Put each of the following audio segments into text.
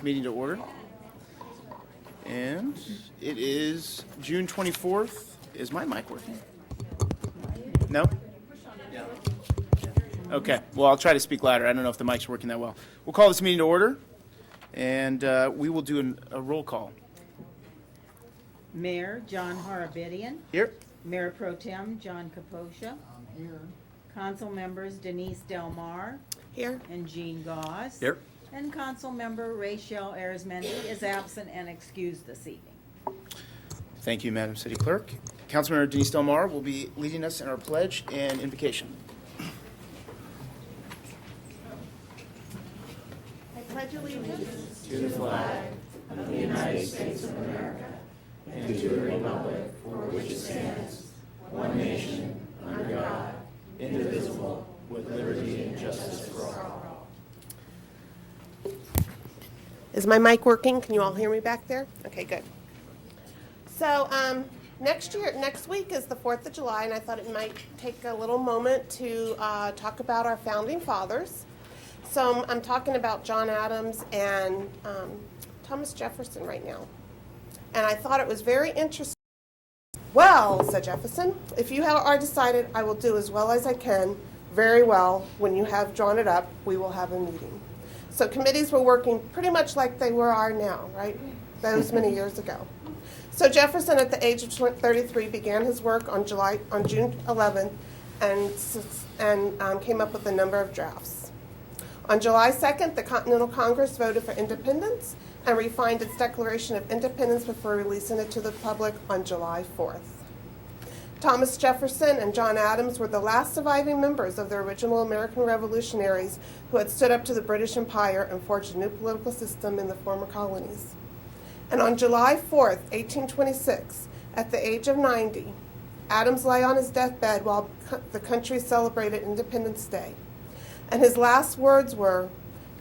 Meeting to order. And it is June 24th. Is my mic working? No? Okay. Well, I'll try to speak louder. I don't know if the mic's working that well. We'll call this meeting to order, and we will do a roll call. Mayor John Harabedian. Here. Mayor Pro Tem John Kaposha. Here. Council members Denise Delmar. Here. And Jean Gauss. Here. And Council member Rachel Arizmendi is absent and excused this evening. Thank you, Madam City Clerk. Councilmember Denise Delmar will be leading us in our pledge and invocation. I pledge allegiance to the flag of the United States of America and to the republic for which it stands, one nation, under God, indivisible, with liberty and justice for all. Is my mic working? Can you all hear me back there? Okay, good. So next week is the 4th of July, and I thought it might take a little moment to talk about our founding fathers. So I'm talking about John Adams and Thomas Jefferson right now. And I thought it was very interesting. Well, said Jefferson, if you are decided I will do as well as I can, very well, when you have drawn it up, we will have a meeting. So committees were working pretty much like they are now, right? Those many years ago. So Jefferson, at the age of 33, began his work on June 11th and came up with a number of drafts. On July 2nd, the Continental Congress voted for independence and refined its Declaration of Independence before releasing it to the public on July 4th. Thomas Jefferson and John Adams were the last surviving members of the original American revolutionaries who had stood up to the British Empire and forged a new political system in the former colonies. And on July 4th, 1826, at the age of 90, Adams lay on his deathbed while the country celebrated Independence Day. And his last words were,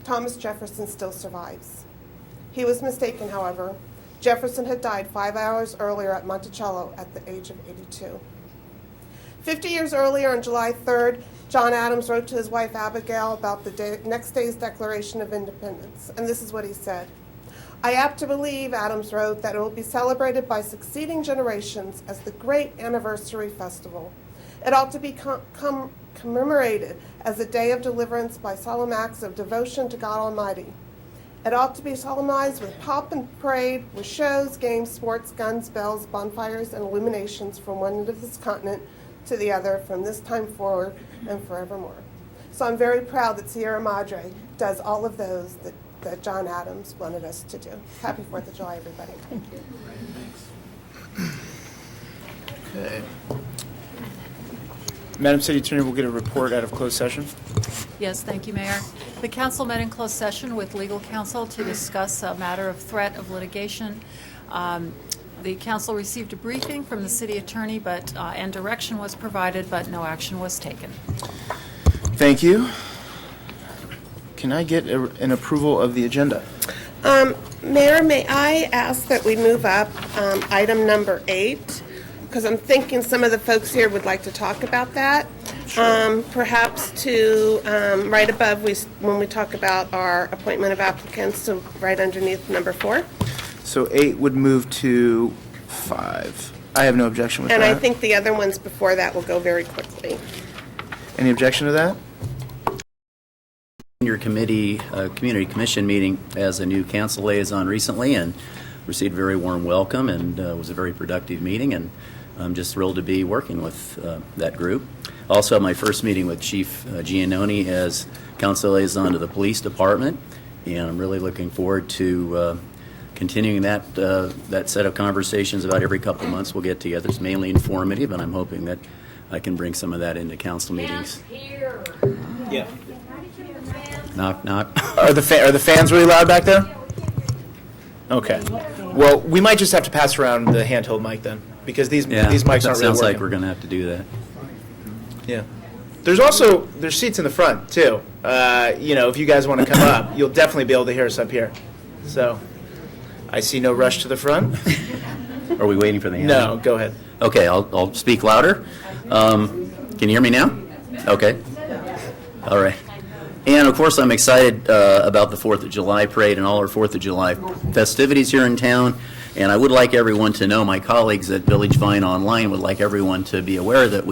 "Thomas Jefferson still survives." He was mistaken, however. Jefferson had died 5 hours earlier at Monticello at the age of 82. 50 years earlier, on July 3rd, John Adams wrote to his wife Abigail about the next day's Declaration of Independence. And this is what he said. "I apt to believe," Adams wrote, "that it will be celebrated by succeeding generations as the great anniversary festival. It ought to be commemorated as a day of deliverance by solemn acts of devotion to God Almighty. It ought to be solemnized with pomp and parade, with shows, games, sports, guns, bells, bonfires, and illuminations from one end of this continent to the other from this time forward and forevermore." So I'm very proud that Sierra Madre does all of those that John Adams wanted us to do. Happy 4th of July, everybody. Thank you. Okay. Madam City Attorney will get a report out of closed session. Yes, thank you, Mayor. The council met in closed session with legal counsel to discuss a matter of threat of litigation. The council received a briefing from the city attorney, and direction was provided, but no action was taken. Thank you. Can I get an approval of the agenda? Mayor, may I ask that we move up item number 8? Because I'm thinking some of the folks here would like to talk about that. Sure. Perhaps to right above when we talk about our appointment of applicants, so right underneath number 4. So 8 would move to 5. I have no objection with And that. I think the other ones before that will go very quickly. Any objection to that? Your committee, community commission meeting as a new council liaison recently and received a very warm welcome, and it was a very productive meeting, and I'm just thrilled to be working with that group. Also had my first meeting with Chief Giannone as council liaison to the police department, and I'm really looking forward to continuing that set of conversations. About every couple of months we'll get together. It's mainly informative, and I'm hoping that I can bring some of that into council meetings. Yeah. Knock, knock. Are the fans really loud back there? Okay. Well, we might just have to pass around the handheld mic then, because these mics aren't really working. Sounds like we're going to have to do that. Yeah. There's seats in the front too. If you guys want to come up, you'll definitely be able to hear us up here. So, I see no rush to the front. Are we waiting for the hand? No, go ahead. Okay, I'll speak louder. Can you hear me now? Okay. All right. And of course, I'm excited about the 4th of July parade and all our 4th of July festivities here in town. And I would like everyone to know, my colleagues at Village Vine Online would like everyone to be aware that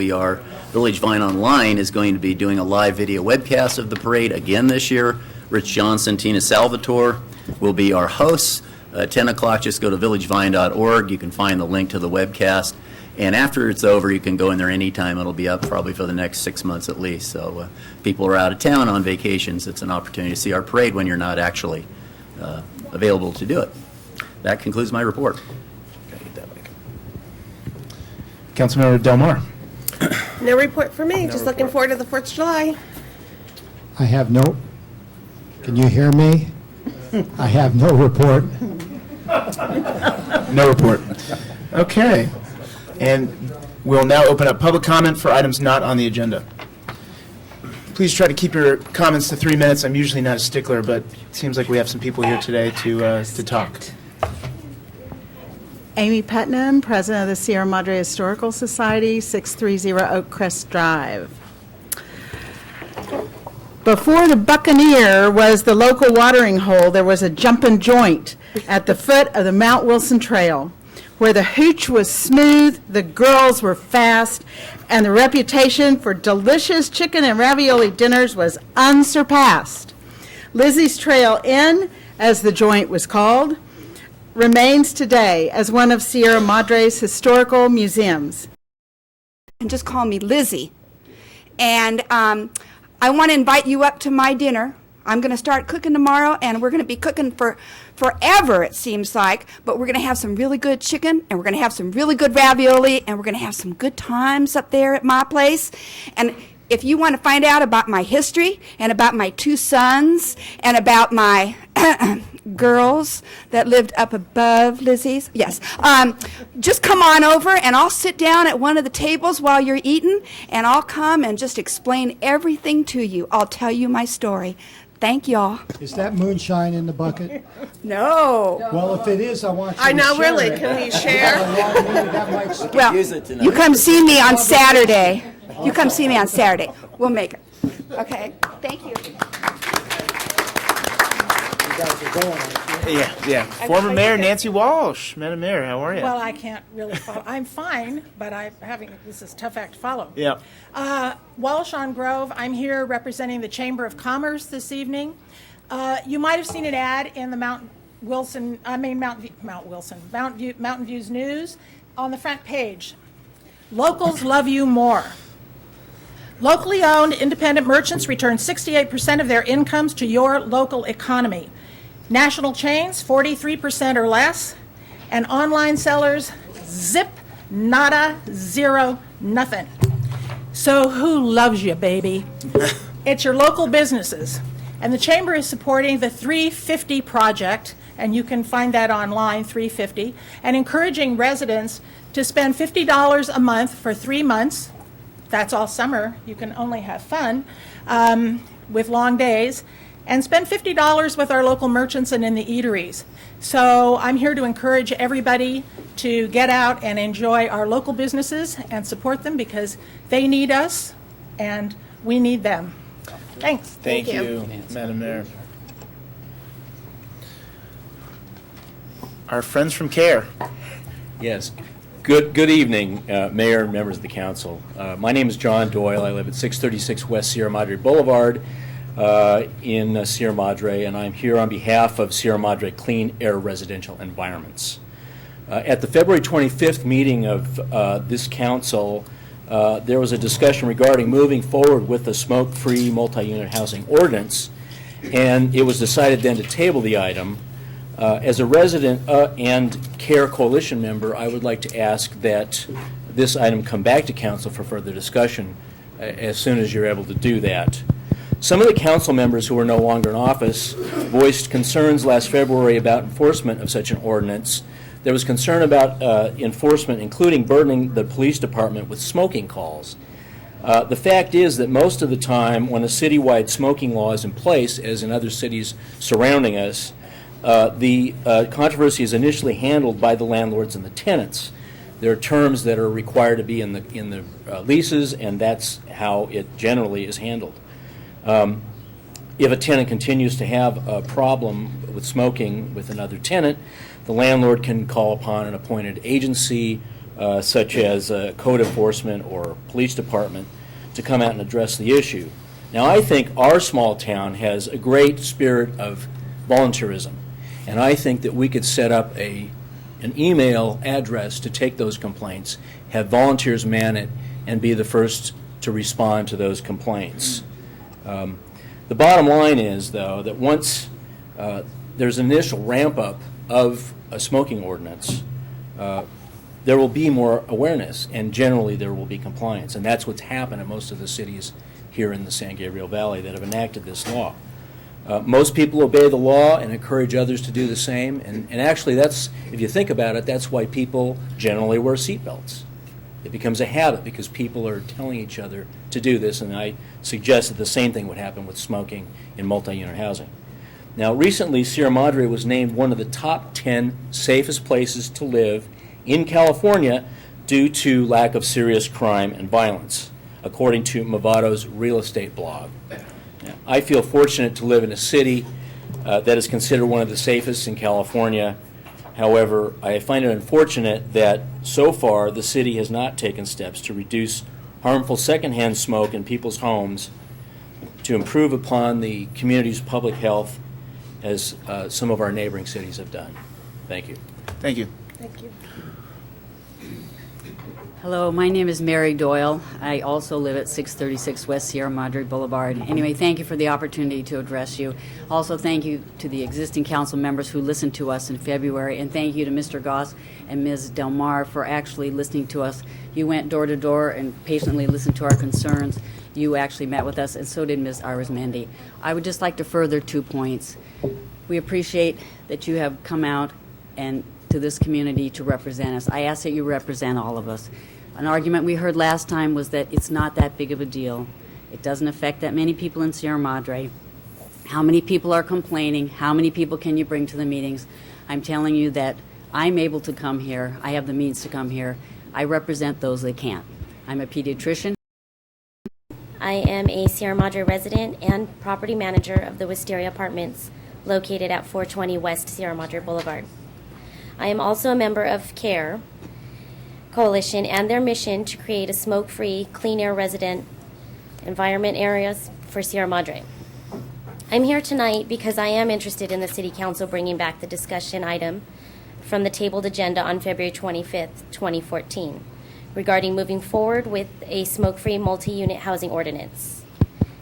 Village Vine Online is going to be doing a live video webcast of the parade again this year. Rich Johnson, Tina Salvatore will be our hosts. 10 o'clock, just go to villagevine.org. You can find the link to the webcast. And after it's over, you can go in there anytime. It'll be up probably for the next 6 months at least. So people are out of town on vacations. It's an opportunity to see our parade when you're not actually available to do it. That concludes my report. Councilmember Del Mar. No report for me, just looking forward to the 4th of July. I have no, can you hear me? I have no report. No report. Okay. And we'll now open up public comment for items not on the agenda. Please try to keep your comments to 3 minutes. I'm usually not a stickler, but it seems like we have some people here today to talk. Amy Putnam, President of the Sierra Madre Historical Society, 630 Oakcrest Drive. Before the Buccaneer was the local watering hole, there was a jumping joint at the foot of the Mount Wilson Trail, where the hooch was smooth, the girls were fast, and the reputation for delicious chicken and ravioli dinners was unsurpassed. Lizzie's Trail Inn, as the joint was called, remains today as one of Sierra Madre's historical museums. And just call me Lizzie. And I want to invite you up to my dinner. I'm going to start cooking tomorrow, and we're going to be cooking for forever, it seems like. But we're going to have some really good chicken, and we're going to have some really good ravioli, and we're going to have some good times up there at my place. And if you want to find out about my history and about my 2 sons and about my girls that lived up above Lizzie's, yes, just come on over, and I'll sit down at one of the tables while you're eating, and I'll come and just explain everything to you. I'll tell you my story. Thank y'all. Is that moonshine in the bucket? No. Well, if it is, I want you I to know, share really, it. can we share? That might Well, use it tonight. you come see me on Saturday. You come see me on Saturday. We'll make it. Okay? Thank you. Yeah. Former Mayor Nancy Walsh. Madam Mayor, how are you? Well, I can't really follow. I'm fine, but this is a tough act to follow. Yeah. Walsh on Grove. I'm here representing the Chamber of Commerce this evening. You might have seen an ad in the Mountain Views News on the front page. Locals love you more. Locally owned independent merchants return 68% of their incomes to your local economy. National chains, 43% or less, and online sellers, zip, nada, zero, nothing. So who loves you, baby? It's your local businesses. And the Chamber is supporting the 350 project, and you can find that online, 350, and encouraging residents to spend $50 a month for 3 months. That's all summer. You can only have fun with long days. And spend $50 with our local merchants and in the eateries. So I'm here to encourage everybody to get out and enjoy our local businesses and support them because they need us and we need them. Thanks. Thank you, Madam Mayor. Our friends from CARE. Yes. Good evening, Mayor and members of the council. My name is John Doyle. I live at 636 West Sierra Madre Boulevard in Sierra Madre, and I'm here on behalf of Sierra Madre Clean Air Residential Environments. At the February 25th meeting of this council, there was a discussion regarding moving forward with the smoke-free multi-unit housing ordinance, and it was decided then to table the item. As a resident and CARE coalition member, I would like to ask that this item come back to council for further discussion as soon as you're able to do that. Some of the council members who are no longer in office voiced concerns last February about enforcement of such an ordinance. There was concern about enforcement, including burdening the police department with smoking calls. The fact is that most of the time when a citywide smoking law is in place, as in other cities surrounding us, the controversy is initially handled by the landlords and the tenants. There are terms that are required to be in the leases, and that's how it generally is handled. If a tenant continues to have a problem with smoking with another tenant, the landlord can call upon an appointed agency, such as code enforcement or police department, to come out and address the issue. Now, I think our small town has a great spirit of volunteerism, and I think that we could set up an email address to take those complaints, have volunteers man it, and be the first to respond to those complaints. The bottom line is, though, that once there's an initial ramp-up of a smoking ordinance, there will be more awareness, and generally there will be compliance. And that's what's happened in most of the cities here in the San Gabriel Valley that have enacted this law. Most people obey the law and encourage others to do the same. And actually, that's, if you think about it, that's why people generally wear seatbelts. It becomes a habit because people are telling each other to do this, and I suggest that the same thing would happen with smoking in multi-unit housing. Now, recently, Sierra Madre was named one of the top 10 safest places to live in California due to lack of serious crime and violence, according to Movado's real estate blog. Now, I feel fortunate to live in a city that is considered one of the safest in California. However, I find it unfortunate that so far the city has not taken steps to reduce harmful secondhand smoke in people's homes, to improve upon the community's public health, as some of our neighboring cities have done. Thank you. Thank you. Thank you. Hello, my name is Mary Doyle. I also live at 636 West Sierra Madre Boulevard. Anyway, thank you for the opportunity to address you. Also, thank you to the existing council members who listened to us in February, and thank you to Mr. Goss and Ms. Del Mar for actually listening to us. You went door to door and patiently listened to our concerns. You actually met with us, and so did Ms. Arizmendi. I would just like to further 2 points. We appreciate that you have come out and to this community to represent us. I ask that you represent all of us. An argument we heard last time was that it's not that big of a deal. It doesn't affect that many people in Sierra Madre. How many people are complaining? How many people can you bring to the meetings? I'm telling you that I'm able to come here. I have the means to come here. I represent those that can't. I'm a pediatrician. I am a Sierra Madre resident and property manager of the Wisteria Apartments located at 420 West Sierra Madre Boulevard. I am also a member of CARE Coalition and their mission to create a smoke-free, clean air resident environment areas for Sierra Madre. I'm here tonight because I am interested in the City Council bringing back the discussion item from the tabled agenda on February 25th, 2014, regarding moving forward with a smoke-free multi-unit housing ordinance.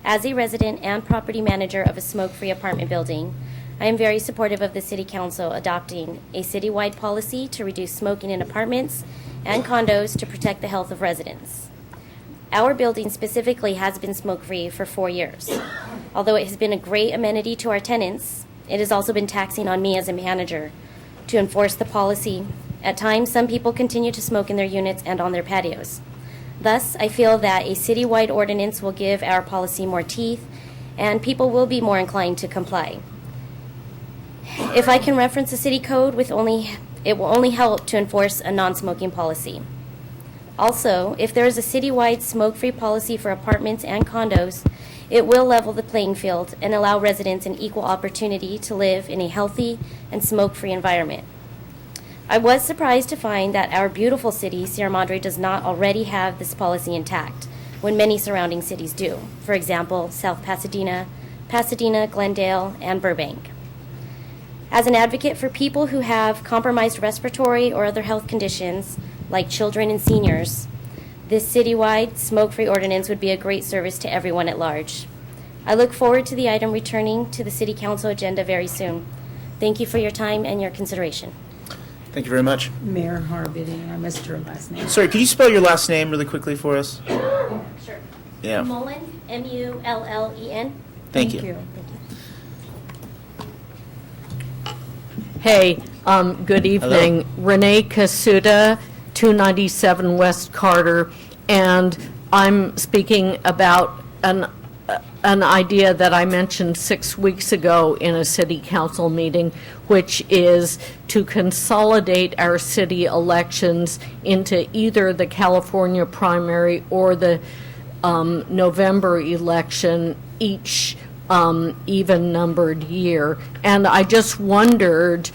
As a resident and property manager of a smoke-free apartment building, I am very supportive of the City Council adopting a citywide policy to reduce smoking in apartments and condos to protect the health of residents. Our building specifically has been smoke-free for 4 years. Although it has been a great amenity to our tenants, it has also been taxing on me as a manager to enforce the policy. At times, some people continue to smoke in their units and on their patios. Thus, I feel that a citywide ordinance will give our policy more teeth, and people will be more inclined to comply. If I can reference the city code it will only help to enforce a non-smoking policy. Also, if there is a citywide smoke-free policy for apartments and condos, it will level the playing field and allow residents an equal opportunity to live in a healthy and smoke-free environment. I was surprised to find that our beautiful city, Sierra Madre, does not already have this policy intact, when many surrounding cities do. For example, South Pasadena, Glendale, and Burbank. As an advocate for people who have compromised respiratory or other health conditions, like children and seniors, this citywide smoke-free ordinance would be a great service to everyone at large. I look forward to the item returning to the City Council agenda very soon. Thank you for your time and your consideration. Thank you very much. Mayor Harbity, I missed your last name. Sorry, could you spell your last name really quickly for us? Sure. Yeah. Mullen, M-U-L-L-E-N. Thank you. Thank you. Hey, good evening. Renee Casuda, 297 West Carter, and I'm speaking about an idea that I mentioned 6 weeks ago in a city council meeting, which is to consolidate our city elections into either the California primary or the November election, each even-numbered year. And I just wondered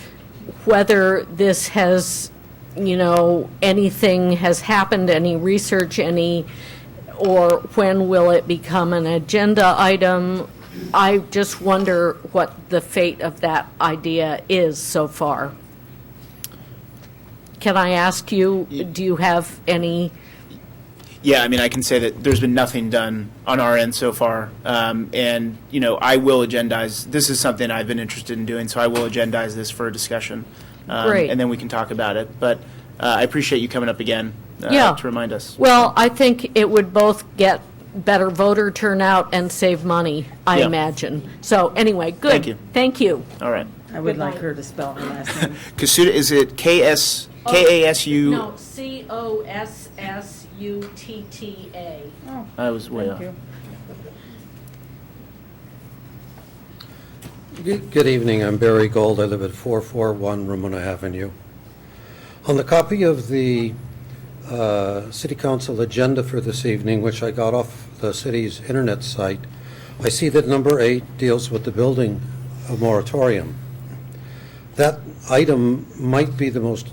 whether this has, anything has happened, any research, or when will it become an agenda item? I just wonder what the fate of that idea is so far. Can I ask you, do you have any? Yeah, I can say that there's been nothing done on our end so far. And, I will agendize, this is something I've been interested in doing, so I will agendize this for a discussion. Great. And then we can talk about it. But I appreciate you coming up again Yeah. to remind us. Well, I think it would both get better voter turnout and save money, I Yeah. imagine. So anyway, good. Thank you. Thank you. All right. I would like her to spell her last name. Kasuta, is it K-A-S-U? No, Cossutta. I was way off. Good evening. I'm Barry Gold. I live at 441 Ramona Avenue. On the copy of the City Council agenda for this evening, which I got off the city's internet site, I see that number 8 deals with the building moratorium. That item might be the most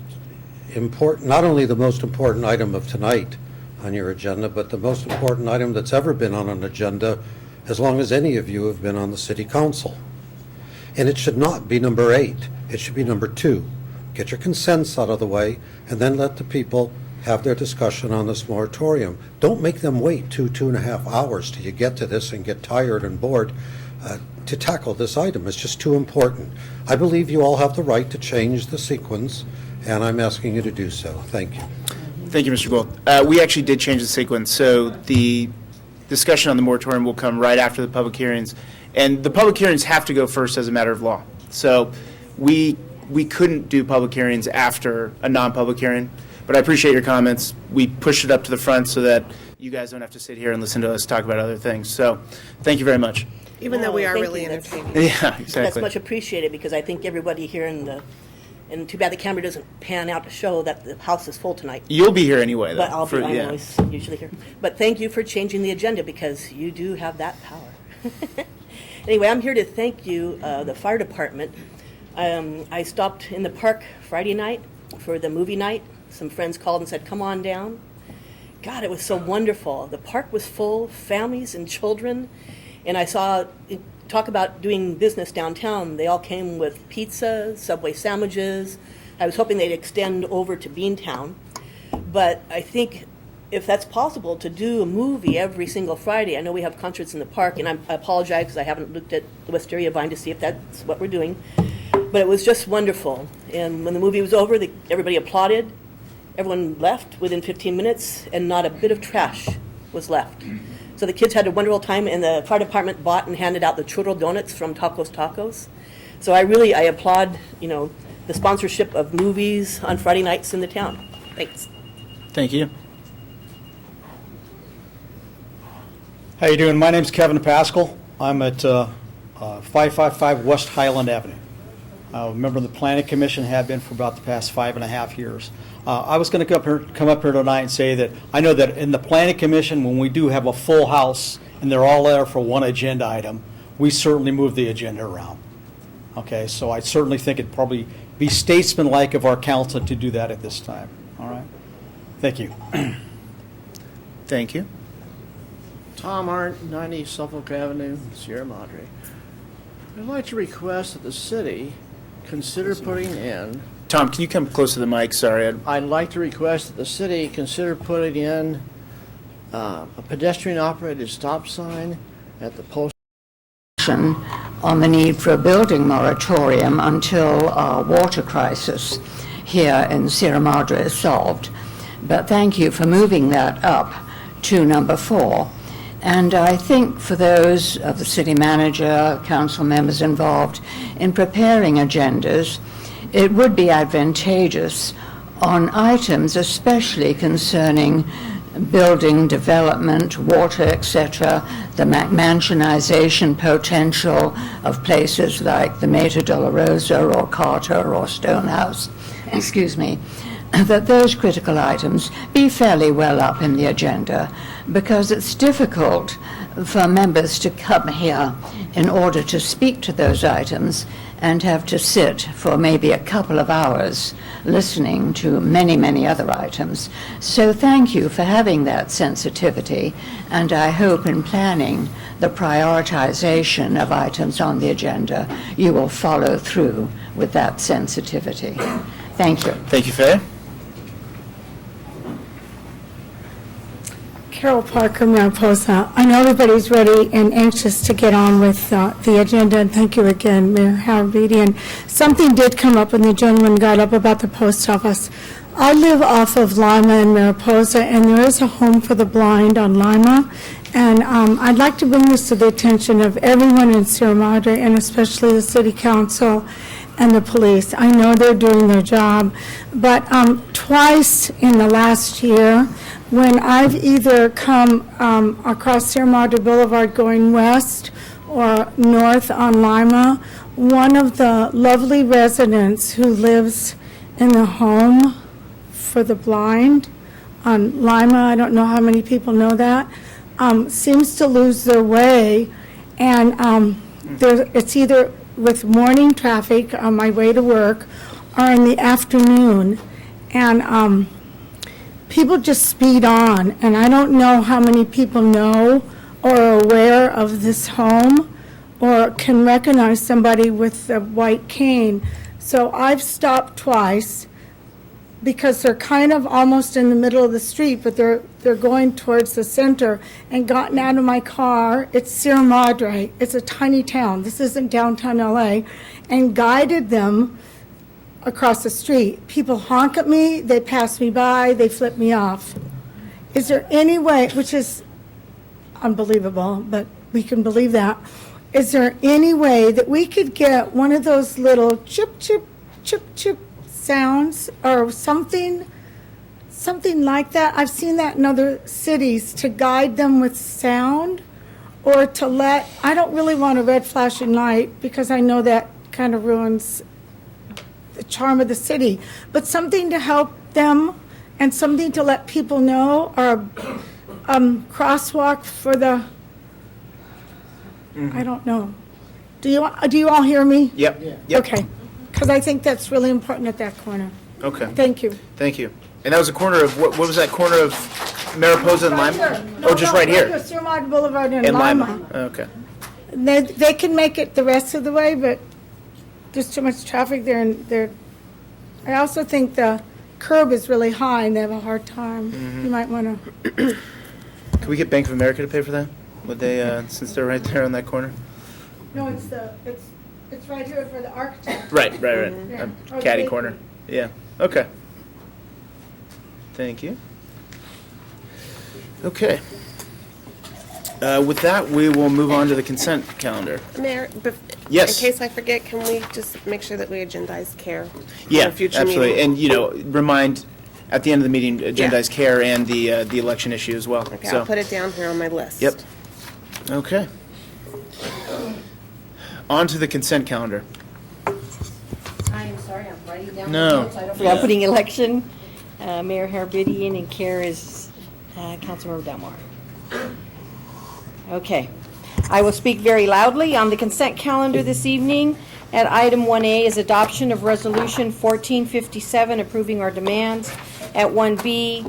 important, not only the most important item of tonight on your agenda, but the most important item that's ever been on an agenda as long as any of you have been on the City Council. And it should not be number 8. It should be number 2. Get your consents out of the way, and then let the people have their discussion on this moratorium. Don't make them wait 2.5 hours till you get to this and get tired and bored to tackle this item. It's just too important. I believe you all have the right to change the sequence, and I'm asking you to do so. Thank you. Thank you, Mr. Gold. We actually did change the sequence, so the discussion on the moratorium will come right after the public hearings, and the public hearings have to go first as a matter of law. So we couldn't do public hearings after a non-public hearing, but I appreciate your comments. We pushed it up to the front so that you guys don't have to sit here and listen to us talk about other things. So thank you very much. Even though we are thank really you. That's- entertaining. Yeah, exactly. That's much appreciated, because I think everybody here and too bad the camera doesn't pan out to show that the house is full tonight. You'll be here anyway, though. But I'm yeah. always usually here. But thank you for changing the agenda, because you do have that power. Anyway, I'm here to thank you, the fire department. I stopped in the park Friday night for the movie night. Some friends called and said, come on down. God, it was so wonderful. The park was full, families and children. And I saw, talk about doing business downtown. They all came with pizza, Subway sandwiches. I was hoping they'd extend over to Beantown. But I think if that's possible, to do a movie every single Friday. I know we have concerts in the park, and I apologize because I haven't looked at the Wisteria Vine to see if that's what we're doing. But it was just wonderful. And when the movie was over, everybody applauded. Everyone left within 15 minutes, and not a bit of trash was left. So the kids had a wonderful time, and the fire department bought and handed out the churro donuts from Tacos Tacos. So I applaud, the sponsorship of movies on Friday nights in the town. Thanks. Thank you. How you doing? My name's Kevin Pascal. I'm at 555 West Highland Avenue. I'm a member of the Planning Commission, have been for about the past 5.5 years. I was going to come up here tonight and say that I know that in the Planning Commission, when we do have a full house and they're all there for one agenda item, we certainly move the agenda around. Okay, so I certainly think it'd probably be statesmanlike of our council to do that at this time. All right? Thank you. Thank you. Tom Arndt, 90 Suffolk Avenue, Sierra Madre. I'd like to request that the city consider putting in... Tom, can you come close to the mic? Sorry. I'd like to request that the city consider putting in a pedestrian-operated stop sign at the post... on the need for a building moratorium until our water crisis here in Sierra Madre is solved. But thank you for moving that up to number 4. And I think for those of the city manager, council members involved in preparing agendas, it would be advantageous on items especially concerning building development, water, etc., the mansionization potential of places like the Meta Dolorosa or Carter or Stonehouse, excuse me, that those critical items be fairly well up in the agenda, because it's difficult for members to come here in order to speak to those items and have to sit for maybe a couple of hours listening to many, many other items. So thank you for having that sensitivity, and I hope in planning the prioritization of items on the agenda, you will follow through with that sensitivity. Thank you. Thank you, Faye. Carol Parker, Mariposa. I know everybody's ready and anxious to get on with the agenda, and thank you again, Mayor Harabedian. Something did come up when the gentleman got up about the post office. I live off of Lima and Mariposa, and there is a home for the blind on Lima, and I'd like to bring this to the attention of everyone in Sierra Madre, and especially the City Council and the police. I know they're doing their job, but twice in the last year, when I've either come across Sierra Madre Boulevard going west or north on Lima, one of the lovely residents who lives in the home for the blind on Lima, I don't know how many people know that, seems to lose their way, and it's either with morning traffic on my way to work or in the afternoon, and people just speed on, and I don't know how many people know or are aware of this home or can recognize somebody with a white cane. So I've stopped twice because they're kind of almost in the middle of the street, but they're going towards the center, and gotten out of my car. It's Sierra Madre. It's a tiny town. This isn't downtown LA, and guided them across the street. People honk at me, they pass me by, they flip me off. Is there any way, which is unbelievable, but we can believe that, is there any way that we could get one of those little chip, chip, chip, chip sounds or something like that? I've seen that in other cities, to guide them with sound, or to let, I don't really want a red flashing light because I know that kind of ruins the charm of the city, but something to help them and something to let people know, or crosswalk for the, I don't know. Do you all hear me? Yep. Yep. Okay, because I think that's really important at that corner. Okay. Thank you. Thank you. And that was a corner of, what was that corner of Mariposa and Lima? No, Just right here? Sierra Madre Boulevard and And Lima. Lima. Okay. They can make it the rest of the way, but there's too much traffic there, and I also think the curb is really high and they have a hard time. You might want to. Can we get Bank of America to pay for that? Would they, since they're right there on that corner? No, it's right here for the architect. Right. Yeah. Caddy Okay. corner. Yeah. Okay. Thank you. Okay. With that, we will move on to the consent calendar. Mayor, Yes. in case I forget, can we just make sure that we agendize CARE? Yeah, for a future absolutely. meeting? And, remind at the end of the meeting, agendize CARE and the election issue as well. Okay, So- I'll put it down here on my list. Yep. Okay. On to the consent calendar. I'm sorry, I'm writing down No. the notes. I don't forgot putting election, Mayor Harabedian, and CARE is Councilmember Delmore. Okay. I will speak very loudly on the consent calendar this evening. At item 1A is adoption of resolution 1457 approving our demands. At 1B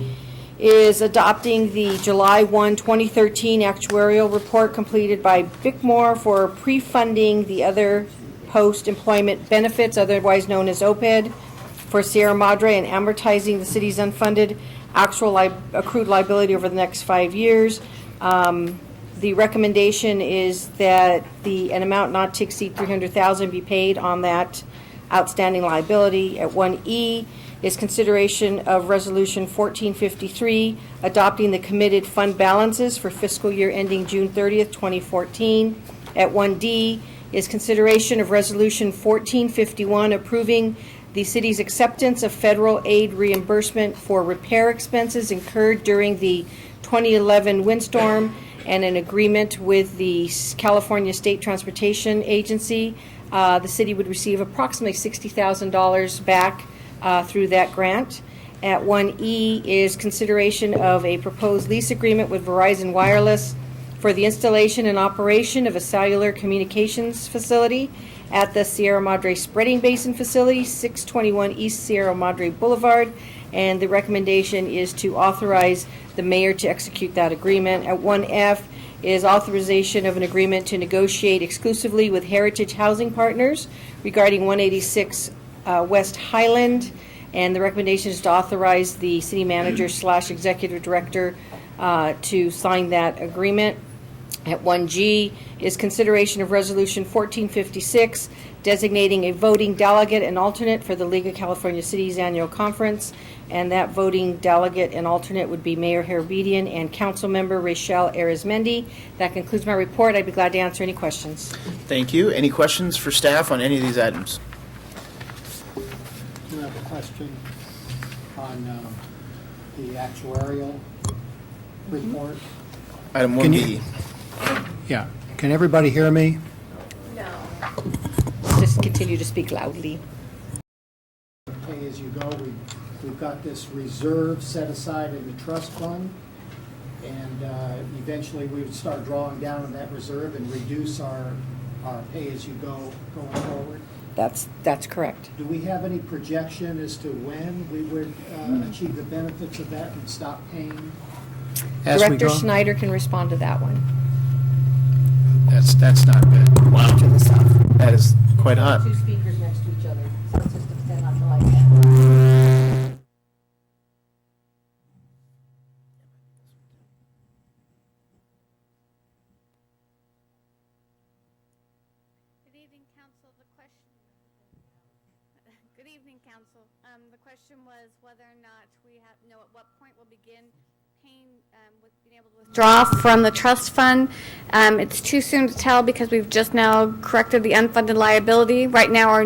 is adopting the July 1, 2013 actuarial report completed by Bickmore for pre-funding the other post-employment benefits, otherwise known as OPED, for Sierra Madre, and amortizing the city's unfunded actual accrued liability over the next 5 years. The recommendation is that an amount not to exceed $300,000 be paid on that outstanding liability. At 1E is consideration of Resolution 1453, adopting the committed fund balances for fiscal year ending June 30th, 2014. At 1D is consideration of Resolution 1451, approving the city's acceptance of federal aid reimbursement for repair expenses incurred during the 2011 windstorm, and an agreement with the California State Transportation Agency. The city would receive approximately $60,000 back through that grant. At 1E is consideration of a proposed lease agreement with Verizon Wireless for the installation and operation of a cellular communications facility at the Sierra Madre Spreading Basin Facility, 621 East Sierra Madre Boulevard, and the recommendation is to authorize the mayor to execute that agreement. At 1F is authorization of an agreement to negotiate exclusively with Heritage Housing Partners regarding 186 West Highland, and the recommendation is to authorize the city manager / executive director to sign that agreement. At 1G is consideration of Resolution 1456, designating a voting delegate and alternate for the League of California Cities Annual Conference, and that voting delegate and alternate would be Mayor Herabedian and Councilmember Rachel Arizmendi. That concludes my report. I'd be glad to answer any questions. Thank you. Any questions for staff on any of these items? Do you have a question on the actuarial report? Item Can 1B. you- Yeah. Can everybody hear me? Just continue to speak loudly. Pay as you go, we've got this reserve set aside in the trust fund, and eventually we would start drawing down on that reserve and reduce our pay as you go going forward. That's correct. Do we have any projection as to when we would achieve the benefits of that and stop paying as we Director go? Schneider can respond to that one. That's not good. Wow. That is quite hot. Two speakers next to each other, so it's just depend on the light. Good evening, Council. Good evening, Council. The question was whether or not we know at what point we'll begin paying, being able to withdraw from the trust fund. It's too soon to tell because we've just now corrected the unfunded liability. Right now, our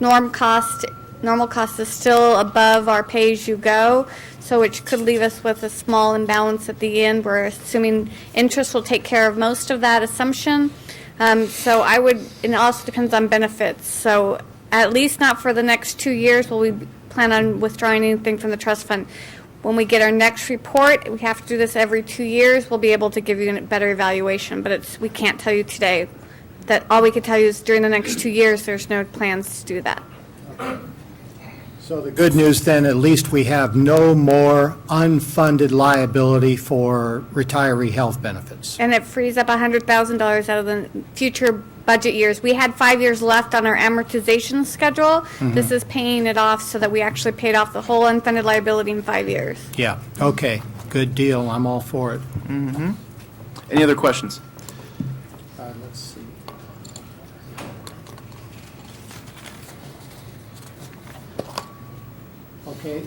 normal cost is still above our pay-as-you-go, so which could leave us with a small imbalance at the end. We're assuming interest will take care of most of that assumption. So I would, and it also depends on benefits. So at least not for the next 2 years will we plan on withdrawing anything from the trust fund. When we get our next report, we have to do this every 2 years. We'll be able to give you a better evaluation, but we can't tell you today. That all we can tell you is during the next 2 years, there's no plans to do that. So the good news then, at least we have no more unfunded liability for retiree health benefits. And it frees up $100,000 out of the future budget years. We had 5 years left on our amortization schedule. Mhm. This is paying it off so that we actually paid off the whole unfunded liability in 5 years. Yeah, okay, good deal, I'm all for it. Mm-hmm. Any other questions? Let's see. Okay,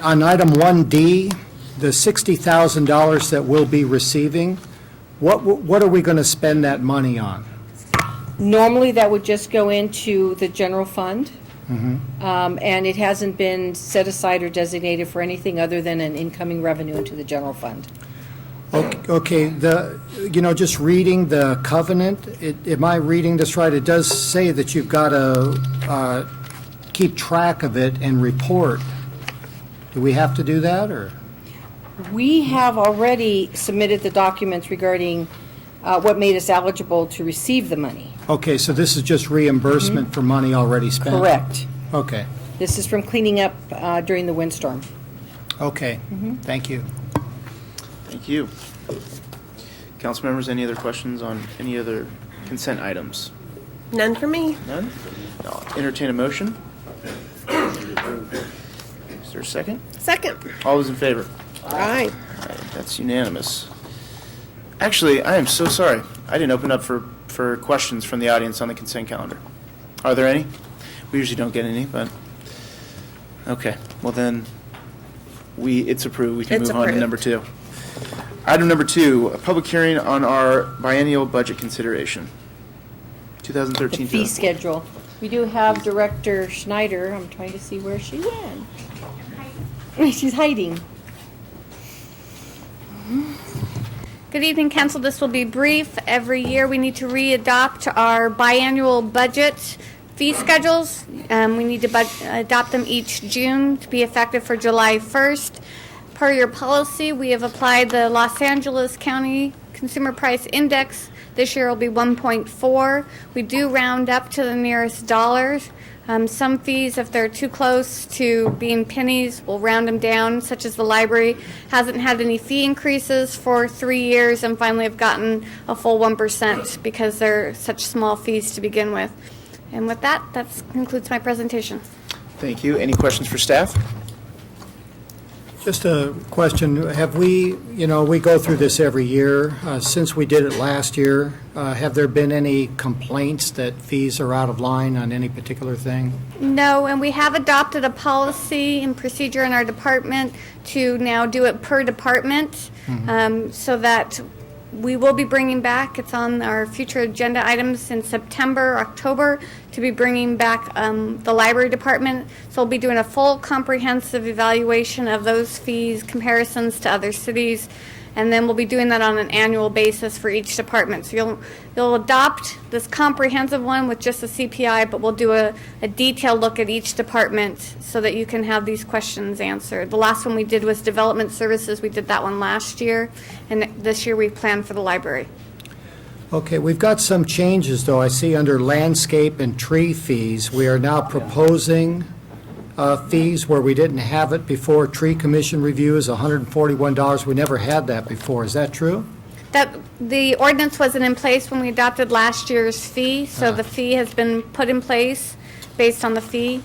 on item 1D, the $60,000 that we'll be receiving, what are we going to spend that money on? Normally, that would just go into the general fund, Mhm. and it hasn't been set aside or designated for anything other than an incoming revenue into the general fund. Okay, just reading the covenant, am I reading this right? It does say that you've got to keep track of it and report. Do we have to do that, or? We have already submitted the documents regarding what made us eligible to receive the money. Okay, so this is just reimbursement for money already spent? Correct. Okay, This is from cleaning up during the windstorm. okay, thank you. Thank you. Council members, any other questions on any other consent items? None for me. None? I'll entertain a motion. Is there a second? Second. All those in favor? Aye. All right, that's unanimous. Actually, I am so sorry. I didn't open up for questions from the audience on the consent calendar. Are there any? We usually don't get any, but, okay. Well then, it's approved. We can It's move on to approved. number 2. Item number 2, a public hearing on our biennial budget consideration. 2013. The fee schedule. We do have Director Schneider. I'm trying to see where she went. She's hiding. Good evening, Council. This will be brief. Every year, we need to re-adopt our biannual budget fee schedules. We need to adopt them each June to be effective for July 1st. Per your policy, we have applied the Los Angeles County Consumer Price Index. This year will be 1.4. We do round up to the nearest dollars. Some fees, if they're too close to being pennies, we'll round them down, such as the library hasn't had any fee increases for 3 years and finally have gotten a full 1% because they're such small fees to begin with. And with that, that concludes my presentation. Thank you. Any questions for staff? Just a question, have we, we go through this every year. Since we did it last year, have there been any complaints that fees are out of line on any particular thing? No, and we have adopted a policy and procedure in our department to now do it per department, so that we will be bringing back, it's on our future agenda items in September, October, to be bringing back the library department. So we'll be doing a full comprehensive evaluation of those fees, comparisons to other cities, and then we'll be doing that on an annual basis for each department. So you'll adopt this comprehensive one with just the CPI, but we'll do a detailed look at each department so that you can have these questions answered. The last one we did was development services. We did that one last year, and this year we plan for the library. Okay, we've got some changes, though. I see under landscape and tree fees, we are now proposing fees where we didn't have it before. Tree commission review is $141. We never had that before. Is that true? That the ordinance wasn't in place when we adopted last year's fee, so the fee has been put in place based on the fee.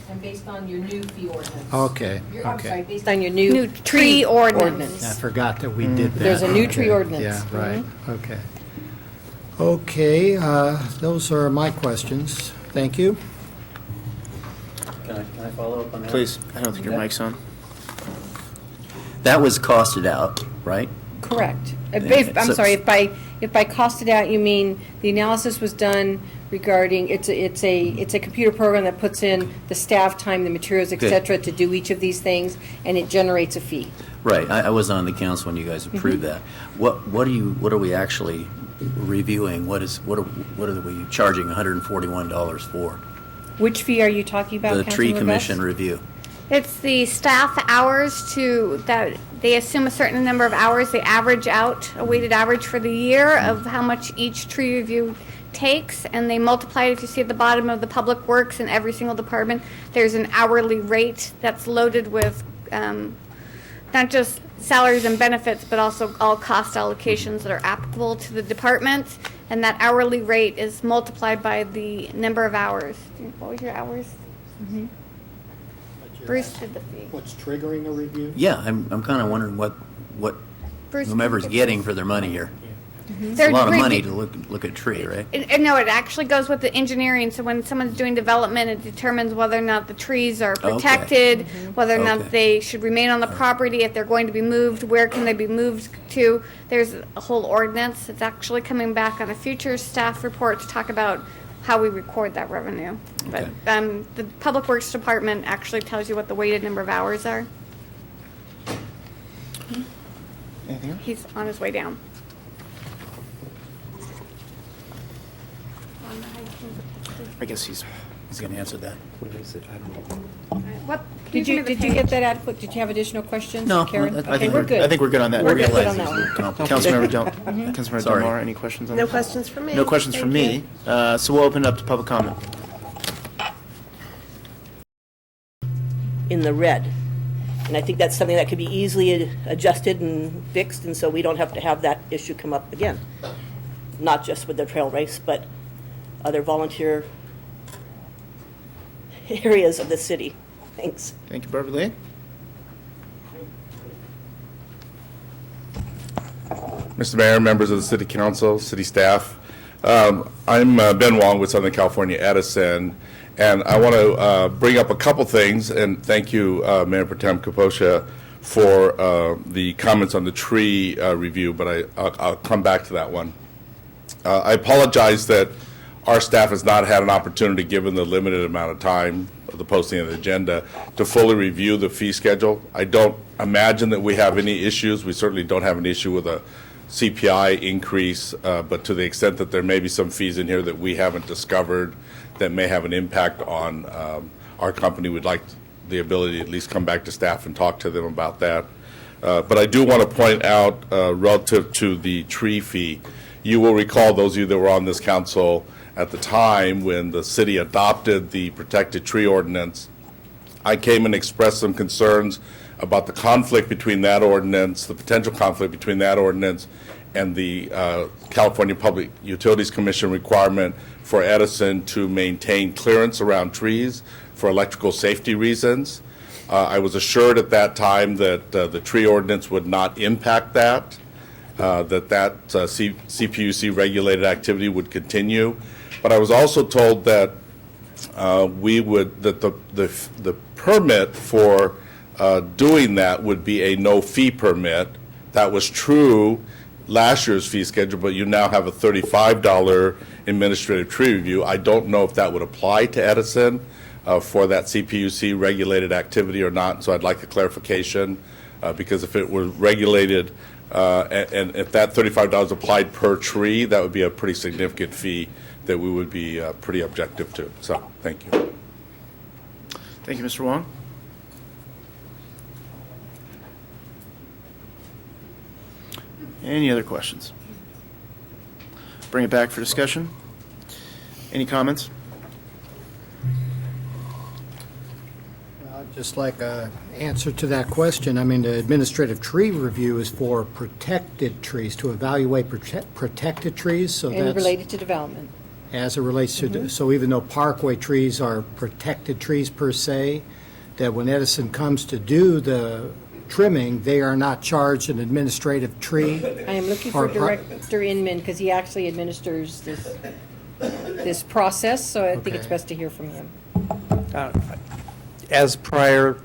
And based on your new fee ordinance. Okay, I'm okay. sorry, based on your new tree ordinance. I forgot that we did that. There's a new Okay. tree ordinance. Yeah, right, okay. Okay, those are my questions. Thank you. Can I follow up on that? Please. I don't think your mic's on. That was costed out, right? Correct. I'm So- sorry, if by costed out, you mean the analysis was done regarding, it's a computer program that puts in the staff time, the materials, et Good. cetera, to do each of these things, and it generates a fee. Right. I was on the council when you guys approved that. What are we actually reviewing? What are we charging $141 for? Which fee are you talking about, The tree Councilor commission Vest? review. It's the staff hours that they assume a certain number of hours, they average out, a weighted average for the year of how much each tree review takes, and they multiply it. If you see at the bottom of the Public Works in every single department, there's an hourly rate that's loaded with not just salaries and benefits, but also all cost allocations that are applicable to the department, and that hourly rate is multiplied by the number of hours. What was your hours? Bruce did the fee. What's triggering a review? Yeah, I'm kind of wondering what Bruce whomever's did the getting for their money here. It's a They're lot of revi- money to look at a tree, right? No, it actually goes with the engineering. So when someone's doing development, it determines whether or not the trees are Okay. protected, whether or not Okay. they should remain on the property, if they're going to be moved, where can they be moved to. There's a whole ordinance. It's actually coming back on a future staff report to talk about how we record that revenue. But the Public Works Department actually tells you what the weighted number of hours are. Anything else? He's on his way down. I guess he's going to answer that. What is it? I don't know. What? Did you get that adequate? Did you have additional questions, No, Karen? I Okay, think we're good. I think we're good on that. We're good on that one. Councilmember Councilmember Sorry. Delmar, any questions on No that? questions from me. No questions from Thank me. So we'll open it up to public comment. In the red. And I think that's something that could be easily adjusted and fixed, and so we don't have to have that issue come up again. Not just with the trail race, but other volunteer areas of the city. Thanks. Thank you, Barbara Lee. Mr. Mayor, members of the City Council, city staff. I'm Ben Wong with Southern California Edison, and I want to bring up a couple things, and thank you, Mayor Pro Tem Kaposha, for the comments on the tree review, but I'll come back to that one. I apologize that our staff has not had an opportunity, given the limited amount of time of the posting of the agenda, to fully review the fee schedule. I don't imagine that we have any issues. We certainly don't have an issue with a CPI increase, but to the extent that there may be some fees in here that we haven't discovered, that may have an impact on our company. We'd like the ability to at least come back to staff and talk to them about that. But I do want to point out relative to the tree fee, you will recall, those of you that were on this council at the time when the city adopted the protected tree ordinance, I came and expressed some concerns about the conflict between that ordinance, the potential conflict between that ordinance and the California Public Utilities Commission requirement for Edison to maintain clearance around trees for electrical safety reasons. I was assured at that time that the tree ordinance would not impact that, that CPUC regulated activity would continue. But I was also told that the permit for doing that would be a no-fee permit. That was true last year's fee schedule, but you now have a $35 administrative tree review. I don't know if that would apply to Edison for that CPUC regulated activity or not, so I'd like a clarification, because if it were regulated and if that $35 applied per tree, that would be a pretty significant fee that we would be pretty objective to. So, thank you. Thank you, Mr. Wong. Any other questions? Bring it back for discussion. Any comments? I'd just like an answer to that question. I mean, the administrative tree review is for protected trees, to evaluate protected trees, so And that's related to development. as it relates to, so even though parkway trees are protected trees per se, that when Edison comes to do the trimming, they are not charged an administrative tree. I am looking for Director Inman because he actually administers this process, so I think it's best to hear from him. As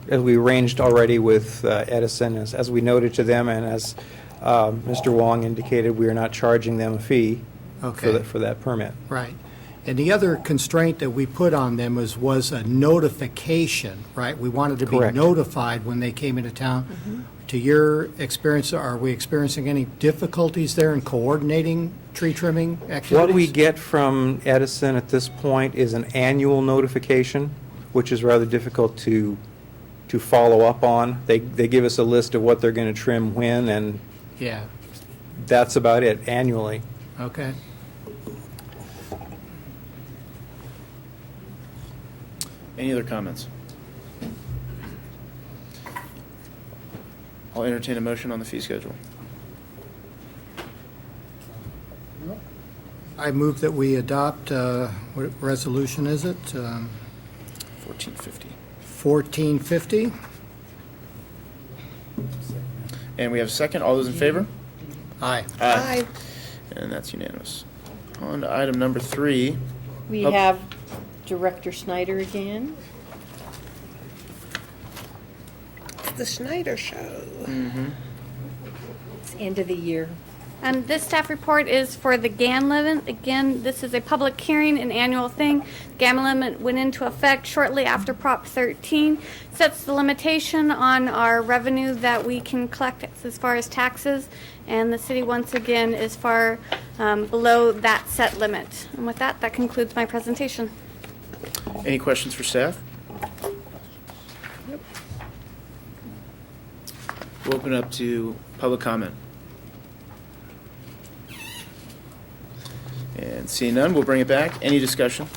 we arranged already with Edison, as we noted to them, and as Mr. Wong indicated, we are not charging them a fee for that permit. Right. And the other constraint that we put on them was a notification, right? We wanted to be Correct. notified when they came into town. To your experience, are we experiencing any difficulties there in coordinating tree trimming activities? What we get from Edison at this point is an annual notification, which is rather difficult to follow up on. They give us a list of what they're going to trim when, and Yeah, that's about it, annually. okay. Any other comments? I'll entertain a motion on the fee schedule. I move that we adopt, what resolution is it? 1450. 1450? And we have a second. All those in favor? Aye. Aye. And that's unanimous. On to item number 3. We Oh. have Director Snyder again. It's the Schneider Show. It's end of the year. This staff report is for the GAN limit. Again, this is a public hearing, an annual thing. GAN limit went into effect shortly after Prop 13. Sets the limitation on our revenue that we can collect as far as taxes. And the city, once again, is far below that set limit. And with that, that concludes my presentation. Any questions for staff? We'll open up to public comment. And seeing none, we'll bring it back. Any discussion?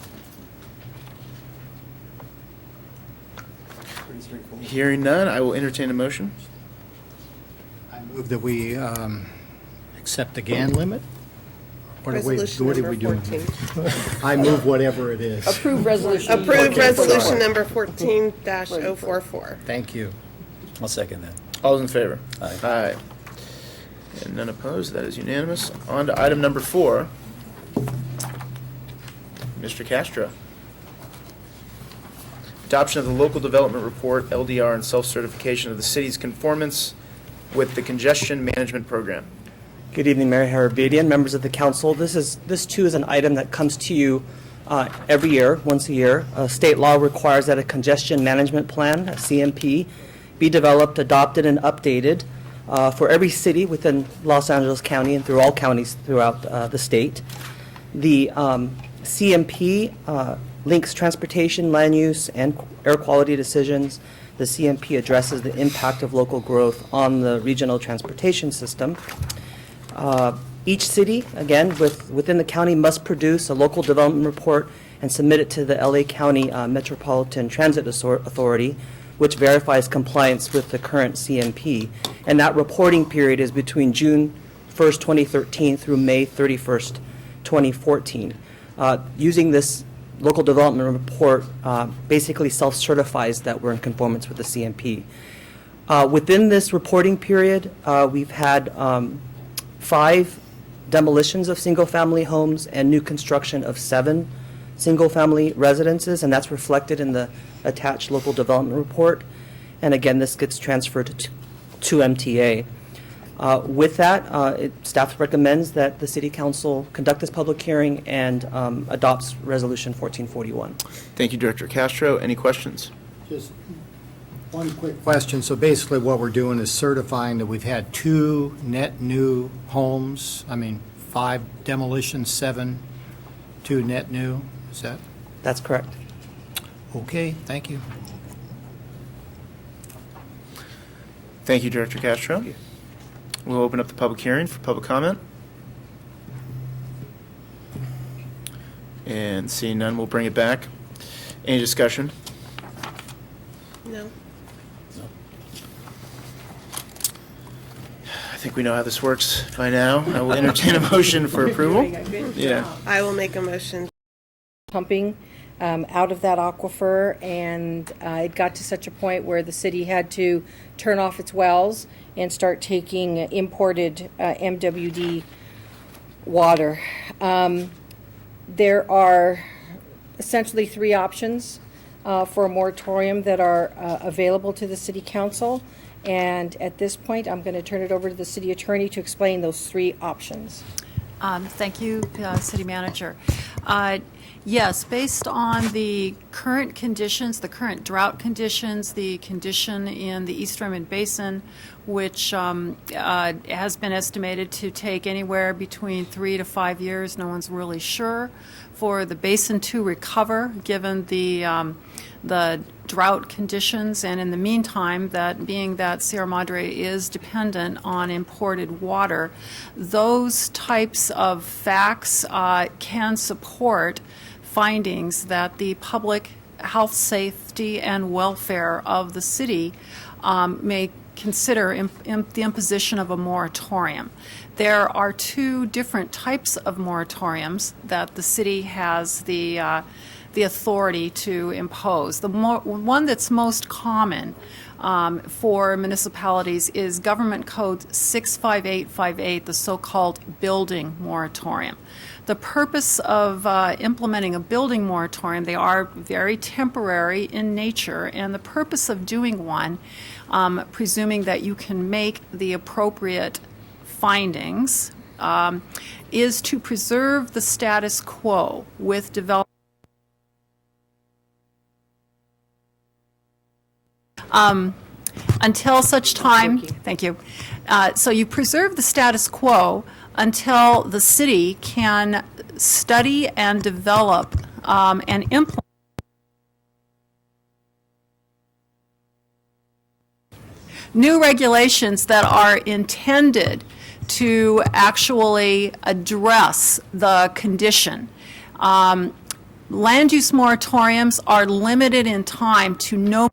Hearing none, I will entertain a motion. I move that we accept the GAN limit? What are we Resolution doing? number 14. I move whatever it is. Approve resolution. Approve resolution number 14-044. Thank you. I'll second that. All those in favor? Aye. Aye. And none opposed, that is unanimous. On to item number 4. Mr. Castro. Adoption of the Local Development Report, LDR, and self-certification of the city's conformance with the Congestion Management Program. Good evening, Mayor Harabedian, members of the council. This too is an item that comes to you every year, once a year. State law requires that a congestion management plan, a CMP, be developed, adopted, and updated for every city within Los Angeles County and through all counties throughout the state. The CMP links transportation, land use, and air quality decisions. The CMP addresses the impact of local growth on the regional transportation system. Each city, again, within the county, must produce a local development report and submit it to the LA County Metropolitan Transit Authority, which verifies compliance with the current CMP. And that reporting period is between June 1st, 2013 through May 31st, 2014. Using this local development report basically self-certifies that we're in conformance with the CMP. Within this reporting period, we've had 5 demolitions of single-family homes and new construction of 7 single-family residences, and that's reflected in the attached local development report. And again, this gets transferred to MTA. With that, staff recommends that the City Council conduct this public hearing and adopts Resolution 1441. Thank you, Director Castro. Any questions? Just one quick question. So basically what we're doing is certifying that we've had 2 net new homes. 5 demolitions, 7, 2 net new. Is that? That's correct. Okay, thank you. Thank you, Director Castro. We'll open up the public hearing for public comment. And seeing none, we'll bring it back. Any discussion? No. I think we know how this works by now. I will entertain a motion for approval. Yeah. I will make a motion. Pumping out of that aquifer, and it got to such a point where the city had to turn off its wells and start taking imported MWD water. There are essentially 3 options for a moratorium that are available to the City Council. And at this point, I'm going to turn it over to the City Attorney to explain those 3 options. Thank you, City Manager. Yes, based on the current conditions, the current drought conditions, the condition in the East Redmond Basin, which has been estimated to take anywhere between 3 to 5 years, no one's really sure, for the basin to recover, given the drought conditions, and in the meantime, that being that Sierra Madre is dependent on imported water, those types of facts can support findings that the public health, safety, and welfare of the city may consider the imposition of a moratorium. There are 2 different types of moratoriums that the city has the authority to impose. The one that's most common for municipalities is Government Code 65858, the so-called building moratorium. The purpose of implementing a building moratorium, they are very temporary in nature, and the purpose of doing one, presuming that you can make the appropriate findings, is to preserve the status quo with development. Until such time, thank you. So you preserve the status quo until the city can study and develop and implement new regulations that are intended to actually address the condition. Land use moratoriums are limited in time to no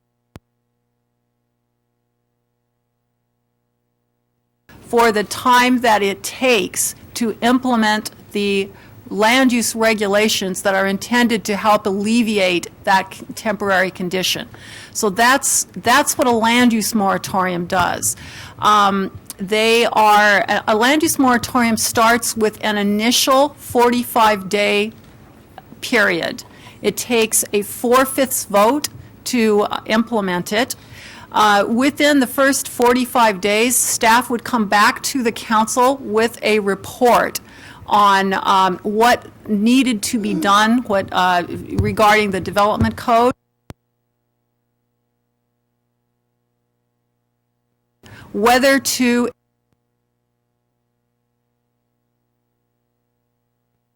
for the time that it takes to implement the land use regulations that are intended to help alleviate that temporary condition. So that's what a land use moratorium does. A land use moratorium starts with an initial 45-day period. It takes a 4/5 vote to implement it. Within the first 45 days, staff would come back to the council with a report on what needed to be done regarding the development code, whether to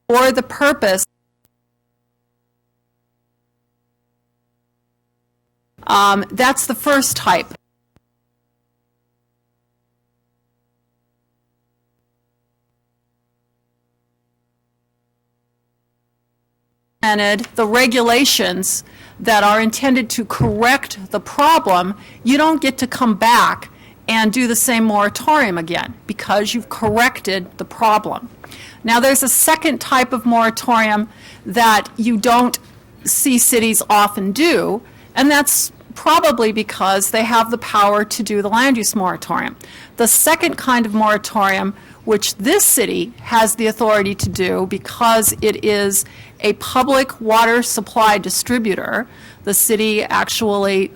for the purpose That's the first type. The regulations that are intended to correct the problem, you don't get to come back and do the same moratorium again because you've corrected the problem. Now, there's a second type of moratorium that you don't see cities often do, and that's probably because they have the power to do the land use moratorium. The second kind of moratorium, which this city has the authority to do because it is a public water supply distributor, the city actually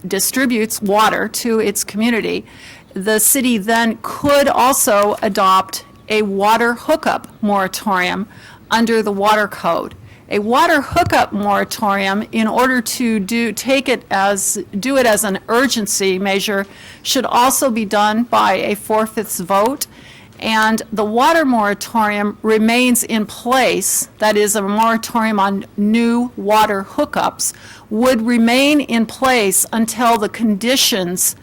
distributes water to its community. The city then could also adopt a water hookup moratorium under the water code. A water hookup moratorium, in order to do it as an urgency measure, should also be done by a 4/5 vote. And the water moratorium remains in place, that is, a moratorium on new water hookups, would remain in place until the conditions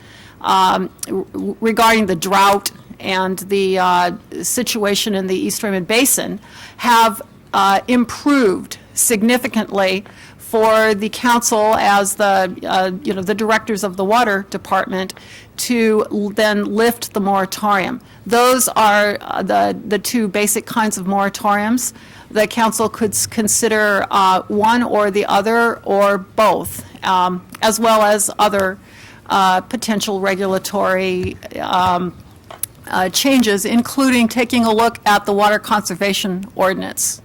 regarding the drought and the situation in the East Raymond Basin have improved significantly for the council as the directors of the water department to then lift the moratorium. Those are the two basic kinds of moratoriums. The council could consider one or the other or both, as well as other potential regulatory changes, including taking a look at the water conservation ordinance.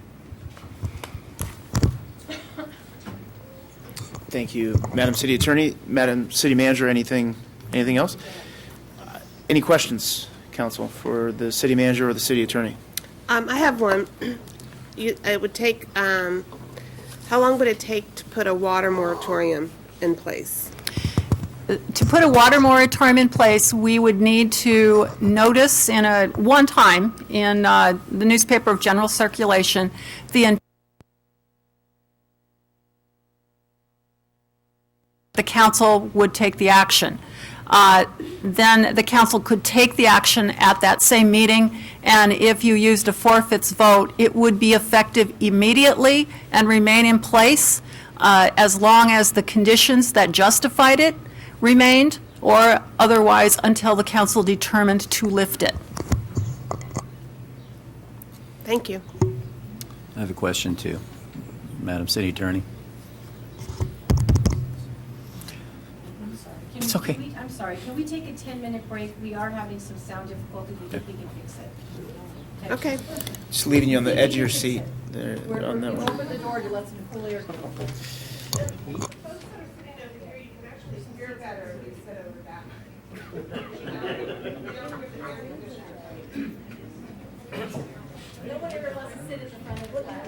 Thank you, Madam City Attorney. Madam City Manager, anything else? Any questions, Council, for the City Manager or the City Attorney? I have one. It would take, how long would it take to put a water moratorium in place? To put a water moratorium in place, we would need to notice one time in the newspaper of general circulation the council would take the action. Then the council could take the action at that same meeting, and if you used a 4/5 vote, it would be effective immediately and remain in place as long as the conditions that justified it remained, or otherwise until the council determined to lift it. Thank you. I have a question too, Madam City Attorney. It's okay. I'm sorry, can we take a 10-minute break? We are having some sound difficulties. We think we can fix it. Okay. Just leaving you on the edge of your seat there on that one. Open the door to let some cool air go. No one ever wants to sit at the front of the class.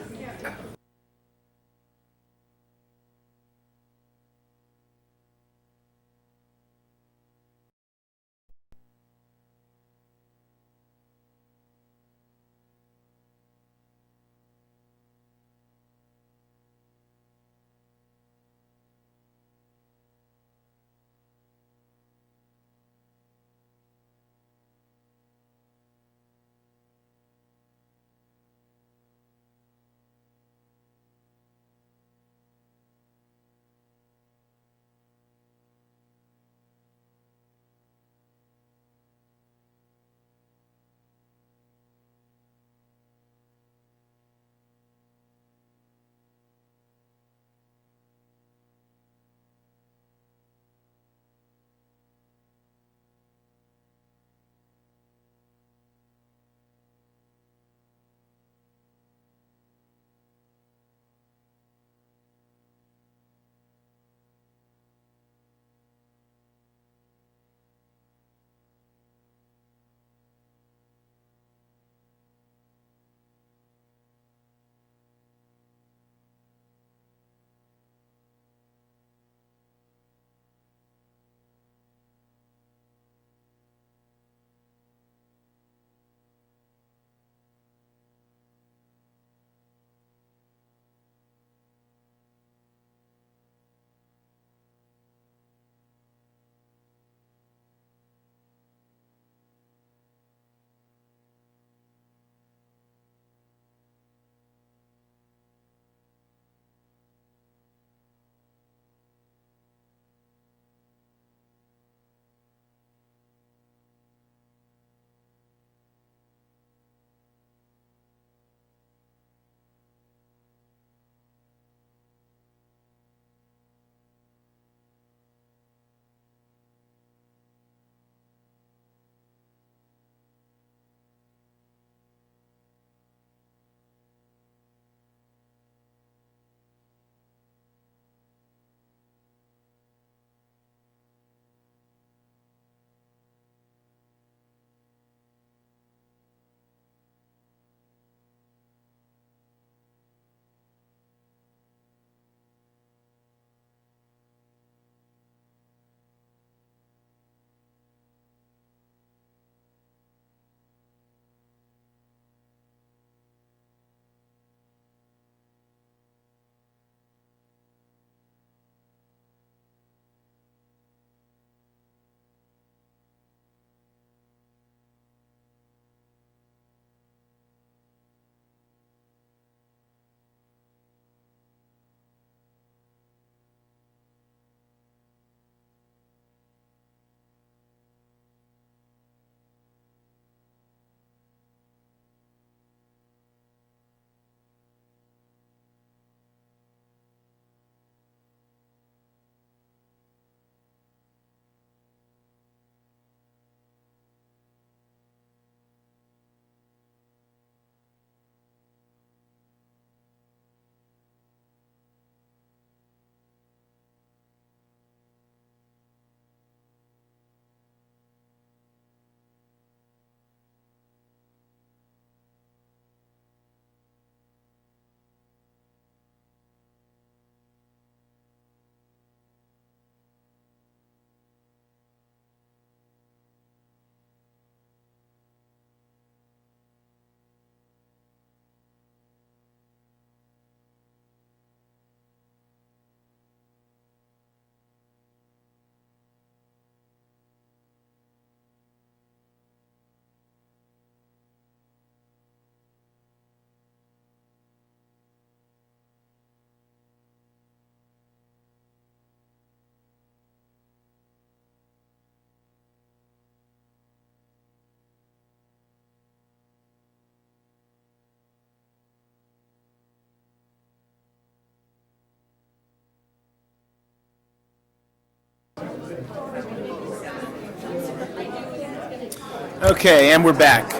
Okay, and we're back.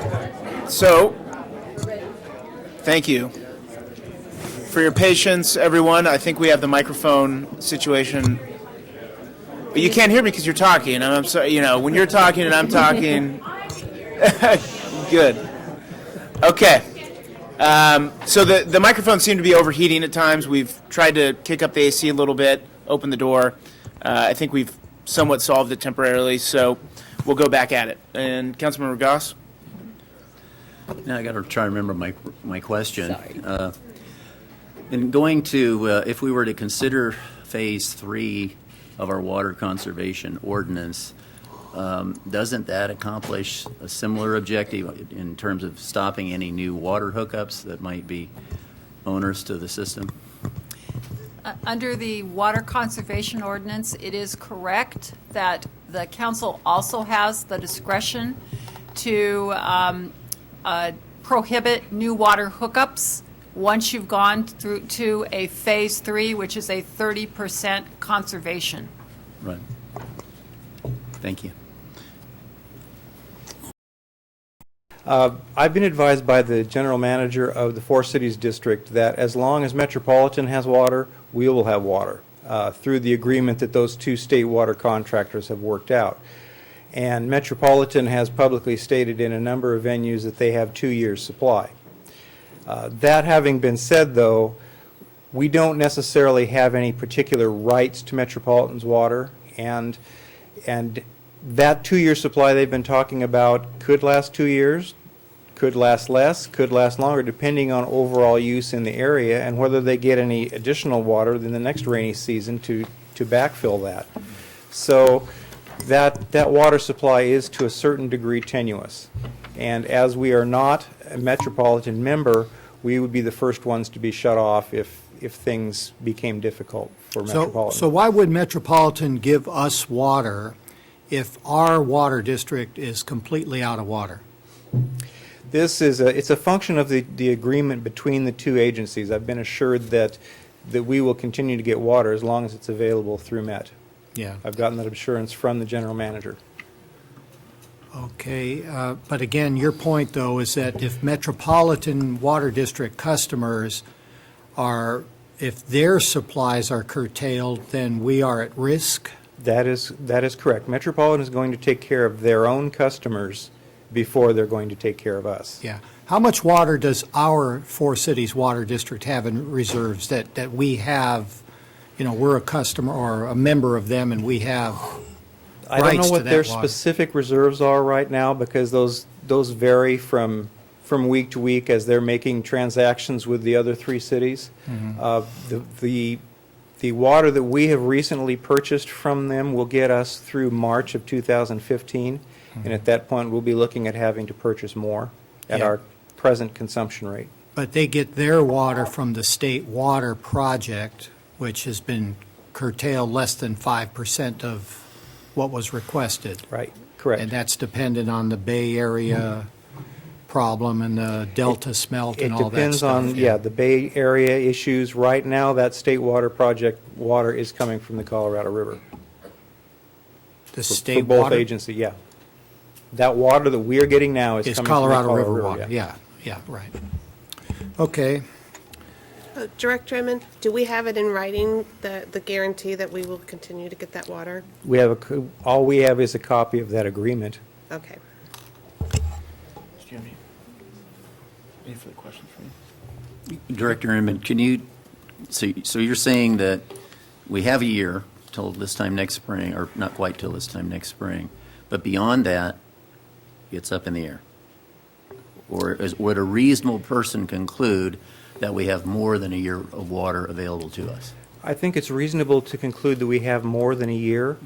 So, thank you for your patience, everyone. I think we have the microphone situation. But you can't hear me because you're talking. And I'm sorry, when you're talking and I'm talking. Good. Okay. So the microphones seem to be overheating at times. We've tried to kick up the AC a little bit, open the door. I think we've somewhat solved it temporarily, so we'll go back at it. And Councilmember Goss? Now I got to try to remember my question. In going to, if we were to consider Phase 3 of our water conservation ordinance, doesn't that accomplish a similar objective in terms of stopping any new water hookups that might be onerous to the system? Under the water conservation ordinance, it is correct that the council also has the discretion to prohibit new water hookups once you've gone through to a Phase 3, which is a 30% conservation. Right. Thank you. I've been advised by the general manager of the Four Cities District that as long as Metropolitan has water, we will have water through the agreement that those two state water contractors have worked out. And Metropolitan has publicly stated in a number of venues that they have 2 years' supply. That having been said, though, we don't necessarily have any particular rights to Metropolitan's water, and that 2-year supply they've been talking about could last 2 years, could last less, could last longer, depending on overall use in the area and whether they get any additional water in the next rainy season to backfill that. So that water supply is to a certain degree tenuous. And as we are not a Metropolitan member, we would be the first ones to be shut off if things became difficult for Metropolitan. So why would Metropolitan give us water if our water district is completely out of water? It's a function of the agreement between the two agencies. I've been assured that we will continue to get water as long as it's available through Met. Yeah. I've gotten that assurance from the general manager. Okay, but again, your point, though, is that if Metropolitan Water District customers if their supplies are curtailed, then we are at risk? That is correct. Metropolitan is going to take care of their own customers before they're going to take care of us. Yeah. How much water does our Four Cities Water District have in reserves that we have, we're a customer or a member of them and we have I don't know rights what to their that water? specific reserves are right now because those vary from week to week as they're making transactions with the other three cities. The water that we have recently purchased from them will get us through March of 2015, and at that point we'll be looking at having to purchase more at our present consumption rate. But they get their water from the state water project, which has been curtailed less than 5% of what was requested. Right, correct. And that's dependent on the Bay Area problem and the Delta smelt and all that It depends stuff. on, the Bay Area issues. Right now, that state water project water is coming from the Colorado River. The For state both water? agencies, yeah. That water that we are getting now is coming Colorado from the River Colorado water, yeah, right. Okay. Director Emmons, do we have it in writing, the guarantee that we will continue to get that water? We have all we have is a copy of that agreement. Okay. Jeremy, any further questions for me? Director Inman, can you, so you're saying that we have a year till this time next spring, or not quite till this time next spring, but beyond that, it's up in the air? Or would a reasonable person conclude that we have more than a year of water available to us? I think it's reasonable to conclude that we have more than a year,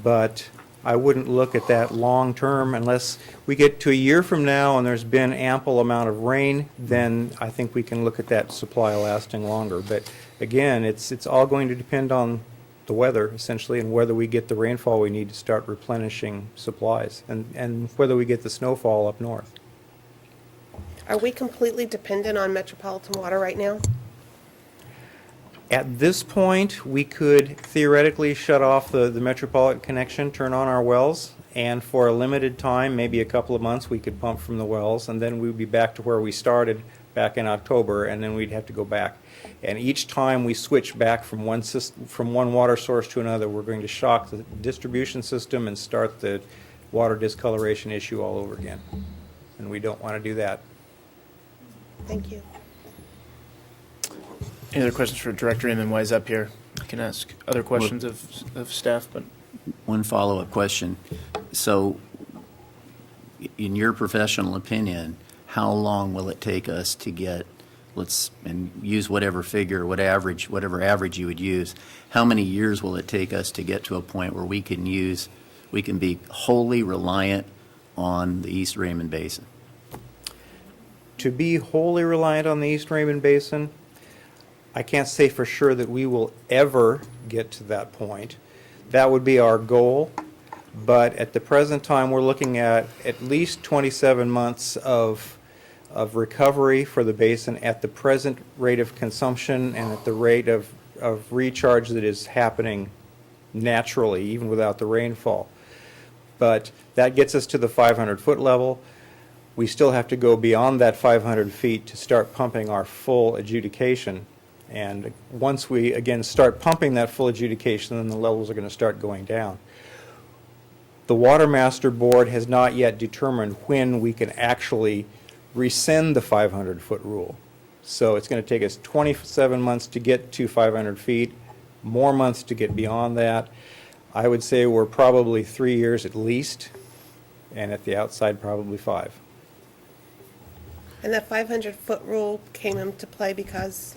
but I wouldn't look at that long-term unless we get to a year from now and there's been ample amount of rain, then I think we can look at that supply lasting longer. But again, it's all going to depend on the weather, essentially, and whether we get the rainfall we need to start replenishing supplies, and whether we get the snowfall up north. Are we completely dependent on Metropolitan water right now? At this point, we could theoretically shut off the metropolitan connection, turn on our wells, and for a limited time, maybe a couple of months, we could pump from the wells, and then we'd be back to where we started back in October, and then we'd have to go back. And each time we switch back from one water source to another, we're going to shock the distribution system and start the water discoloration issue all over again. And we don't want to do that. Thank you. Any other questions for Director Inman while he's up here? I can ask other questions of staff, but. One follow-up question. So, in your professional opinion, how long will it take us to get, and use whatever figure, whatever average you would use, how many years will it take us to get to a point where we can be wholly reliant on the East Raymond Basin? To be wholly reliant on the East Raymond Basin, I can't say for sure that we will ever get to that point. That would be our goal, but at the present time, we're looking at least 27 months of recovery for the basin at the present rate of consumption and at the rate of recharge that is happening naturally, even without the rainfall. But that gets us to the 500-foot level. We still have to go beyond that 500 feet to start pumping our full adjudication. And once we, again, start pumping that full adjudication, then the levels are going to start going down. The Water Master Board has not yet determined when we can actually rescind the 500-foot rule. So it's going to take us 27 months to get to 500 feet, more months to get beyond that. I would say we're probably 3 years at least, and at the outside, probably 5. And that 500-foot rule came into play because?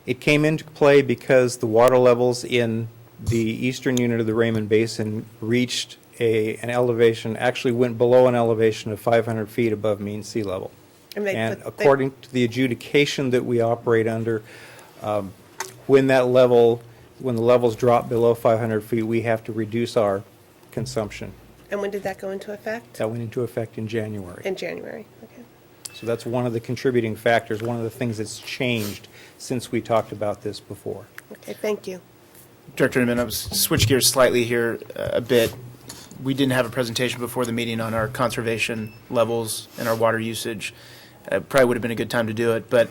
It came into play because the water levels in the eastern unit of the Raymond Basin reached an elevation, actually went below an elevation of 500 feet above mean sea level. And according to the adjudication that we operate under, when the levels drop below 500 feet, we have to reduce our consumption. And when did that go into effect? That went into effect in January. In January, okay. So that's one of the contributing factors, one of the things that's changed since we talked about this before. Okay, thank you. Director Inman, I'll switch gears slightly here a bit. We didn't have a presentation before the meeting on our conservation levels and our water usage. Probably would have been a good time to do it, but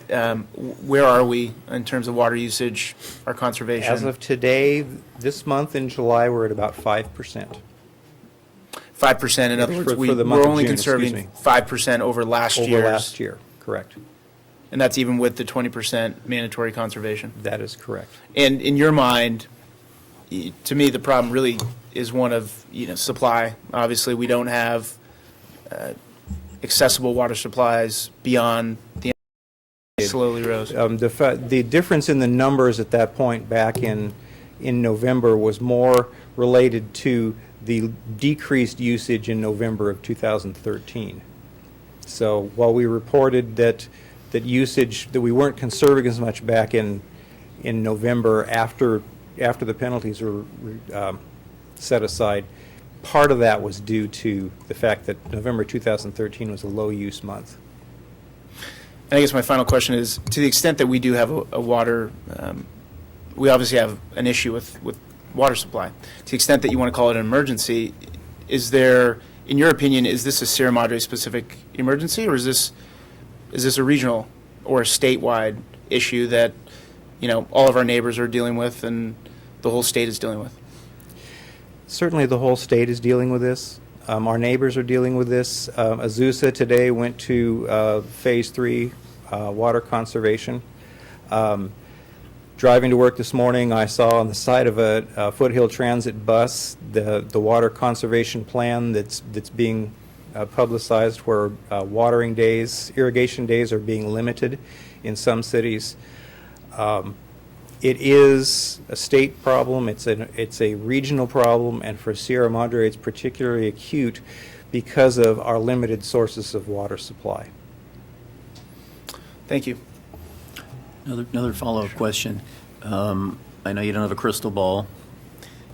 where are we in terms of water usage, our conservation? As of today, this month in July, we're at about 5%. 5%, in other words, we're only conserving 5% over last year. Over last year, correct. And that's even with the 20% mandatory conservation? That is correct. And in your mind, to me, the problem really is one of, supply. Obviously, we don't have accessible water supplies beyond the slowly rose. The difference in the numbers at that point back in November was more related to the decreased usage in November of 2013. So while we reported that usage, that we weren't conserving as much back in November after the penalties were set aside, part of that was due to the fact that November 2013 was a low-use month. And I guess my final question is, to the extent that we do have a water, we obviously have an issue with water supply. To the extent that you want to call it an emergency, is there, in your opinion, is this a Sierra Madre specific emergency, or is this a regional or a statewide issue that, all of our neighbors are dealing with and the whole state is dealing with? Certainly the whole state is dealing with this. Our neighbors are dealing with this. Azusa today went to Phase 3 water conservation. Driving to work this morning, I saw on the side of a Foothill Transit bus the water conservation plan that's being publicized, where irrigation days are being limited in some cities. It is a state problem, it's a regional problem, and for Sierra Madre it's particularly acute because of our limited sources of water supply. Thank you. Another follow-up question. I know you don't have a crystal ball,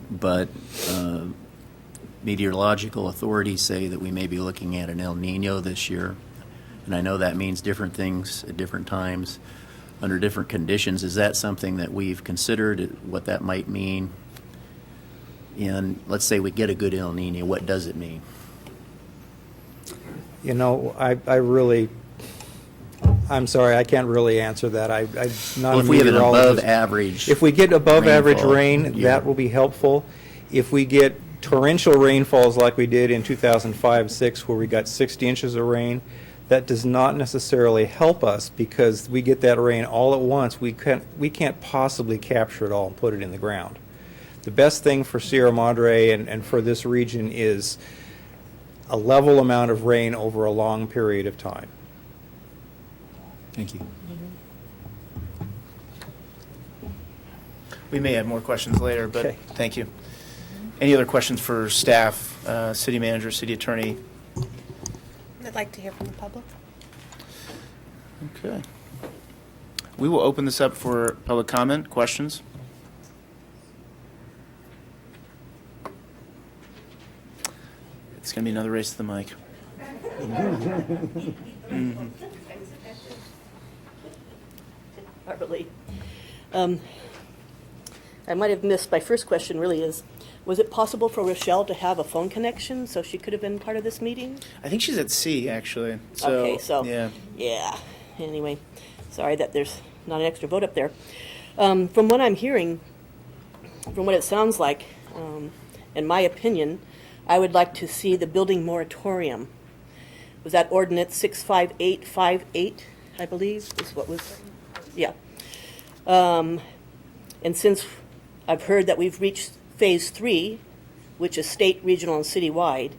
but meteorological authorities say that we may be looking at an El Nino this year, and I know that means different things at different times. under different conditions. Is that something that we've considered, what that might mean? And let's say we get a good El Nino, what does it mean? You know, I'm sorry, I can't really answer that. I'm not Well, a if we have an meteorologist. above average If we get above average rainfall rain, year. that will be helpful. If we get torrential rainfalls like we did in 2005-06, where we got 60 inches of rain, that does not necessarily help us because we get that rain all at once. We can't possibly capture it all and put it in the ground. The best thing for Sierra Madre and for this region is a level amount of rain over a long period of time. Thank you. We may have more questions later, but Okay. thank you. Any other questions for staff, city manager, city attorney? I'd like to hear from the public. Okay. We will open this up for public comment, questions. It's going to be another race to the mic. Mhm. Hartley. I might have missed, my first question really is, was it possible for Rochelle to have a phone connection so she could have been part of this meeting? I think she's at sea, actually. Okay, so, yeah. Anyway, sorry that there's not an extra vote up there. From what I'm hearing, from what it sounds like, in my opinion, I would like to see the building moratorium. Was that ordinance 65858, I believe, is what was, yeah. And since I've heard that we've reached phase 3, which is state, regional, and citywide,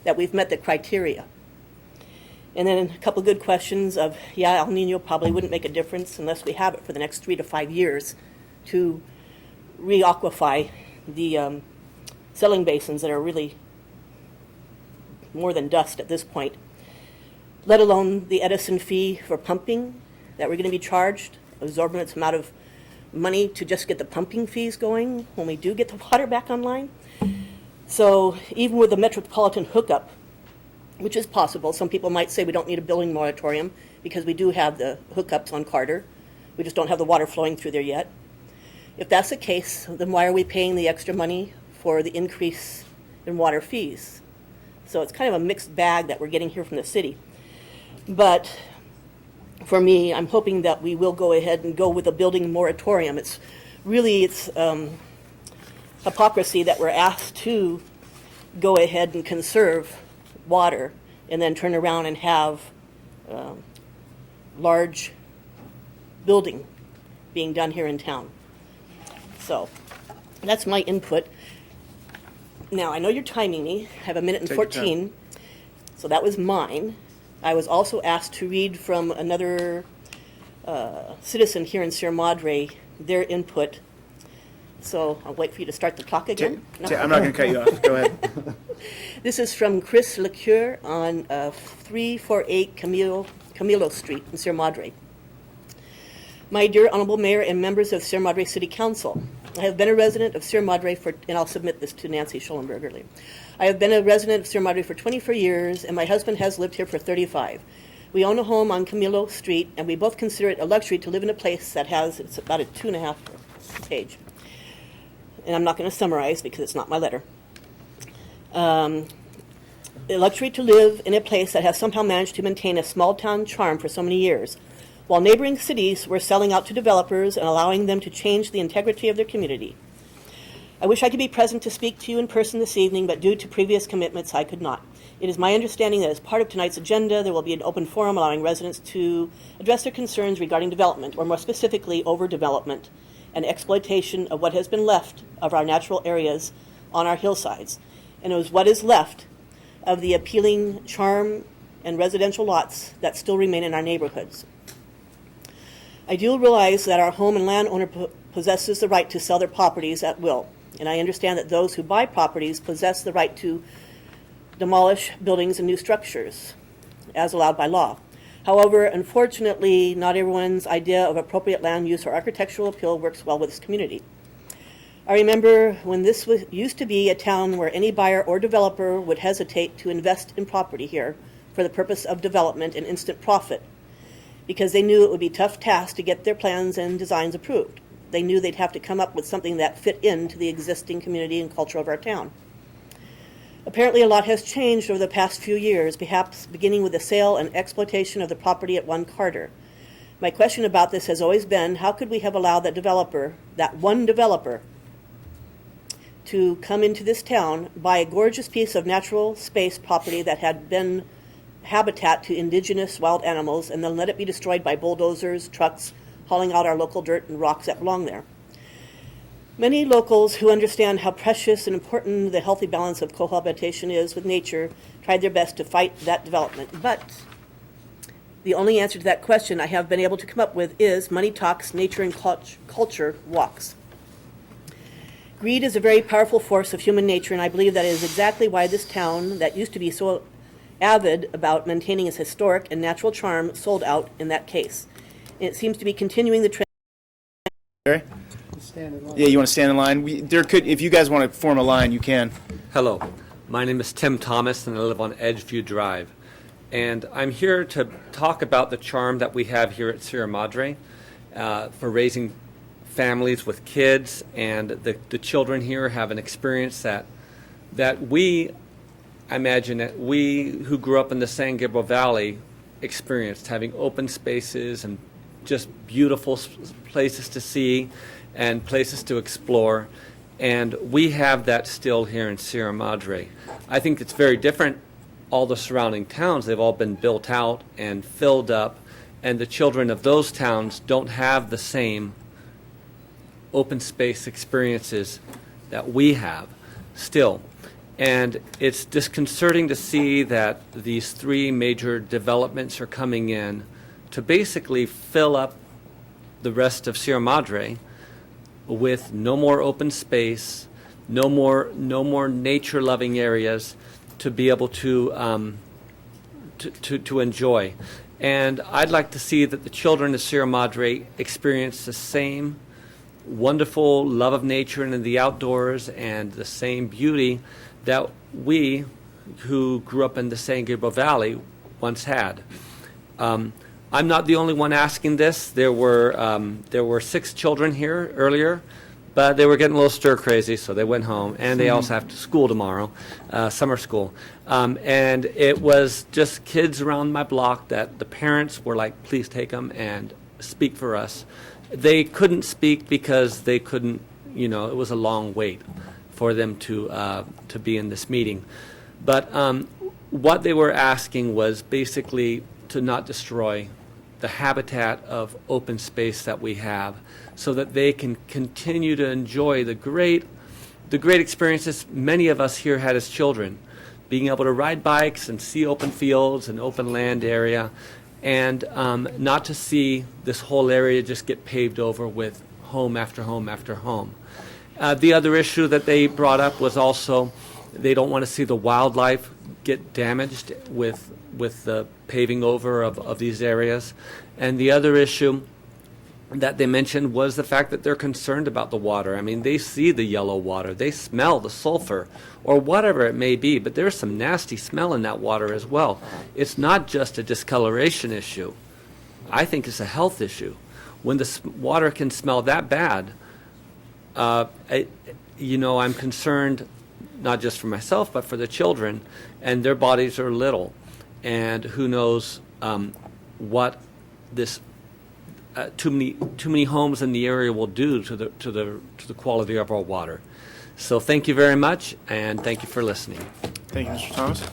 that we've met the criteria. And then a couple good questions of, yeah, El Nino probably wouldn't make a difference unless we have it for the next 3 to 5 years to re-aquify the selling basins that are really more than dust at this point, let alone the Edison fee for pumping that we're going to be charged, exorbitant amount of money to just get the pumping fees going when we do get the water back online. So even with the metropolitan hookup, which is possible, some people might say we don't need a building moratorium because we do have the hookups on Carter. We just don't have the water flowing through there yet. If that's the case, then why are we paying the extra money for the increase in water fees? So it's kind of a mixed bag that we're getting here from the city. But for me, I'm hoping that we will go ahead and go with a building moratorium. It's hypocrisy that we're asked to go ahead and conserve water and then turn around and have large building being done here in town. So that's my input. Now, I know you're timing me. I have 1 minute and Take your time. 14. So that was mine. I was also asked to read from another citizen here in Sierra Madre, their input. So I'll wait for you to start the clock again. I'm not going to cut you off. Go ahead. This is from Chris LeCure on 348 Camilo Street in Sierra Madre. My dear Honorable Mayor and members of Sierra Madre City Council, I have been a resident of Sierra Madre and I'll submit this to Nancy Schollenberg earlier. I have been a resident of Sierra Madre for 24 years, and my husband has lived here for 35. We own a home on Camilo Street, and we both consider it a luxury to live in a place that has, it's about a 2.5 page. And I'm not going to summarize because it's not my letter. A luxury to live in a place that has somehow managed to maintain a small town charm for so many years, while neighboring cities were selling out to developers and allowing them to change the integrity of their community. I wish I could be present to speak to you in person this evening, but due to previous commitments, I could not. It is my understanding that as part of tonight's agenda, there will be an open forum allowing residents to address their concerns regarding development, or more specifically, overdevelopment and exploitation of what has been left of our natural areas on our hillsides. And it was what is left of the appealing charm and residential lots that still remain in our neighborhoods. I do realize that our home and landowner possesses the right to sell their properties at will, and I understand that those who buy properties possess the right to demolish buildings and new structures, as allowed by law. However, unfortunately, not everyone's idea of appropriate land use or architectural appeal works well with this community. I remember when this used to be a town where any buyer or developer would hesitate to invest in property here for the purpose of development and instant profit. because they knew it would be a tough task to get their plans and designs approved. They knew they'd have to come up with something that fit into the existing community and culture of our town. Apparently, a lot has changed over the past few years, perhaps beginning with the sale and exploitation of the property at 1 Carter. My question about this has always been, how could we have allowed that one developer, to come into this town, buy a gorgeous piece of natural space property that had been habitat to indigenous wild animals, and then let it be destroyed by bulldozers, trucks, hauling out our local dirt and rocks that belong there? Many locals who understand how precious and important the healthy balance of cohabitation is with nature tried their best to fight that development. But the only answer to that question I have been able to come up with is money talks, nature and culture walks. Greed is a very powerful force of human nature, and I believe that is exactly why this town, that used to be so avid about maintaining its historic and natural charm, sold out in that case. And it seems to be continuing the trend. Barry? Yeah, you want to stand in line? If you guys want to form a line, you can. Hello, my name is Tim Thomas, and I live on Edgeview Drive. And I'm here to talk about the charm that we have here at Sierra Madre for raising families with kids, and the children here have an experience that we, I imagine, that we who grew up in the San Gabriel Valley experienced, having open spaces and just beautiful places to see and places to explore. And we have that still here in Sierra Madre. I think it's very different. All the surrounding towns, they've all been built out and filled up, and the children of those towns don't have the same open space experiences that we have still. And it's disconcerting to see that these 3 major developments are coming in to basically fill up the rest of Sierra Madre with no more open space, no more nature-loving areas to be able to enjoy. And I'd like to see that the children of Sierra Madre experience the same wonderful love of nature and the outdoors and the same beauty that we who grew up in the San Gabriel Valley once had. I'm not the only one asking this. There were 6 children here earlier, but they were getting a little stir crazy, so they went home, and they also have to school tomorrow, summer school. And it was just kids around my block that the parents were like, please take them and speak for us. They couldn't speak because they couldn't, it was a long wait for them to be in this meeting. But what they were asking was basically to not destroy the habitat of open space that we have, so that they can continue to enjoy the great experiences many of us here had as children, being able to ride bikes and see open fields and open land area, and not to see this whole area just get paved over with home after home after home. The other issue that they brought up was also they don't want to see the wildlife get damaged with the paving over of these areas. And the other issue that they mentioned was the fact that they're concerned about the water. I mean, they see the yellow water, they smell the sulfur, or whatever it may be, but there's some nasty smell in that water as well. It's not just a discoloration issue. I think it's a health issue. When the water can smell that bad, I'm concerned not just for myself, but for the children, and their bodies are little, and who knows what this too many homes in the area will do to the quality of our water. So thank you very much, and thank you for listening. Thank you, Mr. Thomas.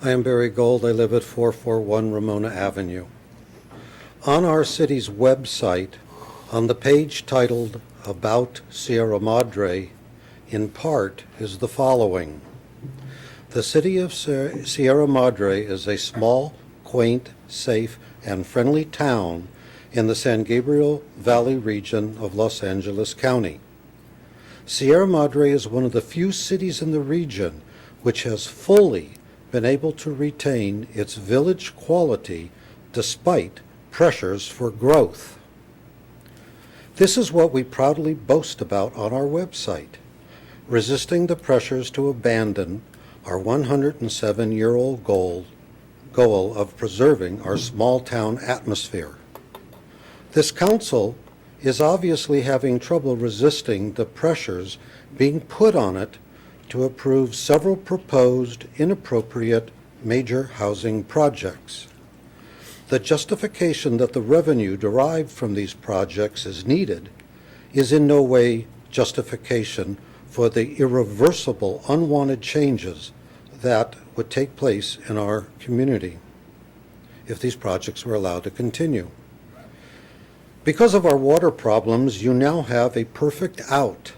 I am Barry Gold. I live at 441 Ramona Avenue. On our city's website, on the page titled About Sierra Madre, in part is the following. The city of Sierra Madre is a small, quaint, safe, and friendly town in the San Gabriel Valley region of Los Angeles County. Sierra Madre is one of the few cities in the region which has fully been able to retain its village quality despite pressures for growth. This is what we proudly boast about on our website. resisting the pressures to abandon our 107-year-old goal of preserving our small-town atmosphere. This council is obviously having trouble resisting the pressures being put on it to approve several proposed inappropriate major housing projects. The justification that the revenue derived from these projects is needed is in no way justification for the irreversible unwanted changes that would take place in our community if these projects were allowed to continue. Because of our water problems, you now have a perfect out.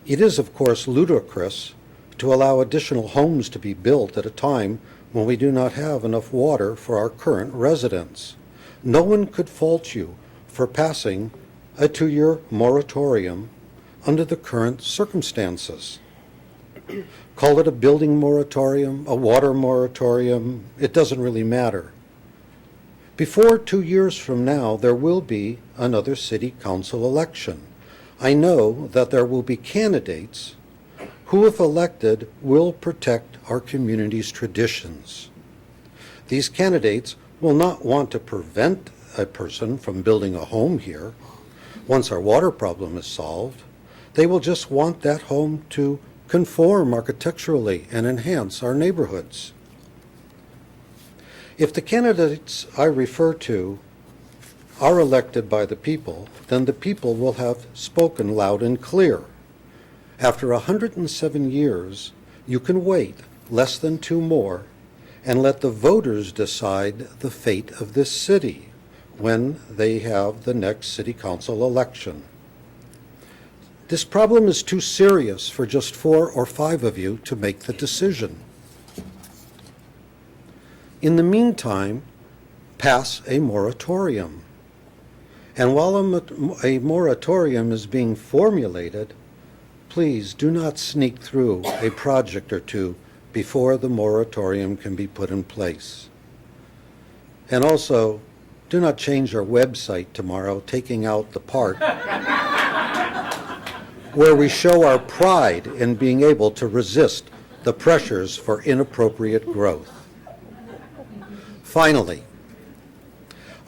It is, of course, ludicrous to allow additional homes to be built at a time when we do not have enough water for our current residents. No one could fault you for passing a 2-year moratorium under the current circumstances. Call it a building moratorium, a water moratorium, it doesn't really matter. Before 2 years from now, there will be another city council election. I know that there will be candidates who, if elected, will protect our community's traditions. These candidates will not want to prevent a person from building a home here. Once our water problem is solved, they will just want that home to conform architecturally and enhance our neighborhoods. If the candidates I refer to are elected by the people, then the people will have spoken loud and clear. After 107 years, you can wait less than 2 more and let the voters decide the fate of this city when they have the next city council election. This problem is too serious for just 4 or 5 of you to make the decision. In the meantime, pass a moratorium. And while a moratorium is being formulated, please do not sneak through a project or two before the moratorium can be put in place. And also, do not change our website tomorrow, taking out the part where we show our pride in being able to resist the pressures for inappropriate growth. Finally,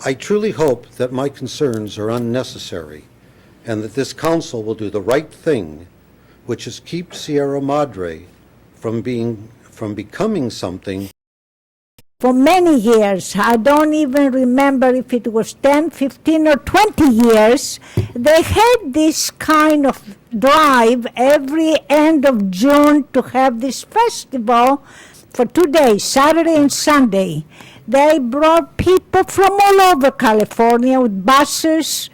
I truly hope that my concerns are unnecessary and that this council will do the right thing, which is keep Sierra Madre from becoming something. For many years, I don't even remember if it was 10, 15, or 20 years, they had this kind of drive every end of June to have this festival for 2 days, Saturday and Sunday. They brought people from all over California with buses.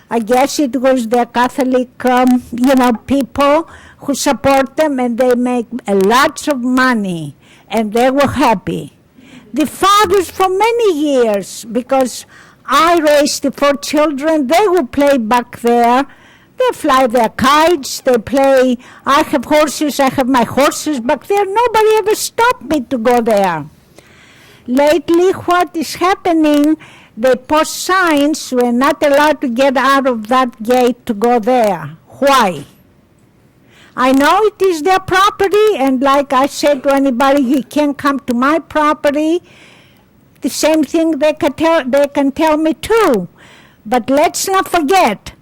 I guess it was the Catholic, people who support them, and they make lots of money, and they were happy. The fathers for many years, because I raised the 4 children, they would play back there. They fly their kites, they play. I have horses, I have my horses back there. Nobody ever stopped me to go there. Lately, what is happening, they post signs, we're not allowed to get out of that gate to go there. Why? I know it is their property, and like I said to anybody, you can't come to my property. The same thing they can tell me too. But let's not forget,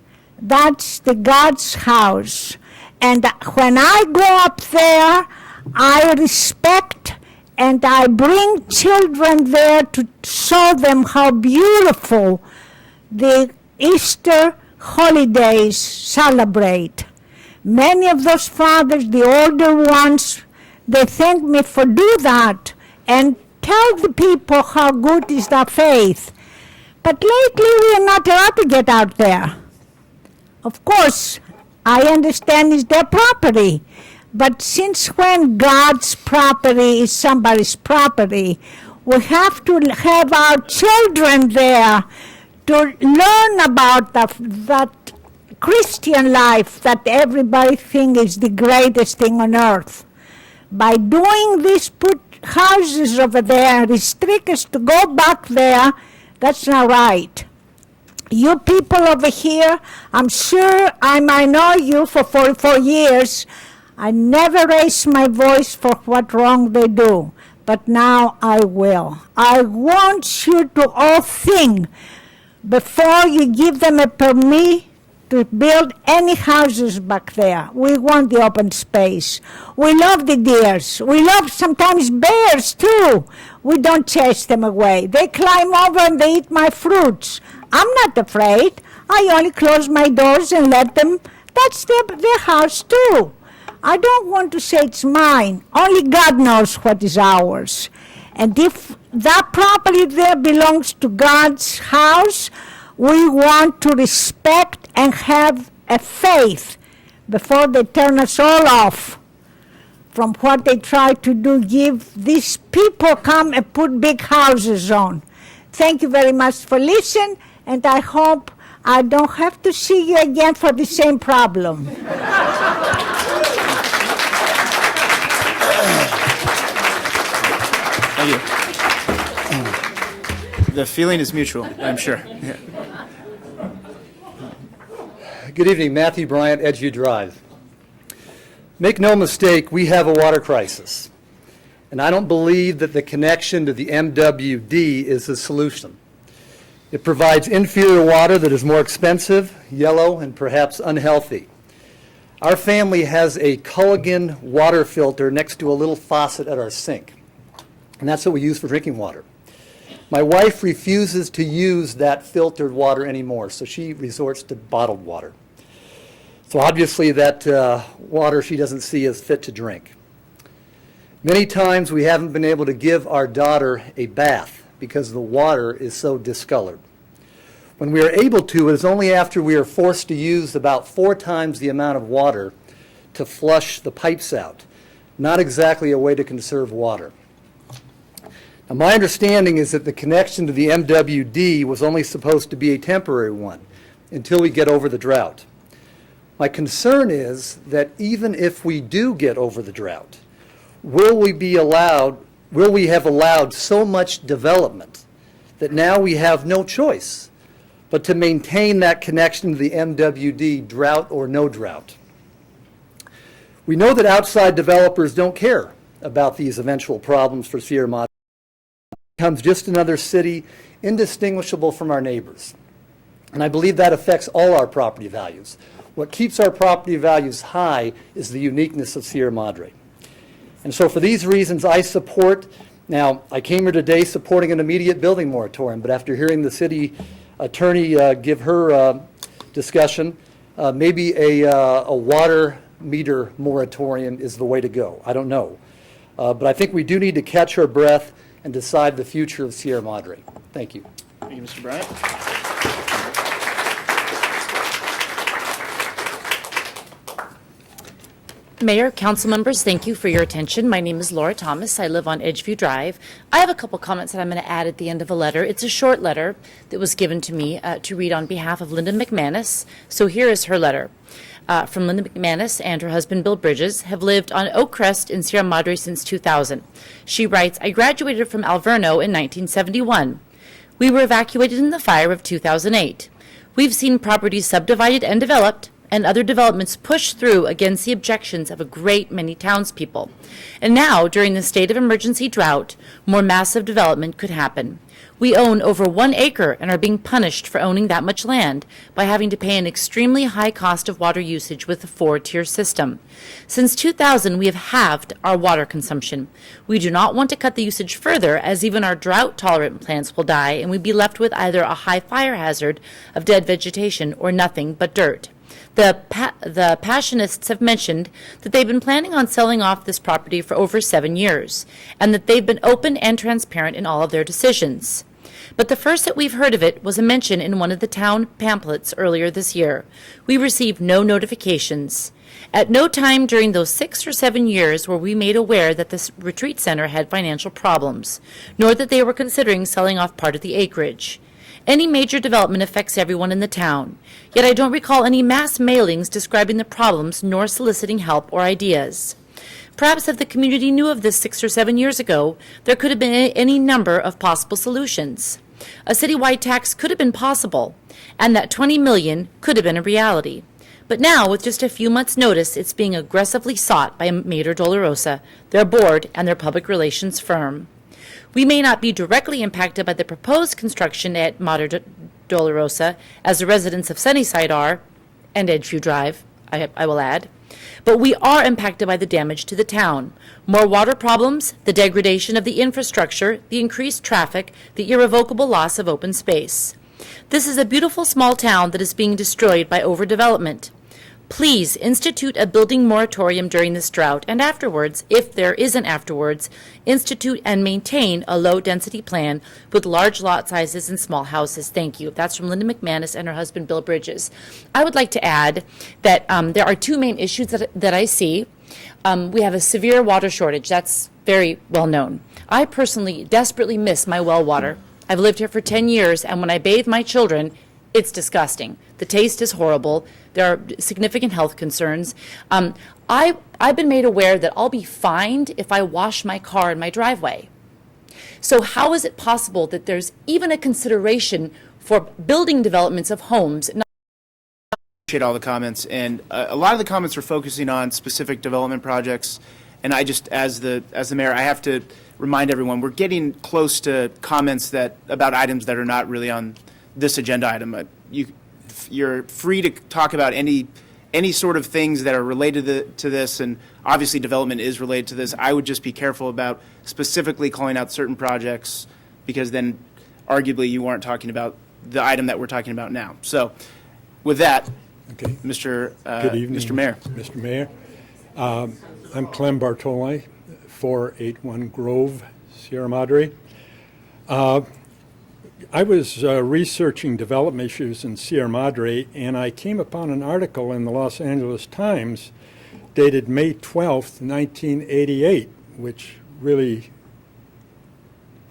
that's the God's house. And when I go up there, I respect and I bring children there to show them how beautiful the Easter holidays celebrate. Many of those fathers, the older ones, they thank me for do that and tell the people how good is their faith. But lately we are not allowed to get out there. Of course, I understand it's their property. But since when God's property is somebody's property, we have to have our children there to learn about that Christian life that everybody thinks is the greatest thing on earth. By doing this, put houses over there and restrict us to go back there, that's not right. You people over here, I'm sure I might know you for 44 years. I never raise my voice for what wrong they do, but now I will. I want you to all think before you give them a permit to build any houses back there. We want the open space. We love the deers. We love sometimes bears too. We don't chase them away. They climb over and they eat my fruits. I'm not afraid. I only close my doors and let them. That's their house too. I don't want to say it's mine. Only God knows what is ours. And if that property there belongs to God's house, we want to respect and have a faith before they turn us all off from what they try to do, give these people come and put big houses on. Thank you very much for listening, and I hope I don't have to see you again for the same problem. Thank you. The feeling is mutual, I'm sure. Yeah. Good evening, Matthew Bryant, Edgeview Drive. Make no mistake, we have a water crisis. And I don't believe that the connection to the MWD is the solution. It provides inferior water that is more expensive, yellow, and perhaps unhealthy. Our family has a Culligan water filter next to a little faucet at our sink. And that's what we use for drinking water. My wife refuses to use that filtered water anymore, so she resorts to bottled water. So obviously that water she doesn't see as fit to drink. Many times we haven't been able to give our daughter a bath because the water is so discolored. When we are able to, it is only after we are forced to use about 4 times the amount of water to flush the pipes out. Not exactly a way to conserve water. Now, my understanding is that the connection to the MWD was only supposed to be a temporary one until we get over the drought. My concern is that even if we do get over the drought, will we have allowed so much development that now we have no choice but to maintain that connection to the MWD, drought or no drought? We know that outside developers don't care about these eventual problems for Sierra Madre. It becomes just another city indistinguishable from our neighbors. And I believe that affects all our property values. What keeps our property values high is the uniqueness of Sierra Madre. And so for these reasons, I support, now I came here today supporting an immediate building moratorium, but after hearing the city attorney give her discussion, maybe a water meter moratorium is the way to go. I don't know. But I think we do need to catch our breath and decide the future of Sierra Madre. Thank you. Thank you, Mr. Bryant. Mayor, council members, thank you for your attention. My name is Laura Thomas. I live on Edgeview Drive. I have a couple comments that I'm going to add at the end of a letter. It's a short letter that was given to me to read on behalf of Linda McManus. So here is her letter. From Linda McManus and her husband Bill Bridges have lived on Oak Crest in Sierra Madre since 2000. She writes, I graduated from Alverno in 1971. We were evacuated in the fire of 2008. We've seen properties subdivided and developed, and other developments pushed through against the objections of a great many townspeople. And now, during the state of emergency drought, more massive development could happen. We own over 1 acre and are being punished for owning that much land by having to pay an extremely high cost of water usage with a 4-tier system. Since 2000, we have halved our water consumption. We do not want to cut the usage further, as even our drought-tolerant plants will die, and we'd be left with either a high fire hazard of dead vegetation or nothing but dirt. The Passionists have mentioned that they've been planning on selling off this property for over 7 years, and that they've been open and transparent in all of their decisions. But the first that we've heard of it was a mention in one of the town pamphlets earlier this year. We received no notifications. At no time during those 6 or 7 years were we made aware that this retreat center had financial problems, nor that they were considering selling off part of the acreage. Any major development affects everyone in the town, yet I don't recall any mass mailings describing the problems nor soliciting help or ideas. Perhaps if the community knew of this 6 or 7 years ago, there could have been any number of possible solutions. A citywide tax could have been possible, and that $20 million could have been a reality. But now, with just a few months' notice, it's being aggressively sought by Madre Dolorosa, their board, and their public relations firm. We may not be directly impacted by the proposed construction at Madre Dolorosa, as the residents of Sunnyside are, and Edgeview Drive, I will add. But we are impacted by the damage to the town. More water problems, the degradation of the infrastructure, the increased traffic, the irrevocable loss of open space. This is a beautiful small town that is being destroyed by overdevelopment. Please institute a building moratorium during this drought, and afterwards, if there is an afterwards, institute and maintain a low-density plan with large lot sizes and small houses. Thank you. That's from Linda McManus and her husband, Bill Bridges. I would like to add that there are two main issues that I see. We have a severe water shortage. That's very well known. I personally desperately miss my well water. I've lived here for 10 years, and when I bathe my children, it's disgusting. The taste is horrible. There are significant health concerns. I've been made aware that I'll be fined if I wash my car in my driveway. So how is it possible that there's even a consideration for building developments of homes? Appreciate all the comments, and a lot of the comments are focusing on specific development projects. And I just, as the mayor, I have to remind everyone we're getting close to comments about items that are not really on this agenda item. You're free to talk about any sort of things that are related to this, and obviously development is related to this. I would just be careful about specifically calling out certain projects, because then arguably you aren't talking about the item that we're talking about now. So with that, okay. Good evening, Mr. Mayor. Mr. Mayor, I'm Clem Bartoli, 481 Grove, Sierra Madre. I was researching development issues in Sierra Madre, and I came upon an article in the Los Angeles Times dated May 12th, 1988, which really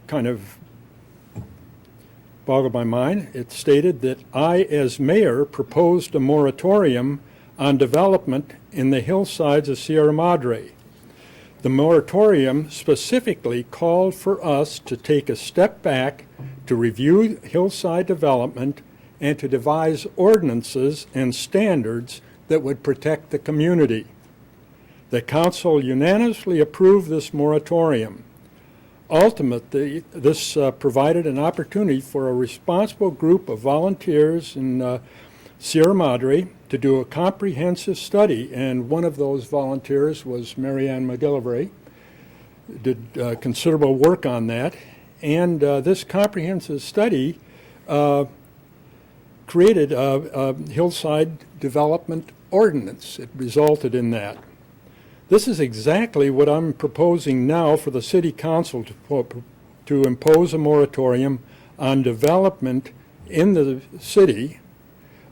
kind of boggled my mind. It stated that I, as mayor, proposed a moratorium on development in the hillsides of Sierra Madre. The moratorium specifically called for us to take a step back to review hillside development and to devise ordinances and standards that would protect the community. The council unanimously approved this moratorium. Ultimately, this provided an opportunity for a responsible group of volunteers in Sierra Madre to do a comprehensive study, and one of those volunteers was Marianne McGillivray. Did considerable work on that, and this comprehensive study created a hillside development ordinance. It resulted in that. This is exactly what I'm proposing now for the City Council to impose a moratorium on development in the city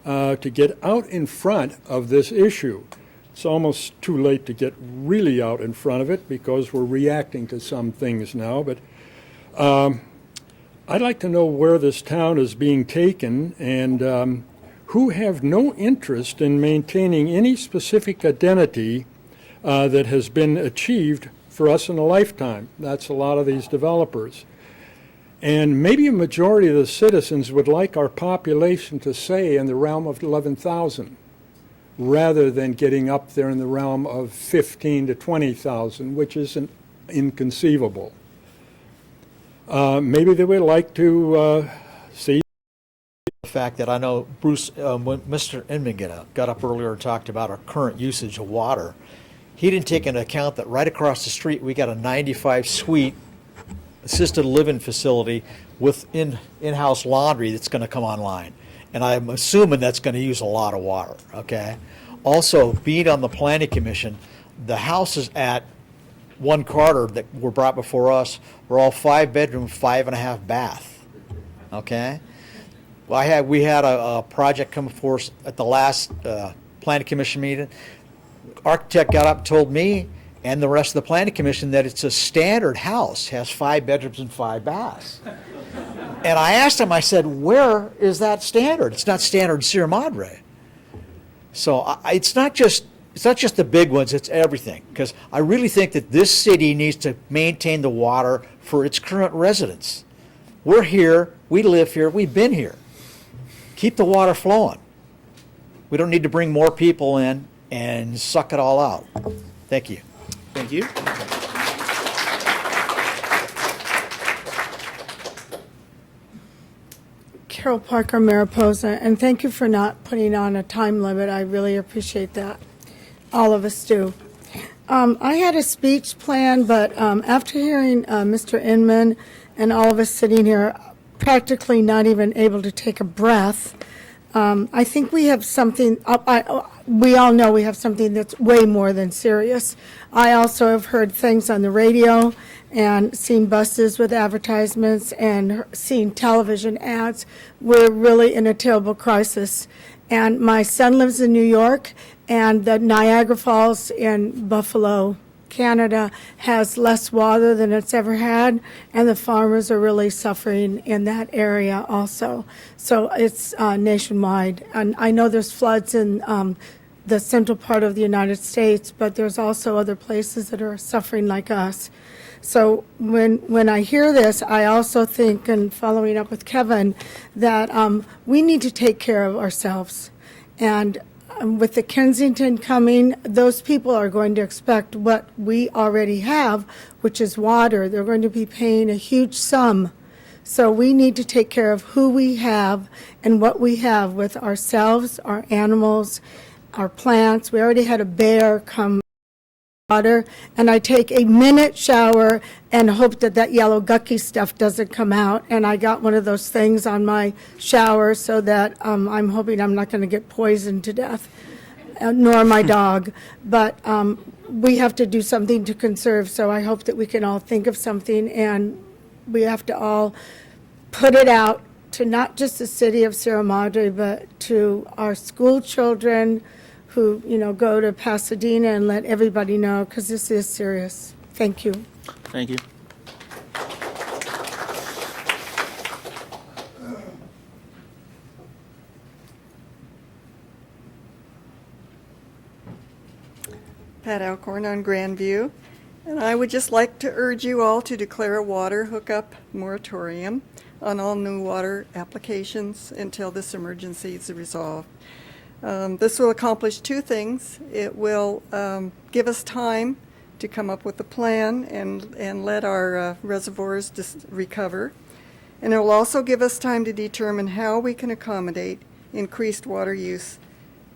to get out in front of this issue. It's almost too late to get really out in front of it because we're reacting to some things now, but I'd like to know where this town is being taken and who have no interest in maintaining any specific identity that has been achieved for us in a lifetime. That's a lot of these developers. And maybe a majority of the citizens would like our population to stay in the realm of 11,000 rather than getting up there in the realm of 15 to 20,000, which is inconceivable. Maybe they would like to see the fact that I know Bruce, when Mr. Inman got up earlier and talked about our current usage of water, he didn't take into account that right across the street we got a 95-suite assisted living facility with in-house laundry that's going to come online. And I'm assuming that's going to use a lot of water, okay? Also, being on the Planning Commission, the houses at One Carter that were brought before us were all 5-bedroom, 5.5 bath, okay? Well, we had a project come before us at the last Planning Commission meeting. Architect got up and told me and the rest of the Planning Commission that it's a standard house, has 5 bedrooms and 5 baths. And I asked him, I said, where is that standard? It's not standard in Sierra Madre. So it's not just the big ones, it's everything. Because I really think that this city needs to maintain the water for its current residents. We're here, we live here, we've been here. Keep the water flowing. We don't need to bring more people in and suck it all out. Thank you. Thank you. Carol Parker, Mariposa, and thank you for not putting on a time limit. I really appreciate that. All of us do. I had a speech planned, but after hearing Mr. Inman and all of us sitting here practically not even able to take a breath, I think we have something, we all know we have something that's way more than serious. I also have heard things on the radio and seen buses with advertisements and seen television ads. We're really in a terrible crisis. And my son lives in New York, and the Niagara Falls in Buffalo, Canada, has less water than it's ever had, and the farmers are really suffering in that area also. So it's nationwide. And I know there's floods in the central part of the United States, but there's also other places that are suffering like us. So when I hear this, I also think, and following up with Kevin, that we need to take care of ourselves. And with the Kensington coming, those people are going to expect what we already have, which is water. They're going to be paying a huge sum. So we need to take care of who we have and what we have with ourselves, our animals, our plants. We already had a bear come water, and I take a minute shower and hope that that yellow gucky stuff doesn't come out. And I got one of those things on my shower so that I'm hoping I'm not going to get poisoned to death, nor my dog. But we have to do something to conserve, so I hope that we can all think of something, and we have to all put it out to not just the city of Sierra Madre, but to our school children who, go to Pasadena, and let everybody know, because this is serious. Thank you. Thank you. Pat Alcorn on Grandview, and I would just like to urge you all to declare a water hookup moratorium on all new water applications until this emergency is resolved. This will accomplish two things. It will give us time to come up with a plan and let our reservoirs recover. And it will also give us time to determine how we can accommodate increased water use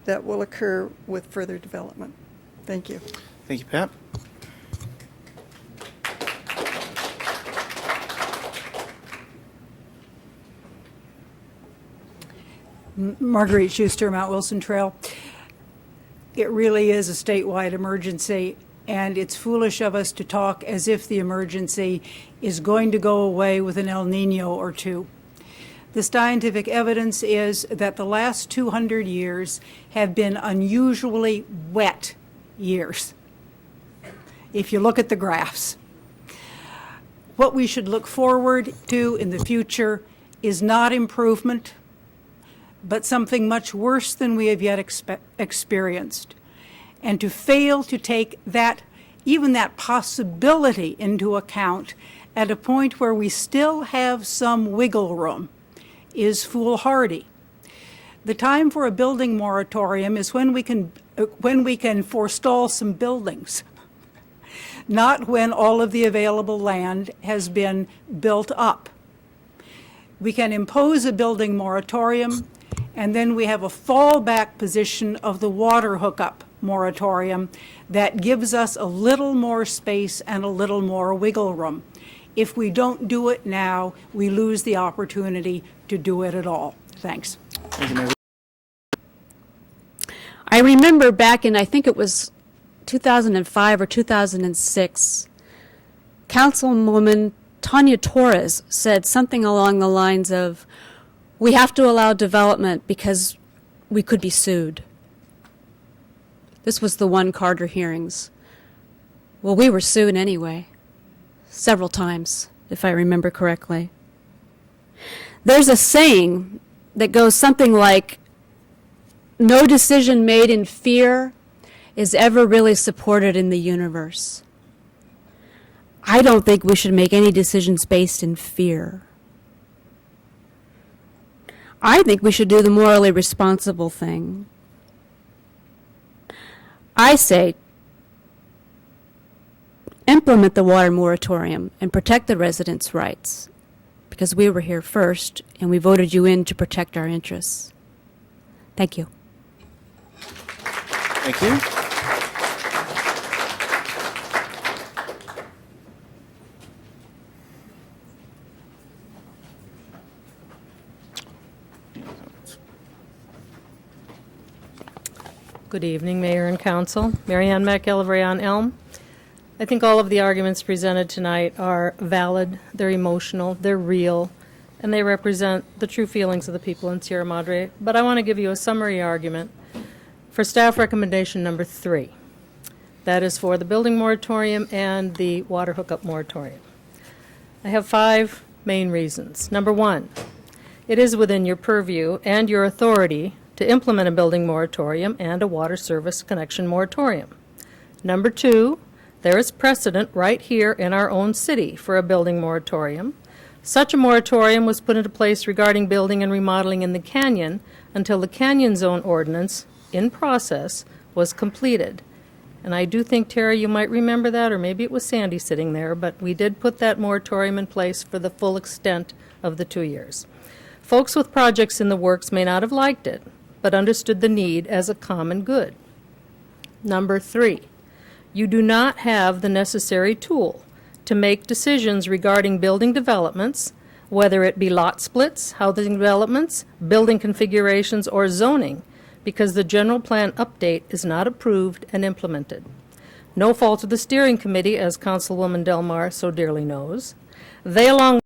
that will occur with further development. Thank you. Thank you, Pat. Marguerite Schuster, Mount Wilson Trail. It really is a statewide emergency, and it's foolish of us to talk as if the emergency is going to go away with an El Nino or two. The scientific evidence is that the last 200 years have been unusually wet years, if you look at the graphs. What we should look forward to in the future is not improvement, but something much worse than we have yet experienced. And to fail to take that, even that possibility into account at a point where we still have some wiggle room is foolhardy. The time for a building moratorium is when we can forestall some buildings, not when all of the available land has been built up. We can impose a building moratorium, and then we have a fallback position of the water hookup moratorium that gives us a little more space and a little more wiggle room. If we don't do it now, we lose the opportunity to do it at all. Thanks. I remember back in, I think it was 2005 or 2006, Councilwoman Tanya Torres said something along the lines of, we have to allow development because we could be sued. This was the one Carter hearings. Well, we were sued anyway, several times, if I remember correctly. There's a saying that goes something like, no decision made in fear is ever really supported in the universe. I don't think we should make any decisions based in fear. I think we should do the morally responsible thing. I say implement the water moratorium and protect the residents' rights, because we were here first and we voted you in to protect our interests. Thank you. Thank you. Good evening, Mayor and Council. Mary Ann McElvery on Elm. I think all of the arguments presented tonight are valid, they're emotional, they're real, and they represent the true feelings of the people in Sierra Madre. But I want to give you a summary argument for staff recommendation number 3. That is for the building moratorium and the water hookup moratorium. I have 5 main reasons. Number 1, it is within your purview and your authority to implement a building moratorium and a water service connection moratorium. Number 2, there is precedent right here in our own city for a building moratorium. Such a moratorium was put into place regarding building and remodeling in the canyon until the canyon zone ordinance, in process, was completed. And I do think, Terry, you might remember that, or maybe it was Sandy sitting there, but we did put that moratorium in place for the full extent of the 2 years. Folks with projects in the works may not have liked it, but understood the need as a common good. Number 3, you do not have the necessary tool to make decisions regarding building developments, whether it be lot splits, housing developments, building configurations, or zoning, because the general plan update is not approved and implemented. No fault of the steering committee, as Councilwoman Delmar so dearly knows. They, along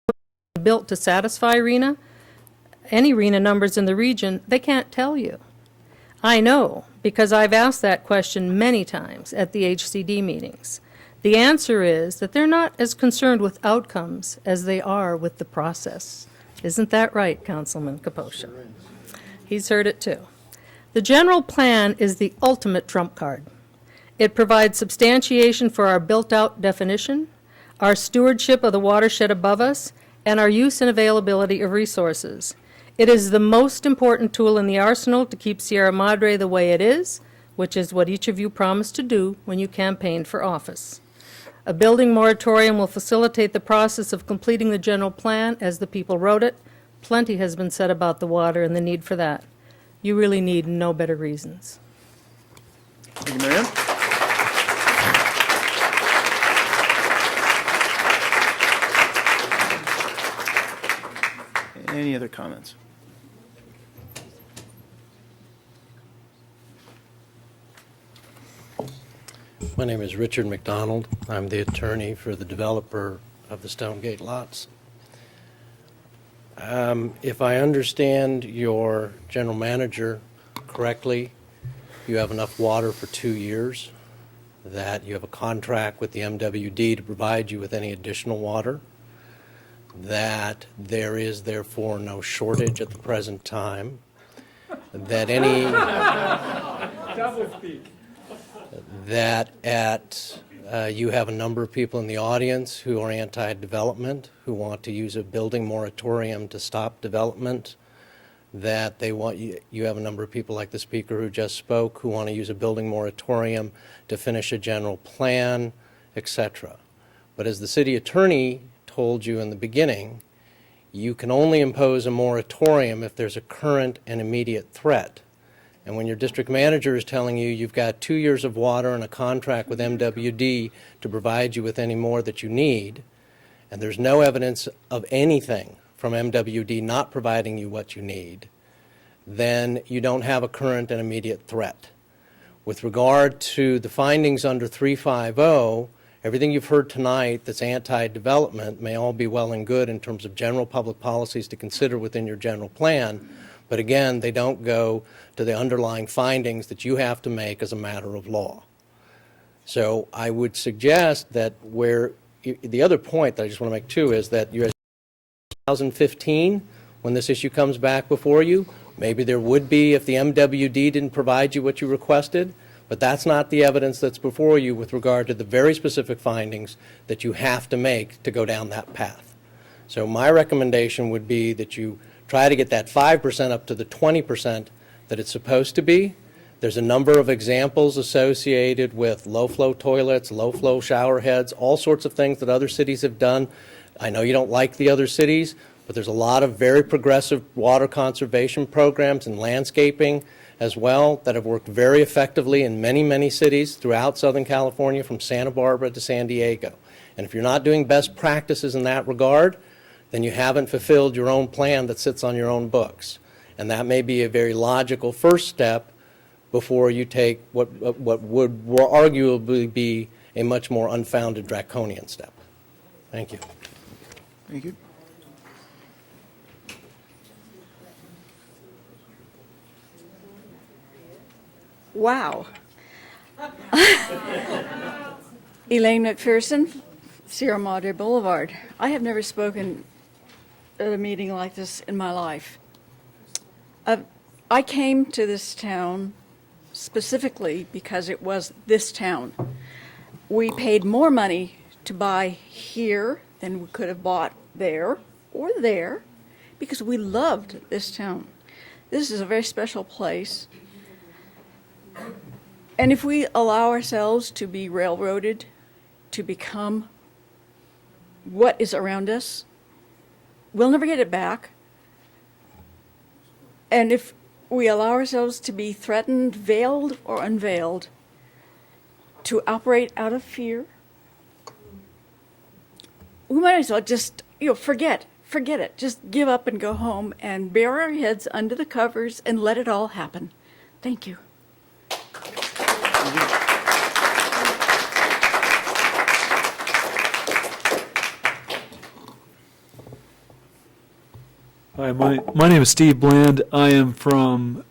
with built to satisfy RENA, any RENA numbers in the region, they can't tell you. I know, because I've asked that question many times at the HCD meetings. The answer is that they're not as concerned with outcomes as they are with the process. Isn't that right, Councilman Kaposha? He's heard it too. The general plan is the ultimate trump card. It provides substantiation for our built-out definition, our stewardship of the watershed above us, and our use and availability of resources. It is the most important tool in the arsenal to keep Sierra Madre the way it is, which is what each of you promised to do when you campaigned for office. A building moratorium will facilitate the process of completing the general plan as the people wrote it. Plenty has been said about the water and the need for that. You really need no better reasons. Thank you, Marianne. Any other comments? My name is Richard McDonald. I'm the attorney for the developer of the Stonegate lots. If I understand your general manager correctly, you have enough water for 2 years, that you have a contract with the MWD to provide you with any additional water, that there is therefore no shortage at the present time, that any you have a number of people in the audience who are anti-development, who want to use a building moratorium to stop development, that you have a number of people like the speaker who just spoke who want to use a building moratorium to finish a general plan, etc. But as the city attorney told you in the beginning, you can only impose a moratorium if there's a current and immediate threat. And when your district manager is telling you you've got 2 years of water and a contract with MWD to provide you with any more that you need, and there's no evidence of anything from MWD not providing you what you need, then you don't have a current and immediate threat. With regard to the findings under 350, everything you've heard tonight that's anti-development may all be well and good in terms of general public policies to consider within your general plan, but again, they don't go to the underlying findings that you have to make as a matter of law. So I would suggest that the other point that I just want to make too is that you 2015, when this issue comes back before you, maybe there would be if the MWD didn't provide you what you requested, but that's not the evidence that's before you with regard to the very specific findings that you have to make to go down that path. So my recommendation would be that you try to get that 5% up to the 20% that it's supposed to be, There's a number of examples associated with low-flow toilets, low-flow shower heads, all sorts of things that other cities have done. I know you don't like the other cities, but there's a lot of very progressive water conservation programs and landscaping as well that have worked very effectively in many, many cities throughout Southern California, from Santa Barbara to San Diego. And if you're not doing best practices in that regard, then you haven't fulfilled your own plan that sits on your own books. And that may be a very logical first step before you take what would arguably be a much more unfounded draconian step. Thank you. Thank you. Wow. Elaine McPherson, Sierra Madre Boulevard. I have never spoken at a meeting like this in my life. I came to this town specifically because it was this town. We paid more money to buy here than we could have bought there or there because we loved this town. This is a very special place. And if we allow ourselves to be railroaded to become what is around us, we'll never get it back. And if we allow ourselves to be threatened, veiled or unveiled, to operate out of fear, we might as well just, forget it. Just give up and go home and bury our heads under the covers and let it all happen. Thank you. Hi, my name is Steve Bland. I am from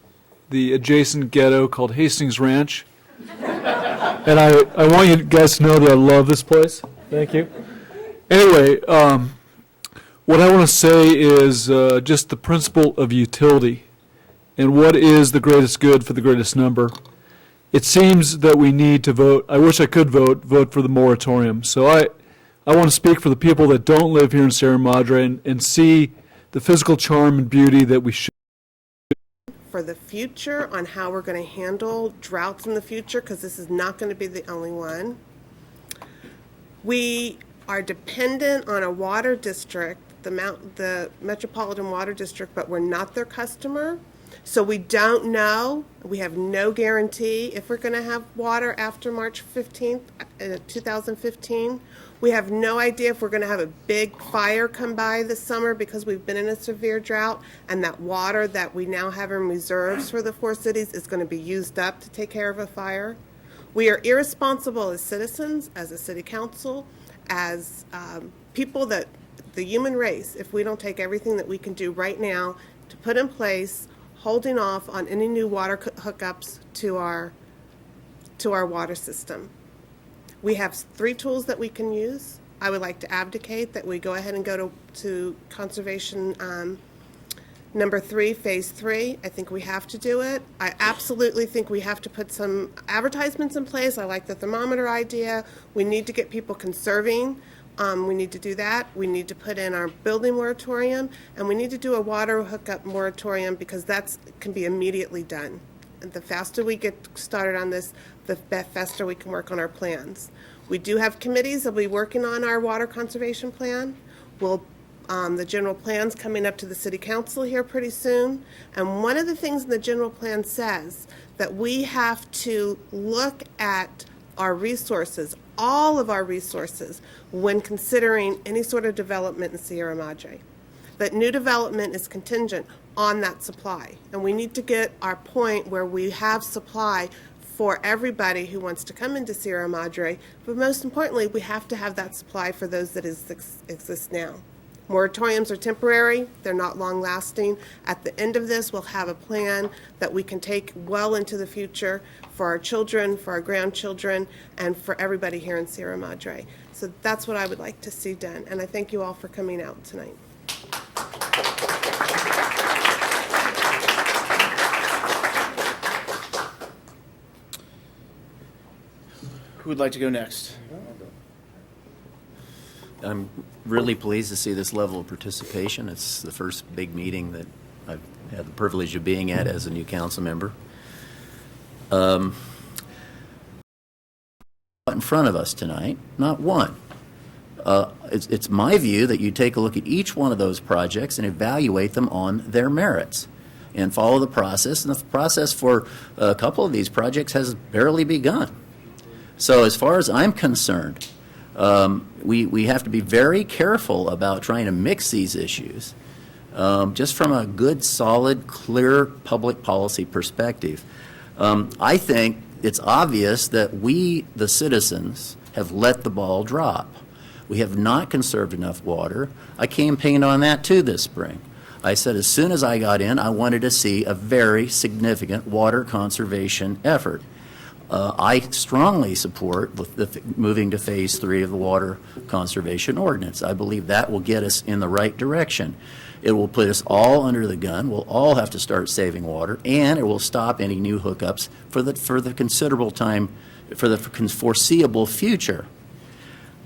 the adjacent ghetto called Hastings Ranch. And I want you guys to know that I love this place. Thank you. Anyway, what I want to say is just the principle of utility and what is the greatest good for the greatest number. It seems that we need to vote. I wish I could vote for the moratorium. So I want to speak for the people that don't live here in Sierra Madre and see the physical charm and beauty that we should. For the future on how we're going to handle droughts in the future, because this is not going to be the only one. We are dependent on a water district, the Metropolitan Water District, but we're not their customer. So we don't know, we have no guarantee if we're going to have water after March 15th, 2015. We have no idea if we're going to have a big fire come by this summer because we've been in a severe drought, and that water that we now have in reserves for the four cities is going to be used up to take care of a fire. We are irresponsible as citizens, as a city council, as people that, the human race, if we don't take everything that we can do right now to put in place, holding off on any new water hookups to our water system. We have 3 tools that we can use. I would like to advocate that we go ahead and go to conservation number 3, phase 3. I think we have to do it. I absolutely think we have to put some advertisements in place. I like the thermometer idea. We need to get people conserving. We need to do that. We need to put in our building moratorium, and we need to do a water hookup moratorium because that can be immediately done. And the faster we get started on this, the faster we can work on our plans. We do have committees that will be working on our water conservation plan. The general plan's coming up to the city council here pretty soon. And one of the things in the general plan says that we have to look at our resources, all of our resources, when considering any sort of development in Sierra Madre. That new development is contingent on that supply. And we need to get our point where we have supply for everybody who wants to come into Sierra Madre, but most importantly, we have to have that supply for those that exist now. Moratoriums are temporary, they're not long-lasting. At the end of this, we'll have a plan that we can take well into the future for our children, for our grandchildren, and for everybody here in Sierra Madre. So that's what I would like to see done, and I thank you all for coming out tonight. Who would like to go next? I'm really pleased to see this level of participation. It's the first big meeting that I've had the privilege of being at as a new council member. in front of us tonight, not one. It's my view that you take a look at each one of those projects and evaluate them on their merits and follow the process. And the process for a couple of these projects has barely begun. So as far as I'm concerned, we have to be very careful about trying to mix these issues just from a good, solid, clear public policy perspective. I think it's obvious that we, the citizens, have let the ball drop. We have not conserved enough water. I campaigned on that too this spring. I said as soon as I got in, I wanted to see a very significant water conservation effort. I strongly support moving to phase 3 of the water conservation ordinance. I believe that will get us in the right direction. It will put us all under the gun. We'll all have to start saving water, and it will stop any new hookups for the considerable time, for the foreseeable future.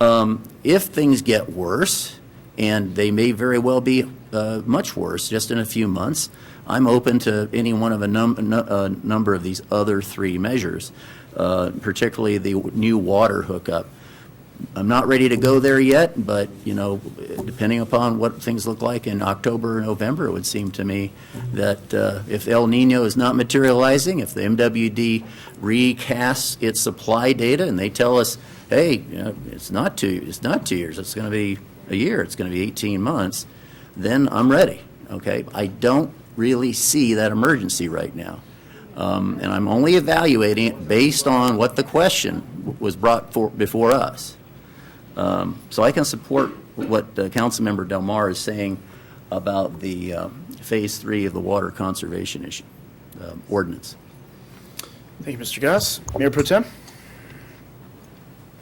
If things get worse, and they may very well be much worse just in a few months, I'm open to any one of a number of these other 3 measures, particularly the new water hookup. I'm not ready to go there yet, but, you know, depending upon what things look like in October or November, it would seem to me that if El Nino is not materializing, if the MWD recasts its supply data and they tell us, hey, you know, it's not 2 years, it's going to be a year, it's going to be 18 months, then I'm ready, okay? I don't really see that emergency right now. And I'm only evaluating it based on what the question was brought before us. So I can support what Councilmember Del Mar is saying about the phase 3 of the water conservation issue ordinance. Thank you, Mr. Goss. Mayor Pro Tem?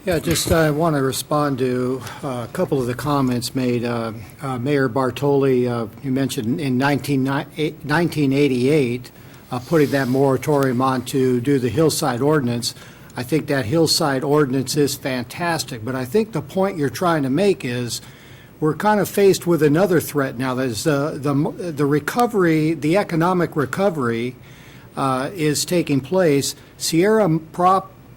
Yeah, just I want to respond to a couple of the comments made. Mayor Bartoli, you mentioned in 1988, putting that moratorium on to do the hillside ordinance. I think that hillside ordinance is fantastic, but I think the point you're trying to make is we're kind of faced with another threat now. There's the recovery, the economic recovery is taking place. Sierra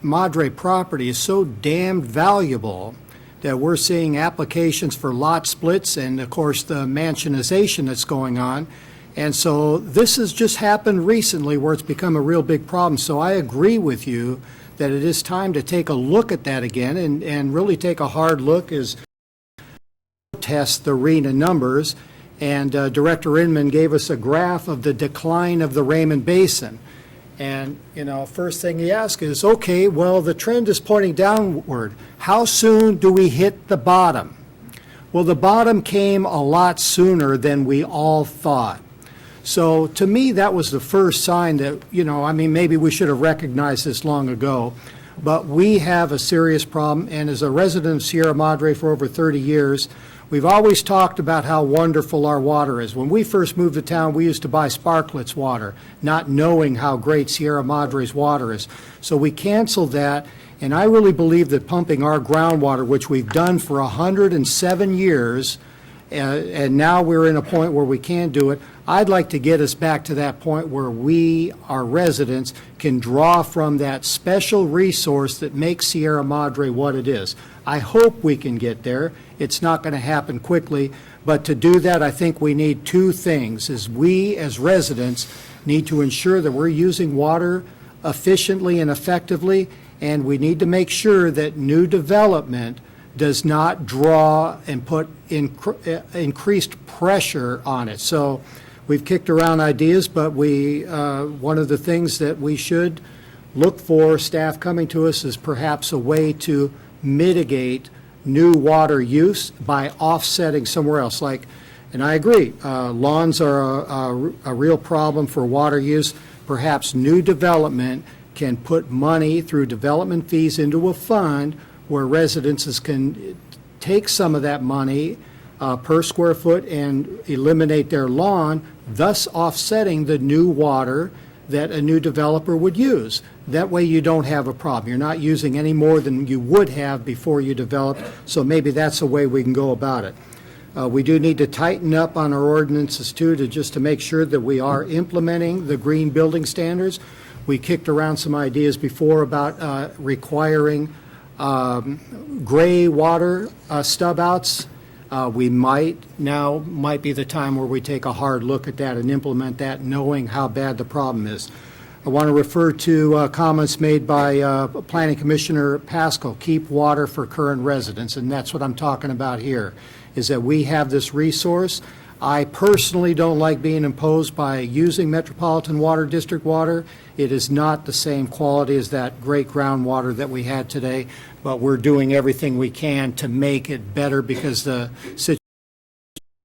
Madre property is so damned valuable that we're seeing applications for lot splits and, of course, the mansionization that's going on. And so this has just happened recently where it's become a real big problem. So I agree with you that it is time to take a look at that again and really take a hard look as test the RENA numbers. And Director Inman gave us a graph of the decline of the Raymond Basin. And, you know, first thing you ask is, okay, well, the trend is pointing downward. How soon do we hit the bottom? Well, the bottom came a lot sooner than we all thought. So to me, that was the first sign that, you know, I mean, maybe we should have recognized this long ago, but we have a serious problem. And as a resident of Sierra Madre for over 30 years, we've always talked about how wonderful our water is. When we first moved to town, we used to buy Sparkletts water, not knowing how great Sierra Madre's water is. So we canceled that, and I really believe that pumping our groundwater, which we've done for 107 years, and now we're in a point where we can do it, I'd like to get us back to that point where we, our residents, can draw from that special resource that makes Sierra Madre what it is. I hope we can get there. It's not going to happen quickly, but to do that, I think we need 2 things. Is we, as residents, need to ensure that we're using water efficiently and effectively, and we need to make sure that new development does not draw and put increased pressure on it. So we've kicked around ideas, but one of the things that we should look for, staff coming to us, is perhaps a way to mitigate new water use by offsetting somewhere else. Like, and I agree, lawns are a real problem for water use. Perhaps new development can put money through development fees into a fund where residences can take some of that money per square foot and eliminate their lawn, thus offsetting the new water that a new developer would use. That way you don't have a problem. You're not using any more than you would have before you developed, so maybe that's a way we can go about it. We do need to tighten up on our ordinances too, just to make sure that we are implementing the green building standards. We kicked around some ideas before about requiring gray water stub outs. We might be the time where we take a hard look at that and implement that, knowing how bad the problem is. I want to refer to comments made by Planning Commissioner Pascal, keep water for current residents, and that's what I'm talking about here, is that we have this resource. I personally don't like being imposed by using Metropolitan Water District water. It is not the same quality as that great groundwater that we had today, but we're doing everything we can to make it better because the situation.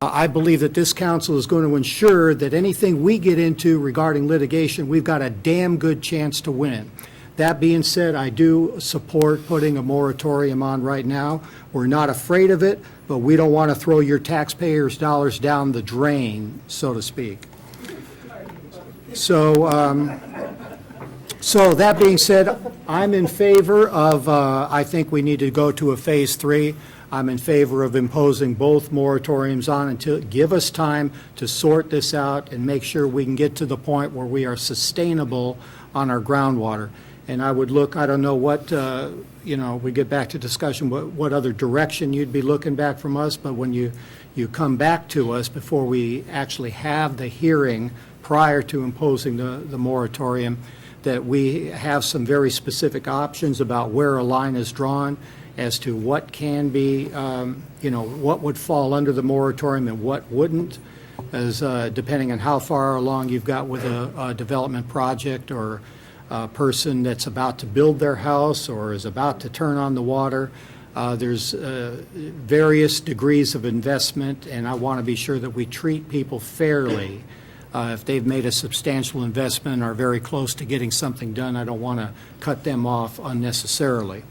I believe that this council is going to ensure that anything we get into regarding litigation, we've got a damn good chance to win. That being said, I do support putting a moratorium on right now. We're not afraid of it, but we don't want to throw your taxpayers' dollars down the drain, so to speak. So that being said, I'm in favor of, I think we need to go to a phase 3. I'm in favor of imposing both moratoriums on until, give us time to sort this out and make sure we can get to the point where we are sustainable on our groundwater. And I would look, I don't know what, we get back to discussion, what other direction you'd be looking back from us, but when you come back to us before we actually have the hearing prior to imposing the moratorium, that we have some very specific options about where a line is drawn as to what can be, what would fall under the moratorium and what wouldn't, as depending on how far along you've got with a development project or a person that's about to build their house or is about to turn on the water. There's various degrees of investment, and I want to be sure that we treat people fairly. If they've made a substantial investment or are very close to getting something done, I don't want to cut them off unnecessarily.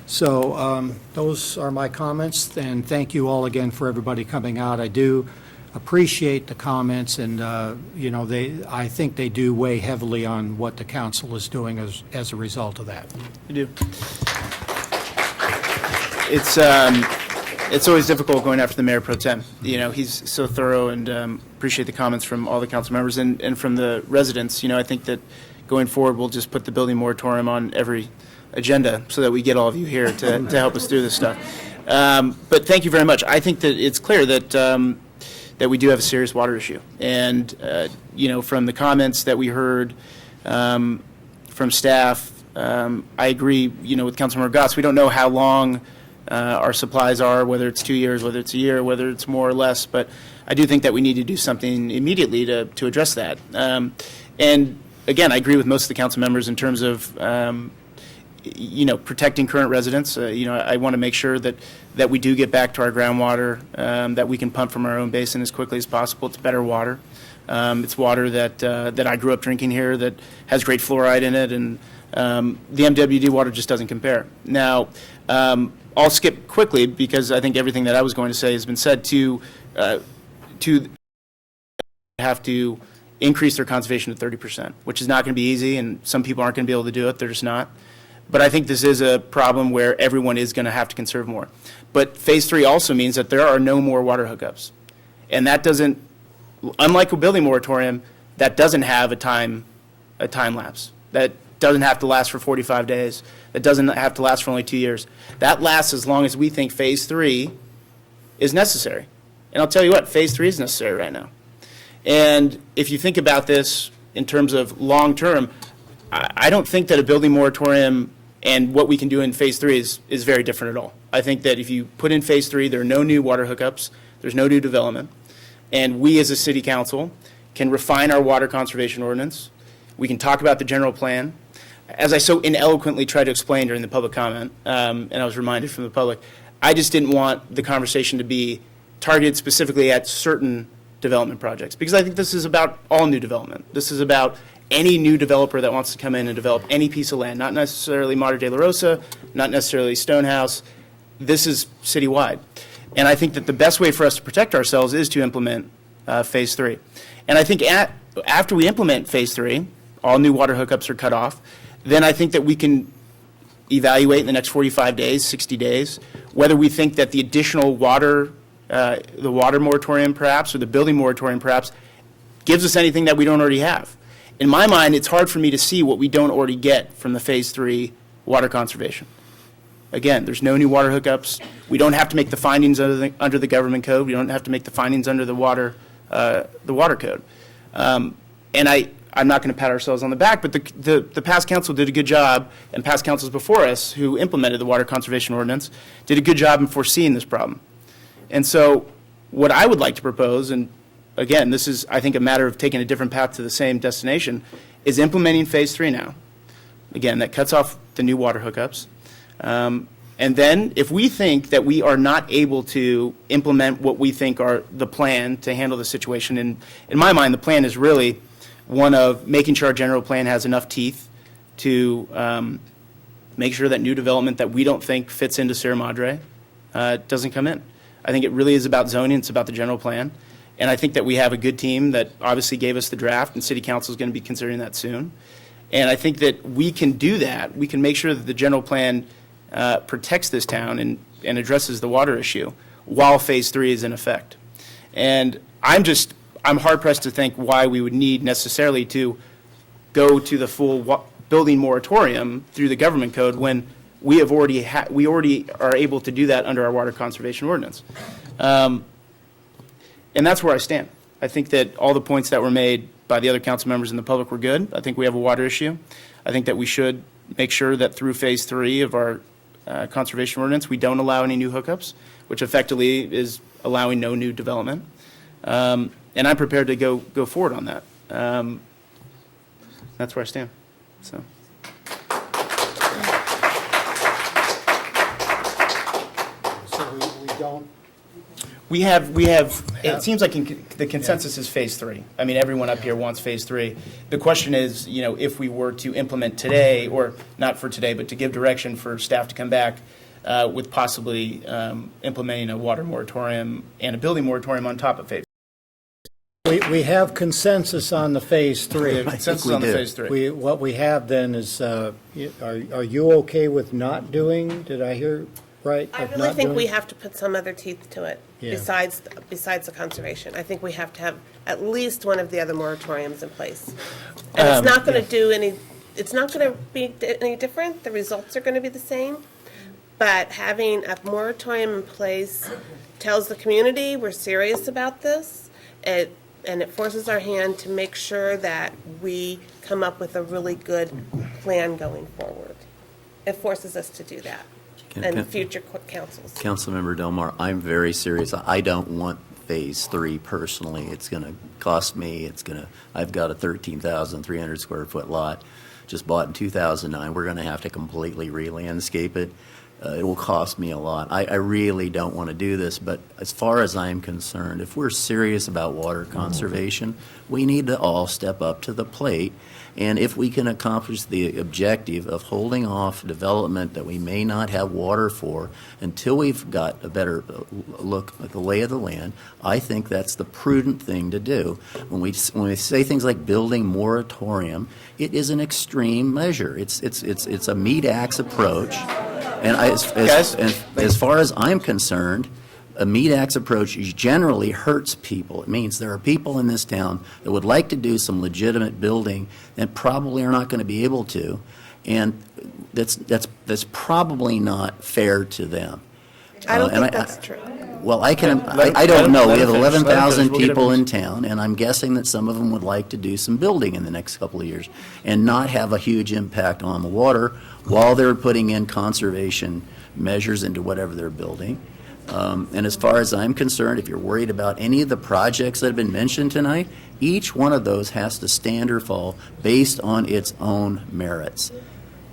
So those are my comments, and thank you all again for everybody coming out. I do appreciate the comments, and I think they do weigh heavily on what the council is doing as a result of that. You do. It's always difficult going after the mayor pro tem. He's so thorough, and appreciate the comments from all the council members and from the residents. I think that going forward, we'll just put the building moratorium on every agenda so that we get all of you here to help us through this stuff. But thank you very much. I think that it's clear that that we do have a serious water issue. And, from the comments that we heard from staff, I agree, with Councilmember Goss. We don't know how long our supplies are, whether it's 2 years, whether it's a year, whether it's more or less. But I do think that we need to do something immediately to address that. And, again, I agree with most of the council members in terms of protecting current residents. I want to make sure that we do get back to our groundwater, that we can pump from our own basin as quickly as possible. It's better water. It's water that I grew up drinking here that has great fluoride in it, and the MWD water just doesn't compare. Now, I'll skip quickly because I think everything that I was going to say has been said to have to increase their conservation to 30%, which is not going to be easy, and some people aren't going to be able to do it. They're just not. But I think this is a problem where everyone is going to have to conserve more. But phase 3 also means that there are no more water hookups. And that doesn't, unlike a building moratorium, that doesn't have a time lapse. That doesn't have to last for 45 days. That doesn't have to last for only 2 years. That lasts as long as we think phase 3 is necessary. And I'll tell you what, phase 3 is necessary right now. And if you think about this in terms of long term, I don't think that a building moratorium and what we can do in phase 3 is very different at all. I think that if you put in phase 3, there are no new water hookups, there's no new development, and we as a city council can refine our water conservation ordinance. We can talk about the general plan. As I so ineloquently tried to explain during the public comment, and I was reminded from the public, I just didn't want the conversation to be targeted specifically at certain development projects, because I think this is about all new development. This is about any new developer that wants to come in and develop any piece of land, not necessarily Madre de la Rosa, not necessarily Stonehouse. This is citywide. And I think that the best way for us to protect ourselves is to implement phase 3. And I think after we implement phase 3, all new water hookups are cut off, then I think that we can evaluate in the next 45 days, 60 days, whether we think that the additional water, the water moratorium perhaps, or the building moratorium perhaps, gives us anything that we don't already have. in my mind, it's hard for me to see what we don't already get from the Phase 3 water conservation. Again, there's no new water hookups. We don't have to make the findings under the government code. We don't have to make the findings under the water code. And I'm not going to pat ourselves on the back, but the past council did a good job, and past councils before us who implemented the water conservation ordinance did a good job in foreseeing this problem. And so what I would like to propose, and again, this is, I think, a matter of taking a different path to the same destination, is implementing Phase 3 now. Again, that cuts off the new water hookups. And then if we think that we are not able to implement what we think are the plan to handle the situation, and in my mind, the plan is really one of making sure our general plan has enough teeth to make sure that new development that we don't think fits into Sierra Madre doesn't come in. I think it really is about zoning. It's about the general plan. And I think that we have a good team that obviously gave us the draft, and City Council is going to be considering that soon. And I think that we can do that. We can make sure that the general plan protects this town and addresses the water issue while Phase 3 is in effect. And I'm hard-pressed to think why we would need necessarily to go to the full building moratorium through the government code when we already are able to do that under our water conservation ordinance. And that's where I stand. I think that all the points that were made by the other council members and the public were good. I think we have a water issue. I think that we should make sure that through Phase 3 of our conservation ordinance, we don't allow any new hookups, which effectively is allowing no new development. And I'm prepared to go forward on that. That's where I stand. So. So we don't. We have. It seems like the consensus is Phase 3. I mean, everyone up here wants Phase 3. The question is, if we were to implement today, or not for today, but to give direction for staff to come back with possibly implementing a water moratorium and a building moratorium on top of Phase 3. We have consensus on the Phase 3. Consensus on the Phase 3. What we have then is, are you okay with not doing? Did I hear right? I really think we have to put some other teeth to it besides the conservation. I think we have to have at least one of the other moratoriums in place. And it's not going to do any, it's not going to be any different. The results are going to be the same. But having a moratorium in place tells the community we're serious about this. And it forces our hand to make sure that we come up with a really good plan going forward. It forces us to do that. And future councils. Councilmember Delmar, I'm very serious. I don't want Phase 3 personally. It's going to cost me. I've got a 13,300 square foot lot, just bought in 2009. We're going to have to completely re-landscape it. It will cost me a lot. I really don't want to do this, but as far as I'm concerned, if we're serious about water conservation, we need to all step up to the plate. And if we can accomplish the objective of holding off development that we may not have water for until we've got a better look at the lay of the land, I think that's the prudent thing to do. When we say things like building moratorium, it is an extreme measure. It's a meat-axe approach. And as far as I'm concerned, a meat-axe approach generally hurts people. It means there are people in this town that would like to do some legitimate building and probably are not going to be able to, and that's probably not fair to them. I don't think that's true. Well, I don't know. We have 11,000 people in town, and I'm guessing that some of them would like to do some building in the next couple of years and not have a huge impact on the water while they're putting in conservation measures into whatever they're building. And as far as I'm concerned, if you're worried about any of the projects that have been mentioned tonight, each one of those has to stand or fall based on its own merits.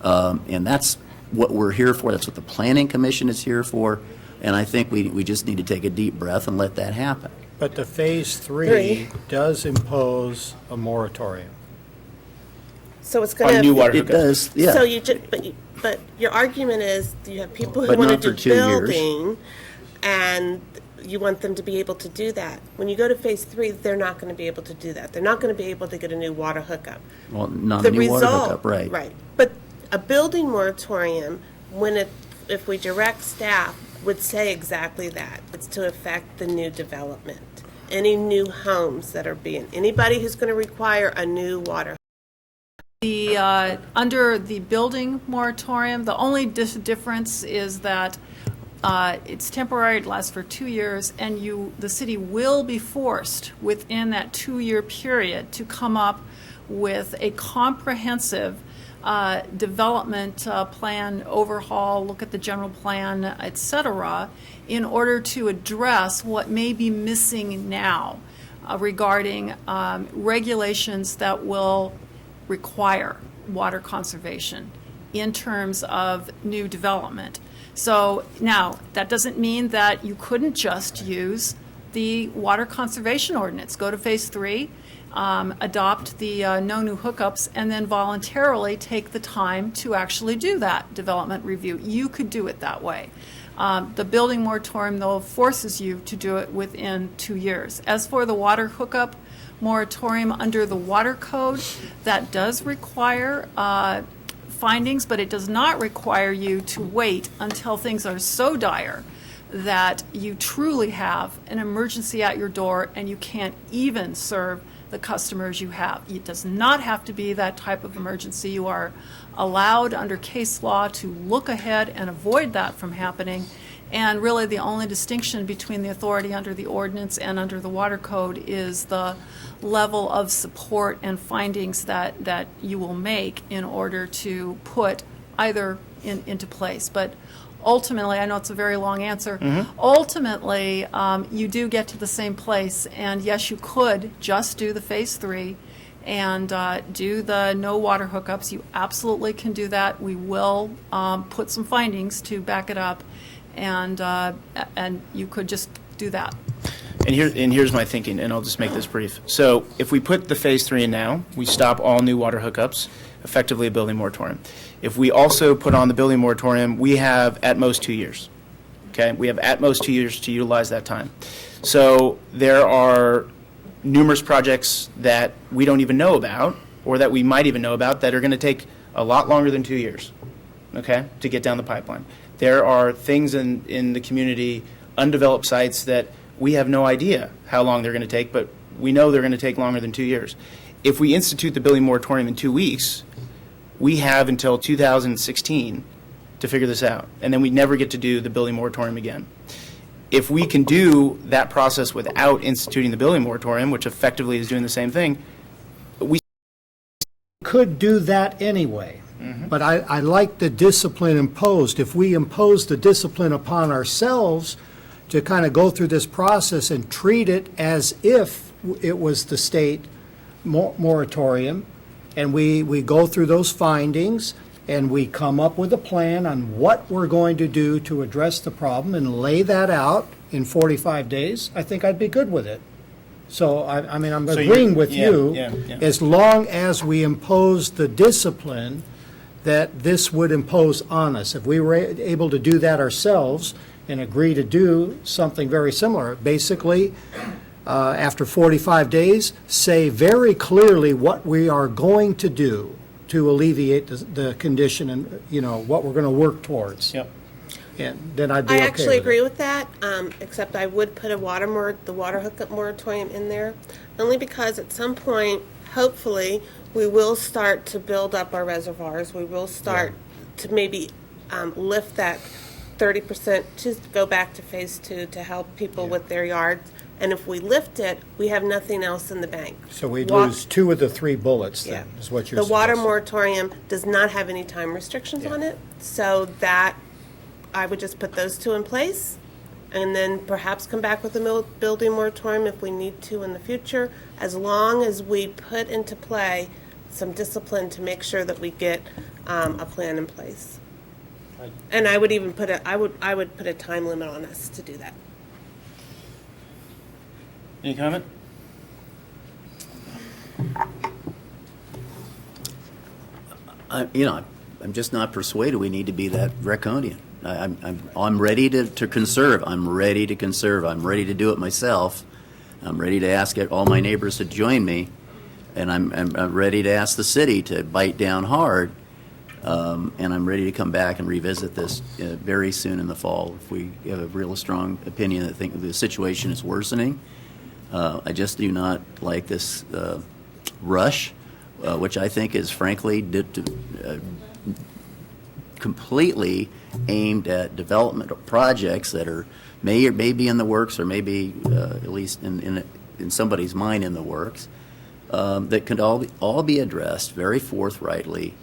And that's what we're here for. That's what the Planning Commission is here for. And I think we just need to take a deep breath and let that happen. But the Phase 3 does impose a moratorium. So it's going to new water it does, yeah. So but your argument is you have people who want to do building, and you want them to be able to do that. When you go to Phase 3, they're not going to be able to do that. They're not going to be able to get a new water hookup. Well, not a new water hookup, right? Right. But a building moratorium, if we direct staff, would say exactly that. It's to affect the new development. Any new homes that are anybody who's going to require a new water Under the building moratorium, the only difference is that it's temporary, it lasts for 2 years, and the city will be forced within that 2-year period to come up with a comprehensive development plan overhaul, look at the general plan, et cetera, in order to address what may be missing now regarding regulations that will require water conservation in terms of new development. So now, that doesn't mean that you couldn't just use the water conservation ordinance. Go to phase 3, adopt the no new hookups, and then voluntarily take the time to actually do that development review. You could do it that way. The building moratorium, though, forces you to do it within 2 years. As for the water hookup moratorium under the water code, that does require findings, but it does not require you to wait until things are so dire that you truly have an emergency at your door and you can't even serve the customers you have. It does not have to be that type of emergency. You are allowed under case law to look ahead and avoid that from happening. And really the only distinction between the authority under the ordinance and under the water code is the level of support and findings that you will make in order to put either into place. But ultimately, I know it's a very long answer, ultimately you do get to the same place, and yes, you could just do the phase 3 and do the no water hookups. You absolutely can do that. We will put some findings to back it up, and you could just do that. And here's my thinking, and I'll just make this brief. So if we put the phase 3 in now, we stop all new water hookups, effectively a building moratorium. If we also put on the building moratorium, we have at most 2 years. Okay, we have at most 2 years to utilize that time. So there are numerous projects that we don't even know about, or that we might even know about, that are going to take a lot longer than 2 years, okay, to get down the pipeline. There are things in the community, undeveloped sites, that we have no idea how long they're going to take, but we know they're going to take longer than 2 years. If we institute the building moratorium in 2 weeks, we have until 2016 to figure this out, and then we never get to do the building moratorium again. If we can do that process without instituting the building moratorium, which effectively is doing the same thing, we could do that anyway. But I like the discipline imposed. If we impose the discipline upon ourselves to kind of go through this process and treat it as if it was the state moratorium, and we go through those findings, and we come up with a plan on what we're going to do to address the problem and lay that out in 45 days, I think I'd be good with it. So, I mean, I'm agreeing with you, as long as we impose the discipline that this would impose on us. If we were able to do that ourselves and agree to do something very similar, basically, after 45 days, say very clearly what we are going to do to alleviate the condition and, you know, what we're going to work towards. Yep. And then I'd be I okay actually with agree it. with that, except I would put the water hookup moratorium in there, only because at some point, hopefully, we will start to build up our reservoirs. We will start to maybe lift that 30% to go back to phase 2 to help people with their yards. And if we lift it, we have nothing else in the bank. So we'd lose 2 of the 3 bullets then, is what you're The water suggesting. moratorium does not have any time restrictions on it, so that I would just put those 2 in place, and then perhaps come back with a building moratorium if we need to in the future, as long as we put into play some discipline to make sure that we get a plan in place. And I would even put I would put a time limit on us to do that. Any comment? I'm just not persuaded we need to be that draconian. I'm ready to conserve. I'm ready to conserve. I'm ready to do it myself. I'm ready to ask all my neighbors to join me, and I'm ready to ask the city to bite down hard. And I'm ready to come back and revisit this very soon in the fall if we have a real strong opinion that think the situation is worsening. I just do not like this rush which I think is frankly completely aimed at development of projects that are may be in the works, or maybe at least in somebody's mind in the works, that could all be addressed very forthrightly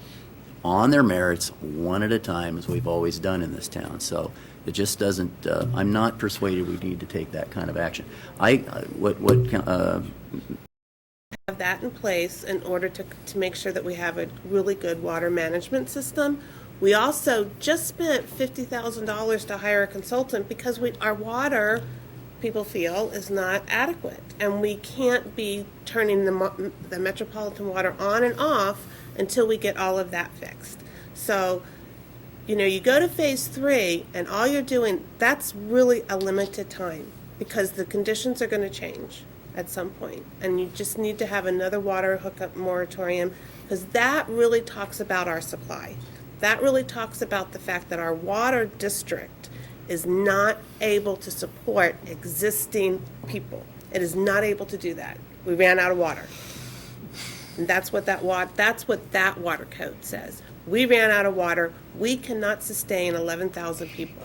on their merits, one at a time, as we've always done in this town. So it just doesn't. I'm not persuaded we need to take that kind of action. Have that in place in order to make sure that we have a really good water management system. We also just spent $50,000 to hire a consultant because our water, people feel, is not adequate, and we can't be turning the metropolitan water on and off until we get all of that fixed. So, you go to phase 3 and all you're doing, that's really a limited time because the conditions are going to change at some point, and you just need to have another water hookup moratorium, because that really talks about our supply. That really talks about the fact that our water district is not able to support existing people. It is not able to do that. We ran out of water. And that's what that water code says. We ran out of water. We cannot sustain 11,000 people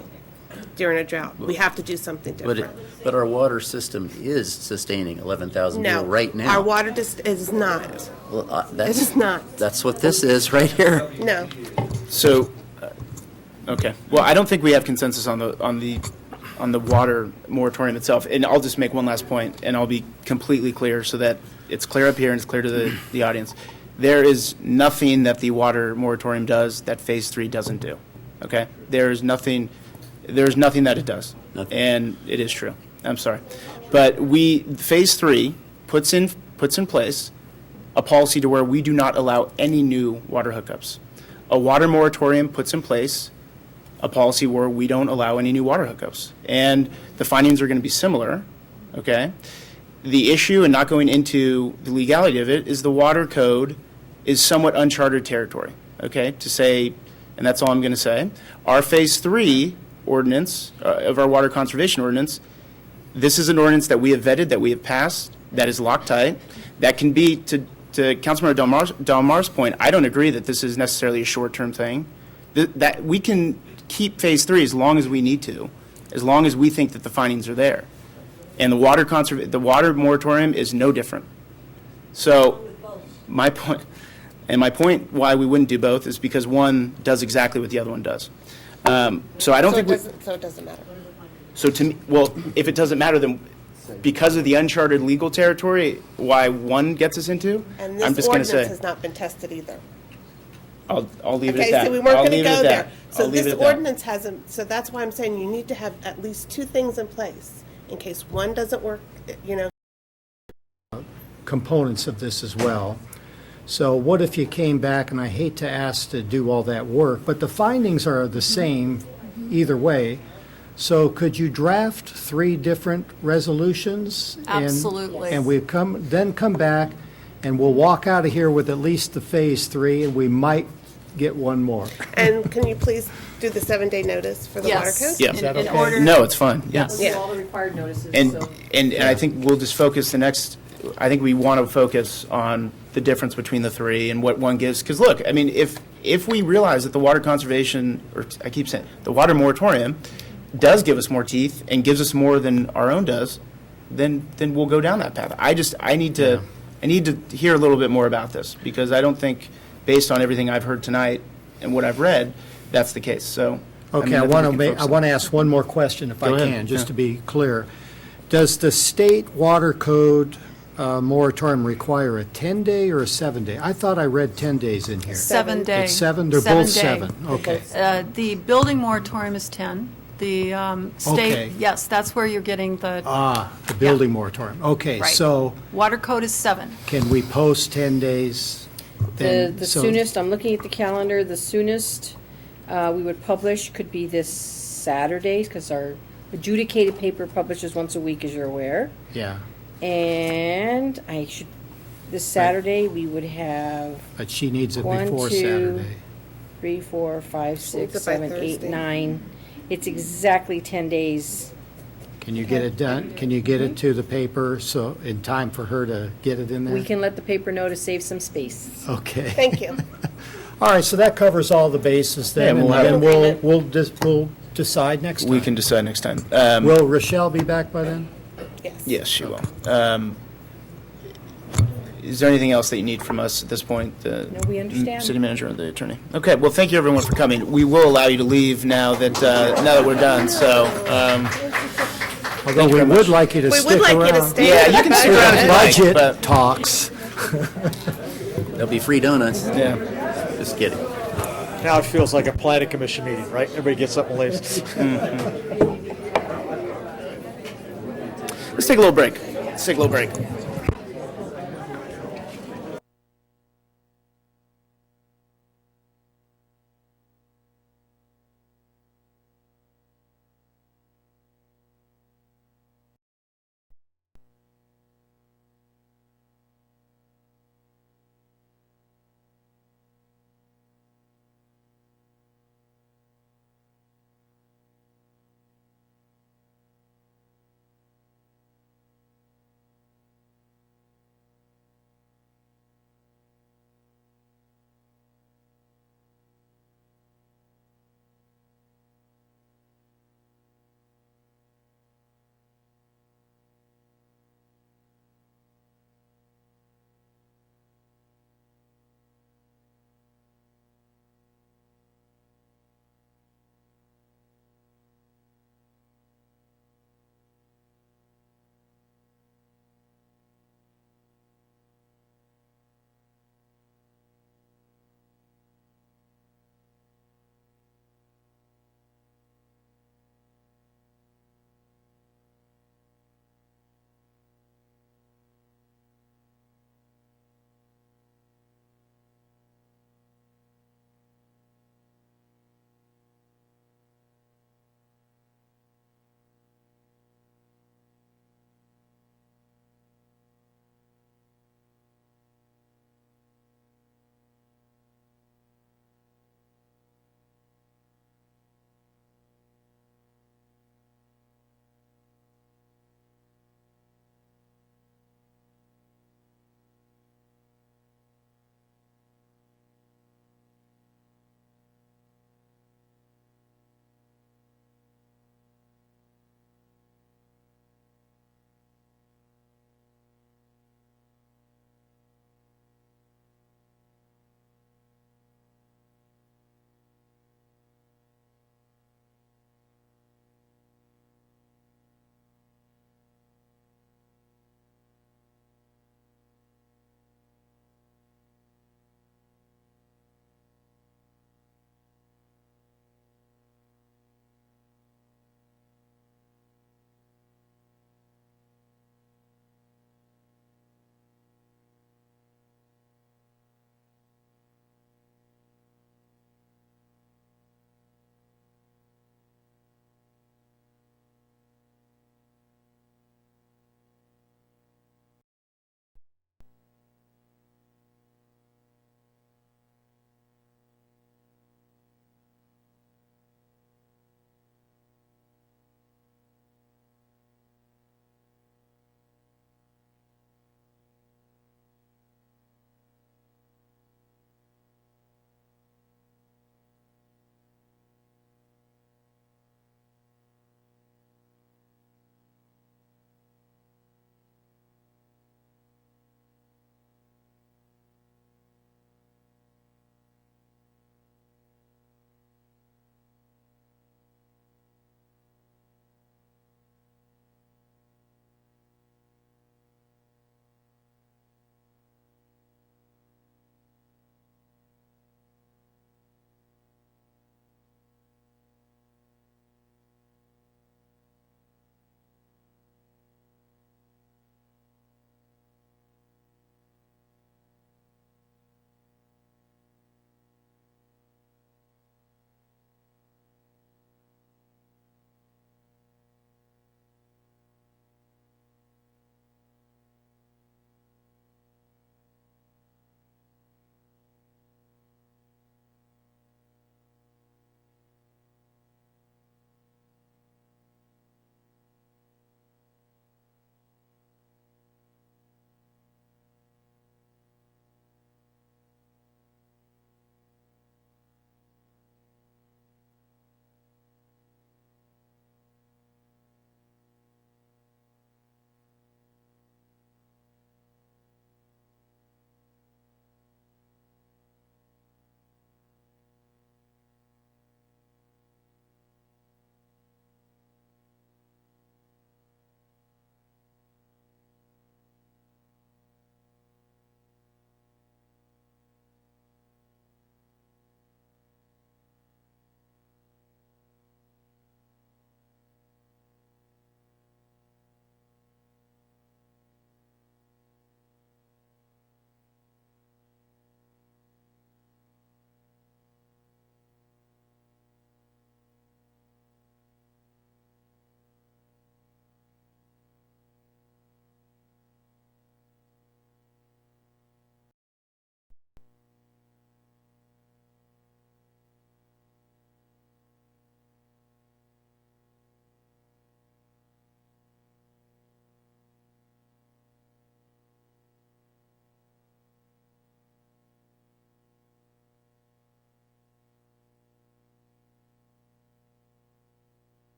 during a drought. We have to do something different. But our water system is sustaining 11,000 people right now. Our water is not. Well, it is not. That's what this is right here. No. So, okay. Well, I don't think we have consensus on the water moratorium itself. And I'll just make one last point, and I'll be completely clear so that it's clear up here and it's clear to the audience. There is nothing that the water moratorium does that phase 3 doesn't do. Okay? There's nothing that it does. Nothing. And it is true. I'm sorry. But phase 3 puts in place a policy to where we do not allow any new water hookups. A water moratorium puts in place a policy where we don't allow any new water hookups. And the findings are going to be similar, okay? The issue, and not going into the legality of it, is the water code is somewhat uncharted territory, okay? To say, and that's all I'm going to say, our phase 3 ordinance, of our water conservation ordinance, this is an ordinance that we have vetted, that we have passed, that is Loctite, that can be, to Councilmember Delmar's point, I don't agree that this is necessarily a short-term thing. That we can keep phase 3 as long as we need to, as long as we think that the findings are there. And the water moratorium is no different. So my point why we wouldn't do both is because one does exactly what the other one does. So I don't think so it doesn't matter. So to me, well, if it doesn't matter, then because of the uncharted legal territory, why one gets us into, And I'm this just going to ordinance say, has not been tested either. I'll leave it Okay, at that. so we weren't I'll going to leave it go at there. that. So I'll leave this it at that. ordinance hasn't, so that's why I'm saying you need to have at least 2 things in place in case one doesn't work, Components of this as well. So what if you came back, and I hate to ask to do all that work, but the findings are the same either way. So could you draft 3 different resolutions? Absolutely. And we come back, and we'll walk out of here with at least the phase 3, and we might get one more. And can you please do the 7-day notice for the water Yes. code? Yeah. Is that In okay? order- No, it's fine. Yeah. Yeah. all the required notices. And I think we'll just focus I think we want to focus on the difference between the 3 and what one gives. Because look, I mean, if we realize that the water conservation, or I keep saying, the water moratorium does give us more teeth and gives us more than our own does, then we'll go down that path. I need to hear a little bit more about this, because I don't think, based on everything I've heard tonight and what I've read, that's the case. So Okay, I want to ask one more question if I Go ahead. can, just Yeah. to be clear. Does the state water code moratorium require a 10-day or a 7-day? I thought I read 10 days in here. 7 day. It's 7? They're both 7 day. 7, okay. The building moratorium is 10. The state, Okay. yes, that's where you're getting the The building moratorium, okay, Right. so water code is 7. can we post 10 days? then? The So- soonest, I'm looking at the calendar, the soonest we would publish could be this Saturday, because our adjudicated paper publishes once a week, as you're aware. Yeah, And this Saturday, we would have but she needs it 1, before 2, Saturday. 3, 4, 5, 6, Needs it by 7, 8, Thursday. 9. It's exactly 10 days Can you get it done? Can you get it to the paper so in time for her to get it in there? We can let the paper know to save some space. Okay. Thank you. All right, so that covers all the bases then, Yeah, and we'll have- then we'll decide next time. We can decide next time. Will Rochelle be back by then? Yes, she will. Is there anything else that you need from us at this point? No, we understand. City manager or the attorney? Okay, well, thank you everyone for coming. We will allow you to leave now that we're done, so. Although we would like you to stick around. We would like you to stay. Yeah, you can stick around if you like, Budget but- talks. There'll be free donuts. Yeah. Just kidding. Now it feels like a planning commission meeting, right? Everybody gets up and leaves. Let's take a little break. Let's take a little break.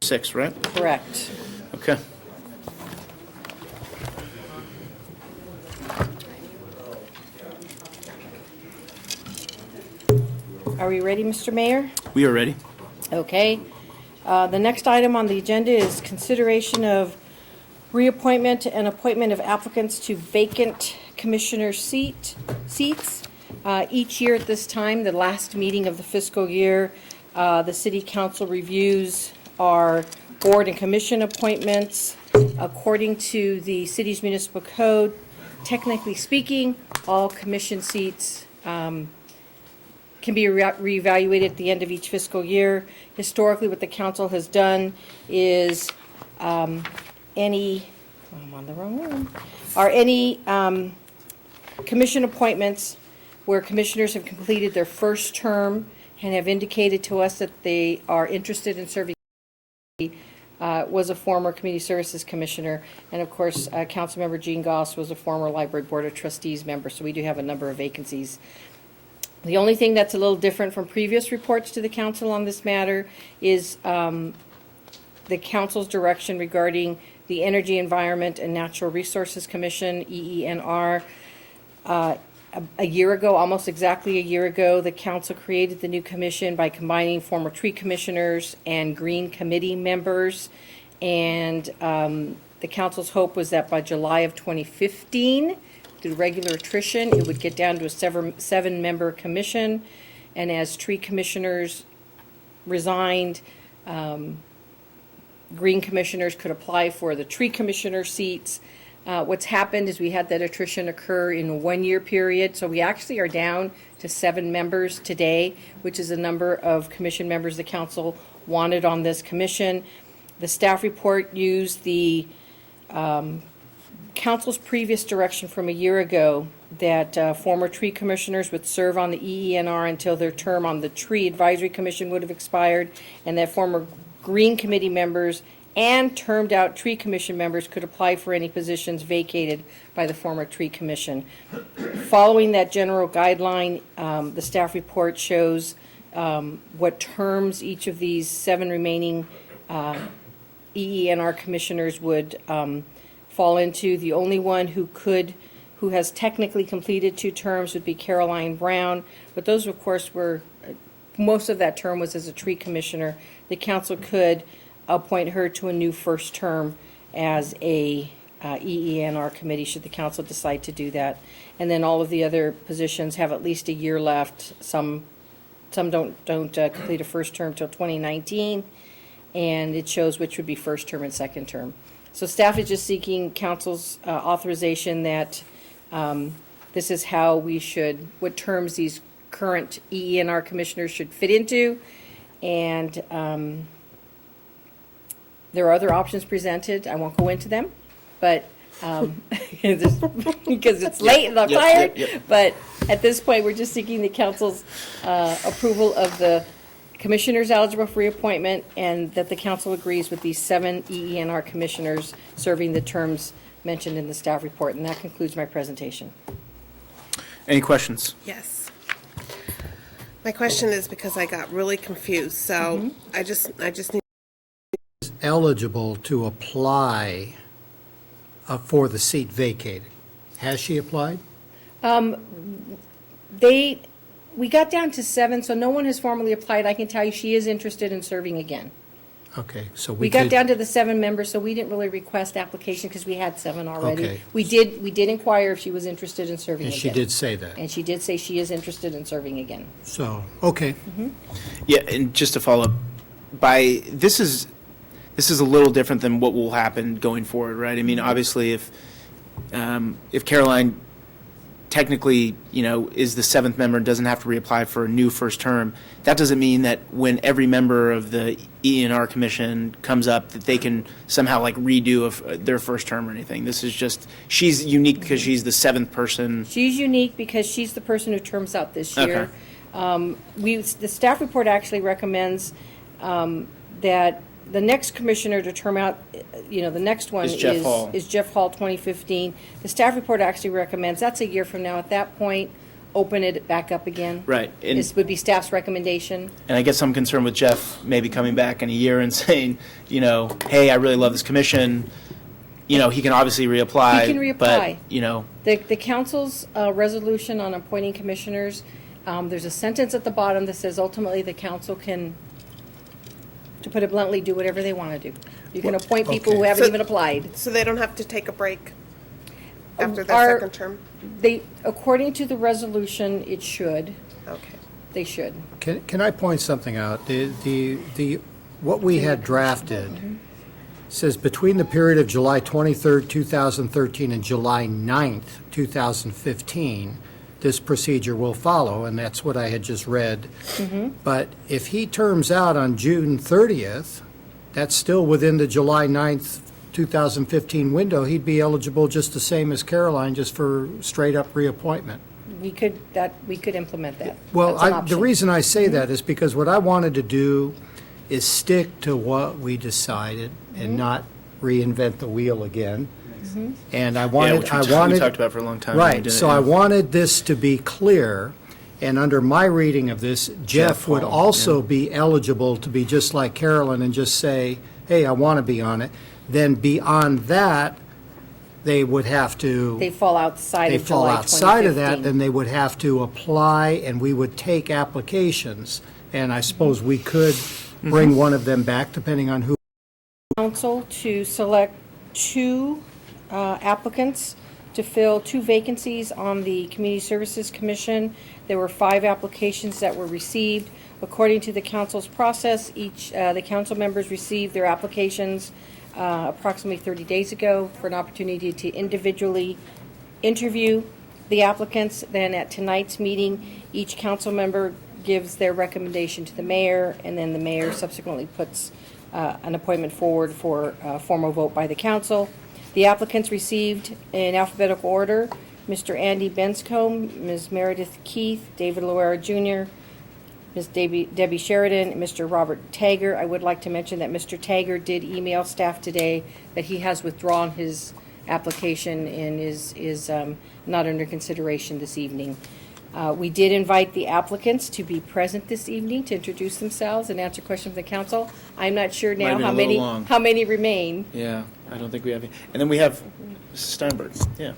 6, right? Correct. Okay. Are we ready, Mr. Mayor? We are ready. Okay. The next item on the agenda is consideration of reappointment and appointment of applicants to vacant commissioner seats. Each year at this time, the last meeting of the fiscal year, the city council reviews our board and commission appointments. According to the city's municipal code, technically speaking, all commission seats can be reevaluated at the end of each fiscal year. Historically, what the council has done is I'm on the wrong one, any commission appointments where commissioners have completed their first term and have indicated to us that they are interested in serving was a former Community Services Commissioner, and of course, Councilmember Jean Goss was a former Library Board of Trustees member, so we do have a number of vacancies. The only thing that's a little different from previous reports to the council on this matter is the council's direction regarding the Energy, Environment, and Natural Resources Commission, EENR. A year ago, almost exactly a year ago, the council created the new commission by combining former tree commissioners and green committee members. And the council's hope was that by July of 2015, through regular attrition, it would get down to a seven-member commission. And as tree commissioners resigned, green commissioners could apply for the tree commissioner seats. What's happened is we had that attrition occur in a one-year period, so we actually are down to 7 members today, which is the number of commission members the council wanted on this commission. The staff report used the council's previous direction from a year ago that former tree commissioners would serve on the EENR until their term on the Tree Advisory Commission would have expired, and that former Green Committee members and termed out Tree Commission members could apply for any positions vacated by the former Tree Commission. Following that general guideline, the staff report shows what terms each of these 7 remaining EENR commissioners would fall into. The only one who has technically completed 2 terms would be Caroline Brown, but those, of course, were most of that term was as a tree commissioner. The council could appoint her to a new first term as a EENR committee should the council decide to do that. And then all of the other positions have at least a year left. Some don't complete a first term till 2019, and it shows which would be first term and second term. So staff is just seeking council's authorization that this is how what terms these current EENR commissioners should fit into, and there are other options presented. I won't go into them, but because it's late and I'm tired. But at this point, we're just seeking the council's approval of the commissioners eligible for reappointment, and that the council agrees with these 7 EENR commissioners serving the terms mentioned in the staff report. And that concludes my presentation. Any questions? Yes. My question is because I got really confused, so I just need eligible to apply for the seat vacated. Has she applied? We got down to 7, so no one has formally applied. I can tell you she is interested in serving again. Okay, so We got down to the 7 members, so we didn't really request application because we had 7 already. Okay. We did inquire if she was interested in serving And again. she did say that. And she did say she is interested in serving again. So, okay. Yeah, and just to follow up, this is a little different than what will happen going forward, right? I mean, obviously, if Caroline technically, is the 7th member and doesn't have to reapply for a new first term, that doesn't mean that when every member of the ENR commission comes up that they can somehow redo their first term or anything. This is just, she's unique because she's the 7th person. She's unique because she's the person who terms out this year. Okay. The staff report actually recommends that the next commissioner to term out, the next one Is Jeff Hall. is Jeff Hall 2015. The staff report actually recommends, that's a year from now, at that point, open it back up again. Right. And, This would be staff's recommendation. and I guess I'm concerned with Jeff maybe coming back in a year and saying, hey, I really love this commission. He can obviously reapply. He can reapply. But, The council's resolution on appointing commissioners, there's a sentence at the bottom that says ultimately the council can, to put it bluntly, do whatever they want to do. You can appoint people who haven't even applied. So they don't have to take a break after their Our- second term? According to the resolution, it should. Okay. They should. Can I point something out? What we had drafted says between the period of July 23rd, 2013 and July 9th, 2015, this procedure will follow, and that's what I had just read. But if he terms out on June 30th, that's still within the July 9th, 2015 window. He'd be eligible just the same as Caroline, just for straight-up reappointment. We could implement that. Well, That's an the option. reason I say that is because what I wanted to do is stick to what we decided and not reinvent the wheel again. And I wanted, which we talked about for a long time. when we right, did it, so yeah. I wanted this to be clear, and under my reading of this, Jeff would Paul, also be eligible to be just like Carolyn and just say, hey, I want to be on it. Then beyond that, they would have to. They fall outside They of fall July outside of that, 2015. then they would have to apply, and we would take applications. And I suppose we could bring one of them back, depending on who. Council to select two applicants to fill two vacancies on the Community Services Commission. There were 5 applications that were received. According to the council's process, the council members received their applications approximately 30 days ago for an opportunity to individually interview the applicants. Then at tonight's meeting, each council member gives their recommendation to the mayor, and then the mayor subsequently puts an appointment forward for a formal vote by the council. The applicants received in alphabetical order: Mr. Andy Benscombe, Ms. Meredith Keith, David Loera Jr., Ms. Debbie Sheridan, and Mr. Robert Tager. I would like to mention that Mr. Tager did email staff today that he has withdrawn his application and is not under consideration this evening. We did invite the applicants to be present this evening to introduce themselves and answer questions from the council. I'm not sure Might now have been how a little many long. how many remain. Yeah, I don't think we have any. And then we have Mrs. Steinberg. Yeah.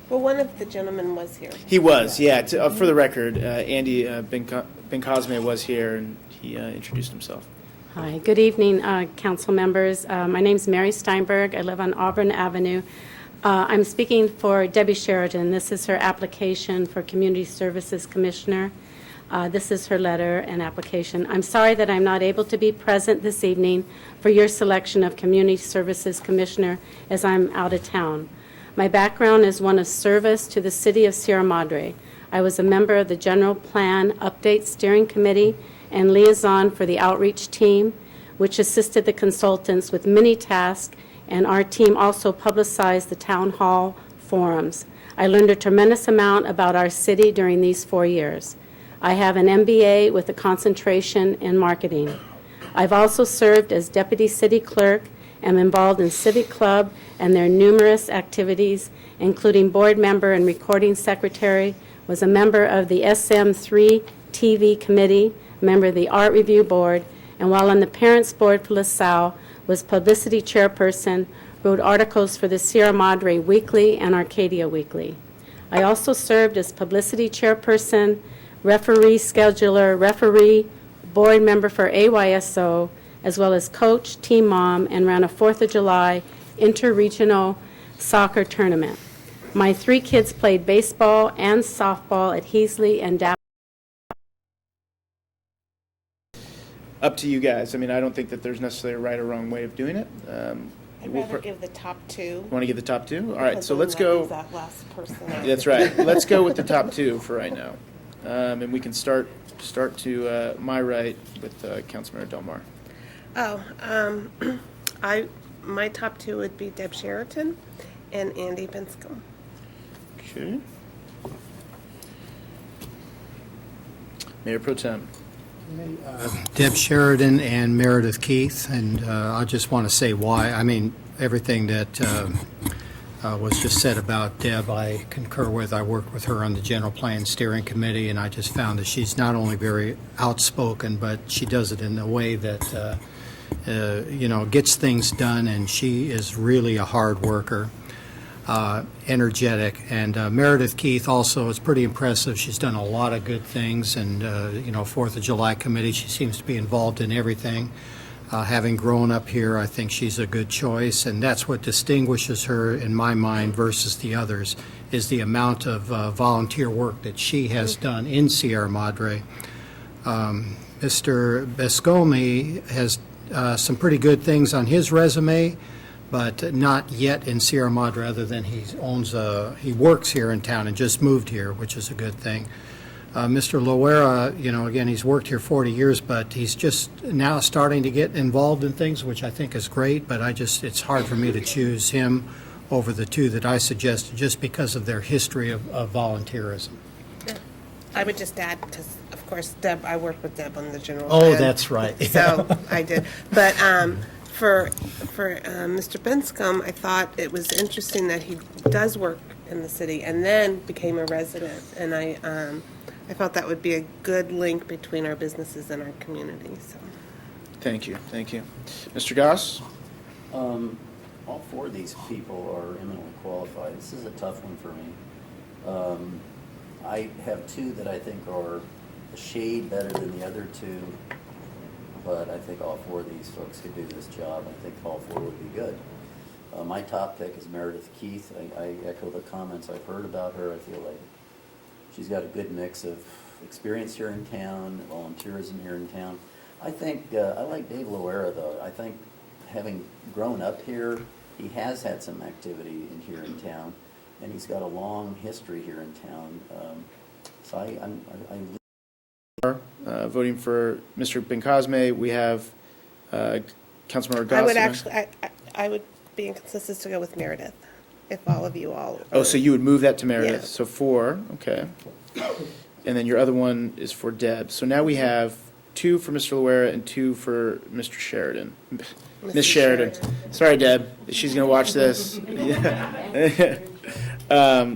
Well, one of the gentlemen was here. He was, yeah. For the record, Andy Ben Cosme was here, and he introduced himself. Hi, good evening, council members. My name's Mary Steinberg. I live on Auburn Avenue. I'm speaking for Debbie Sheridan. This is her application for Community Services Commissioner. This is her letter and application. I'm sorry that I'm not able to be present this evening for your selection of Community Services Commissioner, as I'm out of town. My background is one of service to the city of Sierra Madre. I was a member of the General Plan Update Steering Committee and liaison for the outreach team, which assisted the consultants with many tasks, and our team also publicized the town hall forums. I learned a tremendous amount about our city during these 4 years. I have an MBA with a concentration in marketing. I've also served as deputy city clerk, am involved in Civic Club and their numerous activities, including board member and recording secretary, was a member of the SM3 TV committee, member of the Art Review Board, and while on the Parents Board for LaSalle, was publicity chairperson, wrote articles for the Sierra Madre Weekly and Arcadia Weekly. I also served as publicity chairperson, referee scheduler, referee, board member for AYSO, as well as coach, team mom, and ran a 4th of July interregional soccer tournament. My 3 kids played baseball and softball at Heasley and Dallas. Up to you guys. I mean, I don't think that there's necessarily a right or wrong way of doing it. I'd rather give the top 2. Want to give the top 2? All right, because so then let's that go. leaves that last person out. That's right. Let's go with the top 2 for right now. And we can start to my right with Councilmember Del Mar. My top 2 would be Deb Sheraton and Andy Benscombe. Okay. Mayor Pro Tem. Deb Sheridan and Meredith Keith, and I just want to say why. I mean, everything that was just said about Deb, I concur with. I worked with her on the General Plan Steering Committee, and I just found that she's not only very outspoken, but she does it in a way that, gets things done, and she is really a hard worker, energetic. And Meredith Keith also is pretty impressive. She's done a lot of good things, and, 4th of July Committee, she seems to be involved in everything. Having grown up here, I think she's a good choice, and that's what distinguishes her, in my mind, versus the others, is the amount of volunteer work that she has done in Sierra Madre. Mr. Bescomi has some pretty good things on his resume, but not yet in Sierra Madre, other than he works here in town and just moved here, which is a good thing. Mr. Loera, again, he's worked here 40 years, but he's just now starting to get involved in things, which I think is great, but it's hard for me to choose him over the two that I suggested just because of their history of volunteerism. I would just add, because, of course, Deb, I worked with Deb on the general Oh, plan. that's right. So I did. But for Mr. Benscombe, I thought it was interesting that he does work in the city and then became a resident. And I felt that would be a good link between our businesses and our community. So. Thank you. Mr. Goss? All four of these people are eminently qualified. This is a tough one for me. I have two that I think are a shade better than the other two, but I think all four of these folks could do this job. I think all four would be good. My top pick is Meredith Keith. I echo the comments I've heard about her. I feel like she's got a good mix of experience here in town, volunteerism here in town. I think, I like Dave Loera, though. I think having grown up here, he has had some activity here in town, and he's got a long history here in town. So I'm voting for Mr. Bencosme. We have Councilmember Goss. I would be in consensus to go with Meredith, if all of you all. Oh, so you would move that to Meredith. Yeah. So 4, okay. And then your other one is for Deb. So now we have 2 for Mr. Loera and 2 for Mr. Sheridan. Miss Sheridan. Sorry, Deb. She's going to watch this. Yeah.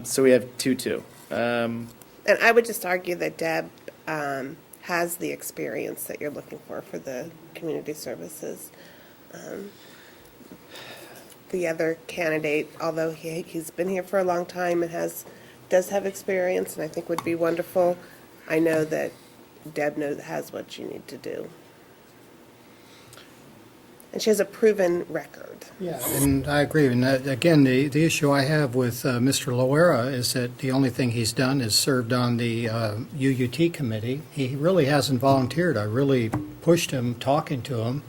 So we have 2-2. And I would just argue that Deb has the experience that you're looking for the community services. The other candidate, although he's been here for a long time and does have experience, and I think would be wonderful, I know that Deb has what you need to do. And she has a proven record. Yeah, and I agree. And again, the issue I have with Mr. Loera is that the only thing he's done is served on the UUT committee. He really hasn't volunteered. I really pushed him, talking to him,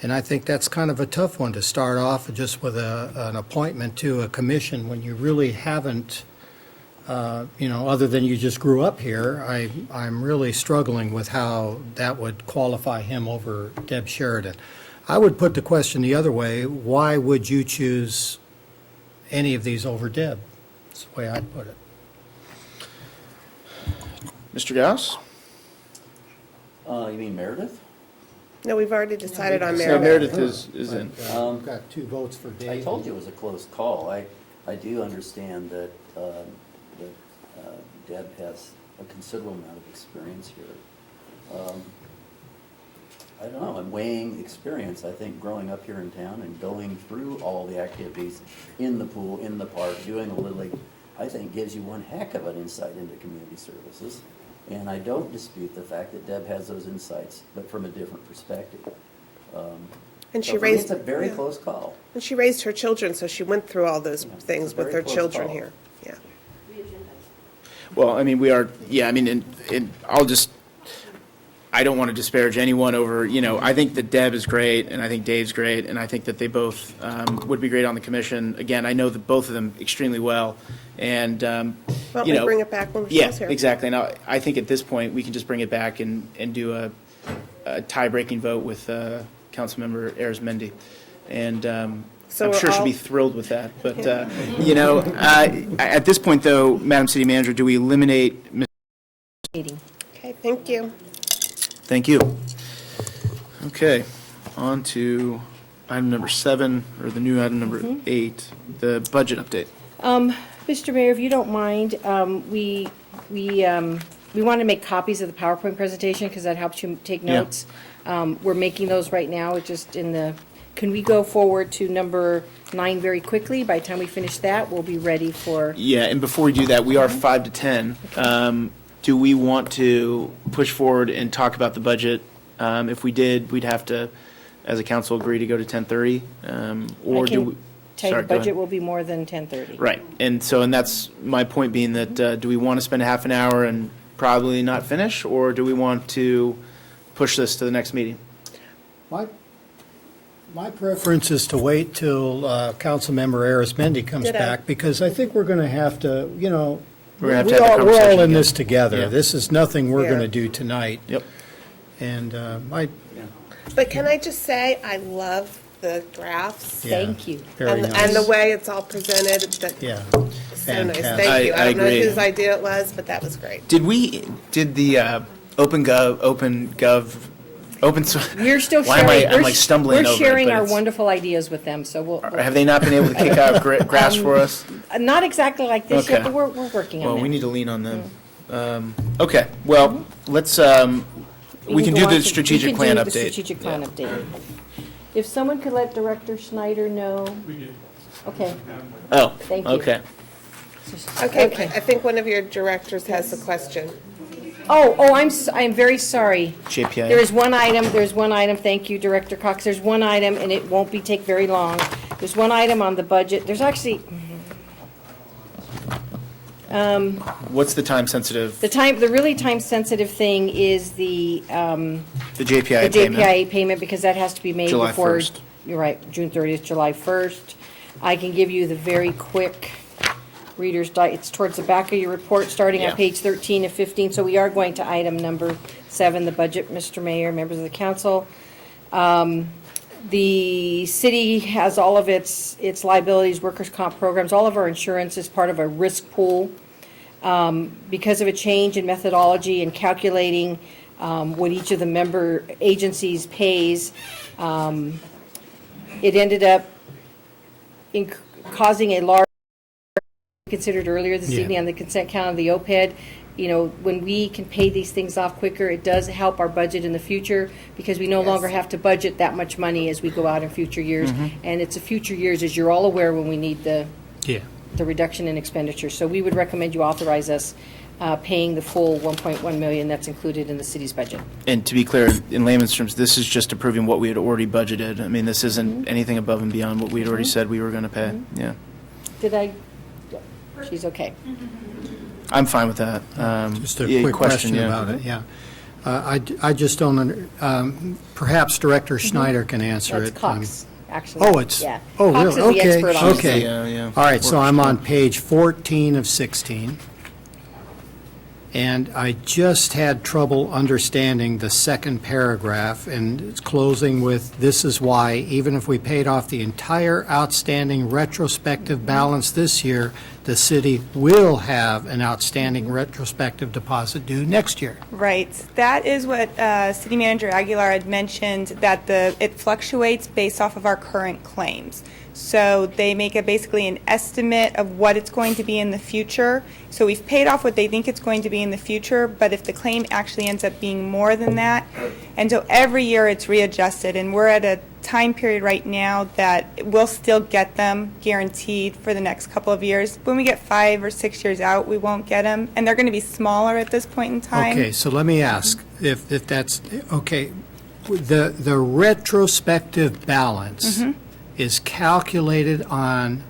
and I think that's kind of a tough one to start off just with an appointment to a commission when you really haven't, other than you just grew up here. I'm really struggling with how that would qualify him over Deb Sheridan. I would put the question the other way. Why would you choose any of these over Deb? That's the way I'd put it. Mr. Gauss? you mean Meredith? No, we've already decided on So Meredith. Meredith is in. We've got 2 votes for Dave. I told you it was a close call. I do understand that Deb has a considerable amount of experience here. I don't know, I'm weighing experience. I think growing up here in town and going through all the activities in the pool, in the park, doing a Little League, I think gives you one heck of an insight into community services. And I don't dispute the fact that Deb has those insights, but from a different perspective. And she so for me, raised it's a very close call. And she raised her children, so she went through all those things with her close children call. here. Yeah. Well, I mean, we are, yeah, I mean, and I don't want to disparage anyone over, I think that Deb is great, and I think Dave's great, and I think that they both would be great on the commission. Again, I know that both of them extremely well, and, Well, we bring it back when she's yeah, here. exactly. Now, I think at this point, we can just bring it back and do a tie-breaking vote with Councilmember Arizmendi. And So I'm we're sure she'll all- be thrilled with that. But, at this point, though, Madam City Manager, do we eliminate Ms. Meeting. Okay, thank you. Thank you. Okay, on to item number 7, or the new item number 8, the budget update. Mr. Mayor, if you don't mind, we want to make copies of the PowerPoint presentation because that helps you take Yeah. notes. We're making those right now. It's just in the, can we go forward to number 9 very quickly? By the time we finish that, we'll be ready for. Yeah, and before we do that, we are 5 to 10. Do we want to push forward and talk about the budget? If we did, we'd have to, as a council, agree to go to 10:30, or I do can we? tell you Sorry, the go ahead. budget will be more than 10:30. Right, and that's my point being that, do we want to spend half an hour and probably not finish, or do we want to push this to the next meeting? My preference is to wait till Councilmember Arizmendi comes Ditto. back, because I think we're going to have to, you know, We're gonna have to have the we're all conversation in this again. together. Yeah. This is nothing we're Yeah. going to do tonight. Yep. And But can I just say, I love the drafts. Yeah. Thank you. Very And nice. the way it's all presented, that, Yeah. so nice. Fantastic. Thank you. I I don't know agree. whose idea it was, but that was great. Did the open, We're still why am sharing. I'm like stumbling over it, We're sharing but our it's- wonderful ideas with them, so we'll. Have they not been able to kick out grass for us? Not exactly like this yet, Okay. but we're working on Well, that. we need to lean on them. Okay, well, let's, we can go do on the to- strategic we can plan do the update. strategic plan update. If someone could let Director Schneider know. Okay. Oh, Thank you. okay. Okay, I think one of your directors has a question. I'm very sorry. JPI. There's one item, thank you, Director Cox. There's one item, and it won't take very long. There's one item on the budget. There's actually, What's the time sensitive, the really time-sensitive thing is the the JPI the payment? JPIA payment, because that has to be made July before. 1st. You're right, June 30th, July 1st. I can give you the very quick it's towards the back of your report, starting on Yeah. page 13 of 15. So we are going to item number 7, the budget, Mr. Mayor, members of the council. The city has all of its liabilities, workers' comp programs, all of our insurance is part of a risk pool. Because of a change in methodology and calculating what each of the member agencies pays, it ended up causing a large, considered earlier this Yeah. evening on the consent count of the OPED. You know, when we can pay these things off quicker, it does help our budget in the future, because we no longer have to budget that much money as we go out in future years. And it's the future years, as you're all aware, when we need the reduction in expenditure. So we would recommend you authorize us paying the full 1.1 million that's included in the city's budget. And to be clear, in layman's terms, this is just approving what we had already budgeted. I mean, this isn't anything above and beyond what we had already said we were going to pay. Yeah. Did I? She's okay. I'm fine with that. Just a yeah, quick question yeah. about it, yeah. I just don't, perhaps Director Schneider can answer That's it. Cox, actually. Oh, it's, Yeah. oh, Cox really? is the Okay, expert on this. okay. Yeah. All right, so Works I'm on well. page 14 of 16. And I just had trouble understanding the second paragraph, and it's closing with, "This is why, even if we paid off the entire outstanding retrospective balance this year, the city will have an outstanding retrospective deposit due next year." Right. That is what City Manager Aguilar had mentioned, that it fluctuates based off of our current claims. So they make basically an estimate of what it's going to be in the future. So we've paid off what they think it's going to be in the future, but if the claim actually ends up being more than that, and so every year it's readjusted, and we're at a time period right now that we'll still get them guaranteed for the next couple of years. When we get 5 or 6 years out, we won't get them, and they're going to be smaller at this point in time. Okay, so let me ask, if that's, okay, the retrospective balance is calculated on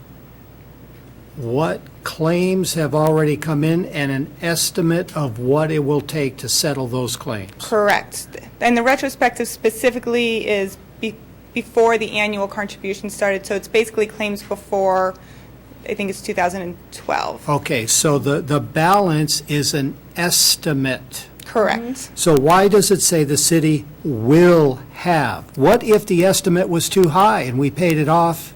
what claims have already come in and an estimate of what it will take to settle those claims. Correct. And the retrospective specifically is before the annual contribution started, so it's basically claims before, I think it's 2012. Okay, so the balance is an estimate. Correct. So why does it say the city will have? What if the estimate was too high and we paid it off?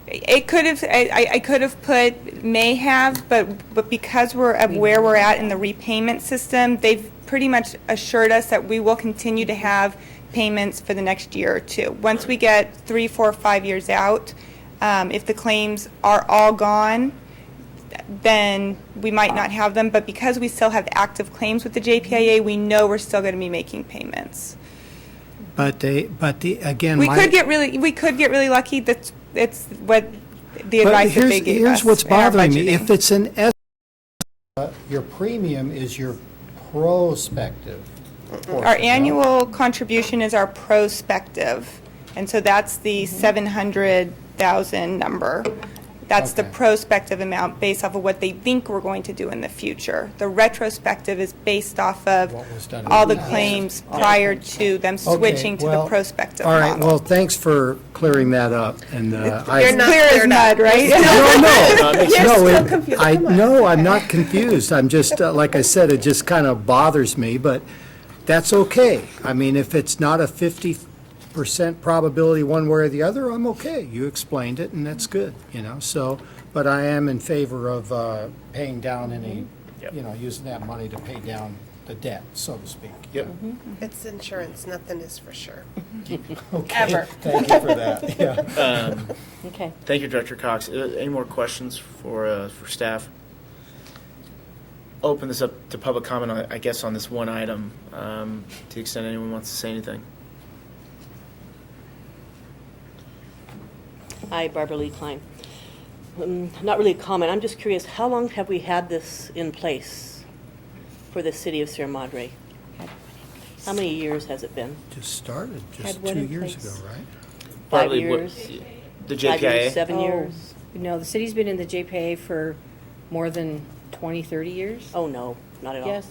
It could have, I could have put may have, but because we're of where we're at in the repayment system, they've pretty much assured us that we will continue to have payments for the next year or two. Once we get 3, 4, 5 years out, if the claims are all gone, then we might not have them. But because we still have active claims with the JPIA, we know we're still going to be making payments. Again, We could get really lucky. That's it's what the advice that they gave us. Here's what's in our bothering me. budgeting. If it's an your premium is your prospective portion, Our no? annual contribution is our prospective, and so that's the 700,000 number. That's the prospective amount based off of what they think we're going to do in the future. The retrospective is based off of all the claims prior to them switching to the prospective all right. model. Well, thanks for clearing that up. And They're not clear as mud, right? I'm not confused. I'm just like I said, it just kind of bothers me, but that's okay. I mean, if it's not a 50% probability one way or the other, I'm okay. You explained it, and that's good, So, but I am in favor of paying down any, using that money to pay down the debt, so to speak. Yep. It's insurance, nothing is for sure. Okay. Ever. Thank you for that. Yeah. Okay. Thank you, Director Cox. Any more questions for staff? Open this up to public comment, I guess, on this one item, to the extent anyone wants to say anything. Hi, Barbara Lee Klein. Not really a comment. I'm just curious, how long have we had this in place for the city of Sierra Madre? How many years has it been? Just started just Had what 2 in years place? ago, right? 5 Partly what- years? the 5 JPIA? years, 7 years? No, the city's been in the JPA for more than 20, 30 years. Oh, no, not at all. Yes.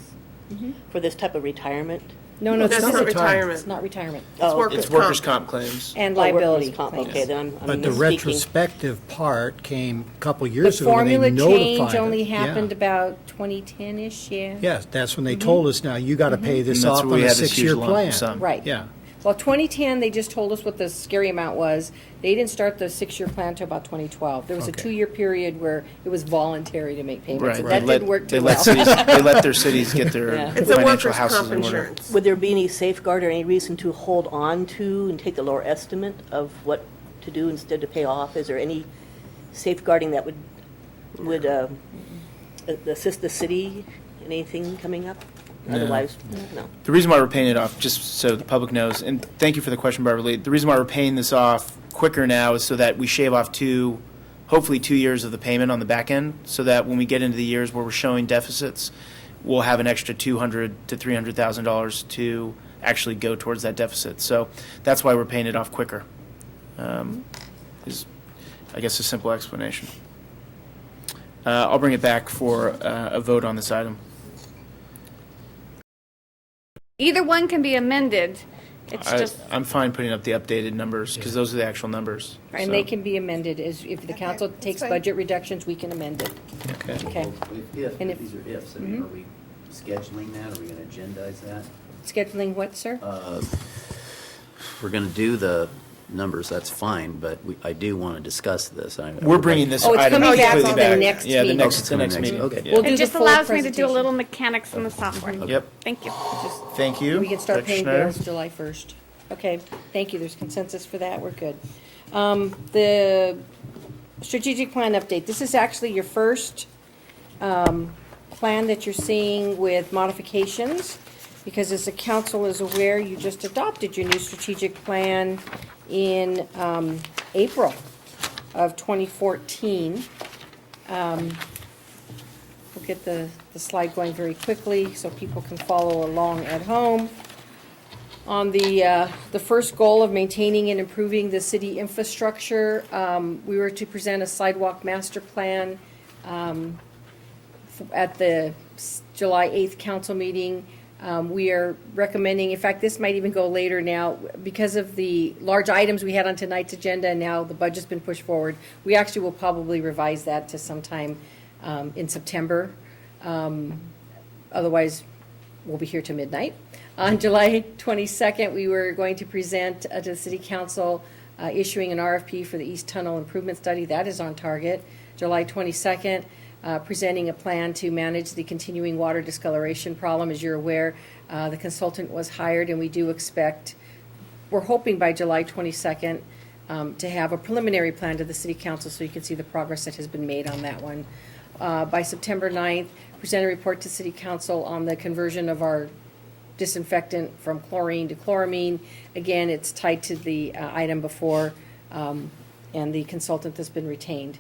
For this type of retirement? No, it's That's not not retirement. retirement. It's not retirement. Oh, It's workers' comp claims. And Oh, workers' liability comp. claims. Okay, then I'm But the misspeaking. retrospective part came a couple The years ago when they formula notified change it. only Yeah. happened about 2010-ish, yeah. Yes, that's when they told us, now you got to pay this And that's off where on we a had this huge 6-year lump plan. sum. Right. Yeah. Well, 2010, they just told us what the scary amount was. They didn't start the 6-year plan until about 2012. There was a Okay. 2-year period where it was voluntary to make payments, Right. and They that let- didn't work they too let well. cities- they let their cities get their Yeah. It's a financial workers' houses comp in order. insurance. Would there be any safeguard or any reason to hold on to and take a lower estimate of what to do instead to pay off? Is there any safeguarding that would assist the city in anything coming up? No. Otherwise, no. The reason why we're paying it off, just so the public knows, and thank you for the question, Barbara Lee. The reason why we're paying this off quicker now is so that we shave off hopefully 2 years of the payment on the back end, so that when we get into the years where we're showing deficits, we'll have an extra $200,000 to $300,000 to actually go towards that deficit. So that's why we're paying it off quicker. Is, I guess, a simple explanation. I'll bring it back for a vote on this item. Either one can be amended. It's just, I'm fine putting up the updated numbers, because those are the actual numbers. And So- they can be amended, if the council takes fine. budget reductions, we can amend it. Okay. Okay. And if- These are ifs, I mean, are we scheduling that, are we going to agendize that? Scheduling what, sir? We're going to do the numbers, that's fine, but I do want to discuss this. We're bringing this Oh, it's item coming back completely on the back. next Yeah, the meeting. next, It's the coming next next meeting. meeting. Okay. We'll do it the just full allows me to do a presentation. little mechanics in the software. Yep. Thank you. Thank you. We can start Dr. paying Schneider. bills July 1st. Okay, thank you, there's consensus for that, we're good. The strategic plan update, this is actually your first plan that you're seeing with modifications, because as the council is aware, you just adopted your new strategic plan in April of 2014. We'll get the slide going very quickly so people can follow along at home. On the first goal of maintaining and improving the city infrastructure, we were to present a sidewalk master plan at the July 8th council meeting. We are recommending, in fact, this might even go later now, because of the large items we had on tonight's agenda, and now the budget's been pushed forward. We actually will probably revise that to sometime in September. Otherwise, we'll be here till midnight. On July 22nd, we were going to present to the City Council issuing an RFP for the East Tunnel Improvement Study. That is on target. July 22nd, presenting a plan to manage the continuing water discoloration problem. As you're aware, the consultant was hired, and we do expect we're hoping by July 22nd to have a preliminary plan to the City Council so you can see the progress that has been made on that one. By September 9th, present a report to City Council on the conversion of our disinfectant from chlorine to chloramine. Again, it's tied to the item before and the consultant that's been retained.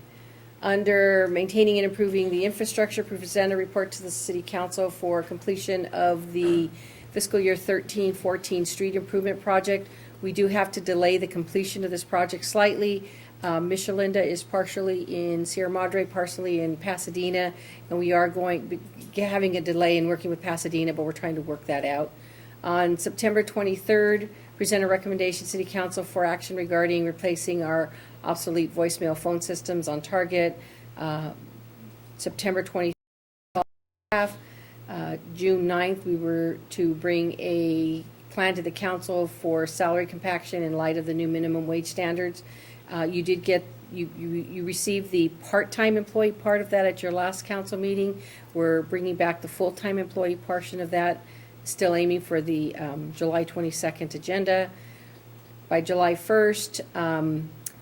Under maintaining and improving the infrastructure, present a report to the City Council for completion of the fiscal year 13-14 street improvement project. We do have to delay the completion of this project slightly. Michelinda is partially in Sierra Madre, partially in Pasadena, and we are having a delay in working with Pasadena, but we're trying to work that out. On September 23rd, present a recommendation to City Council for action regarding replacing our obsolete voicemail phone systems on target. September 23rd, June 9th, we were to bring a plan to the council for salary compaction in light of the new minimum wage standards. You did get, you received the part-time employee part of that at your last council meeting. We're bringing back the full-time employee portion of that, still aiming for the July 22nd agenda. By July 1st,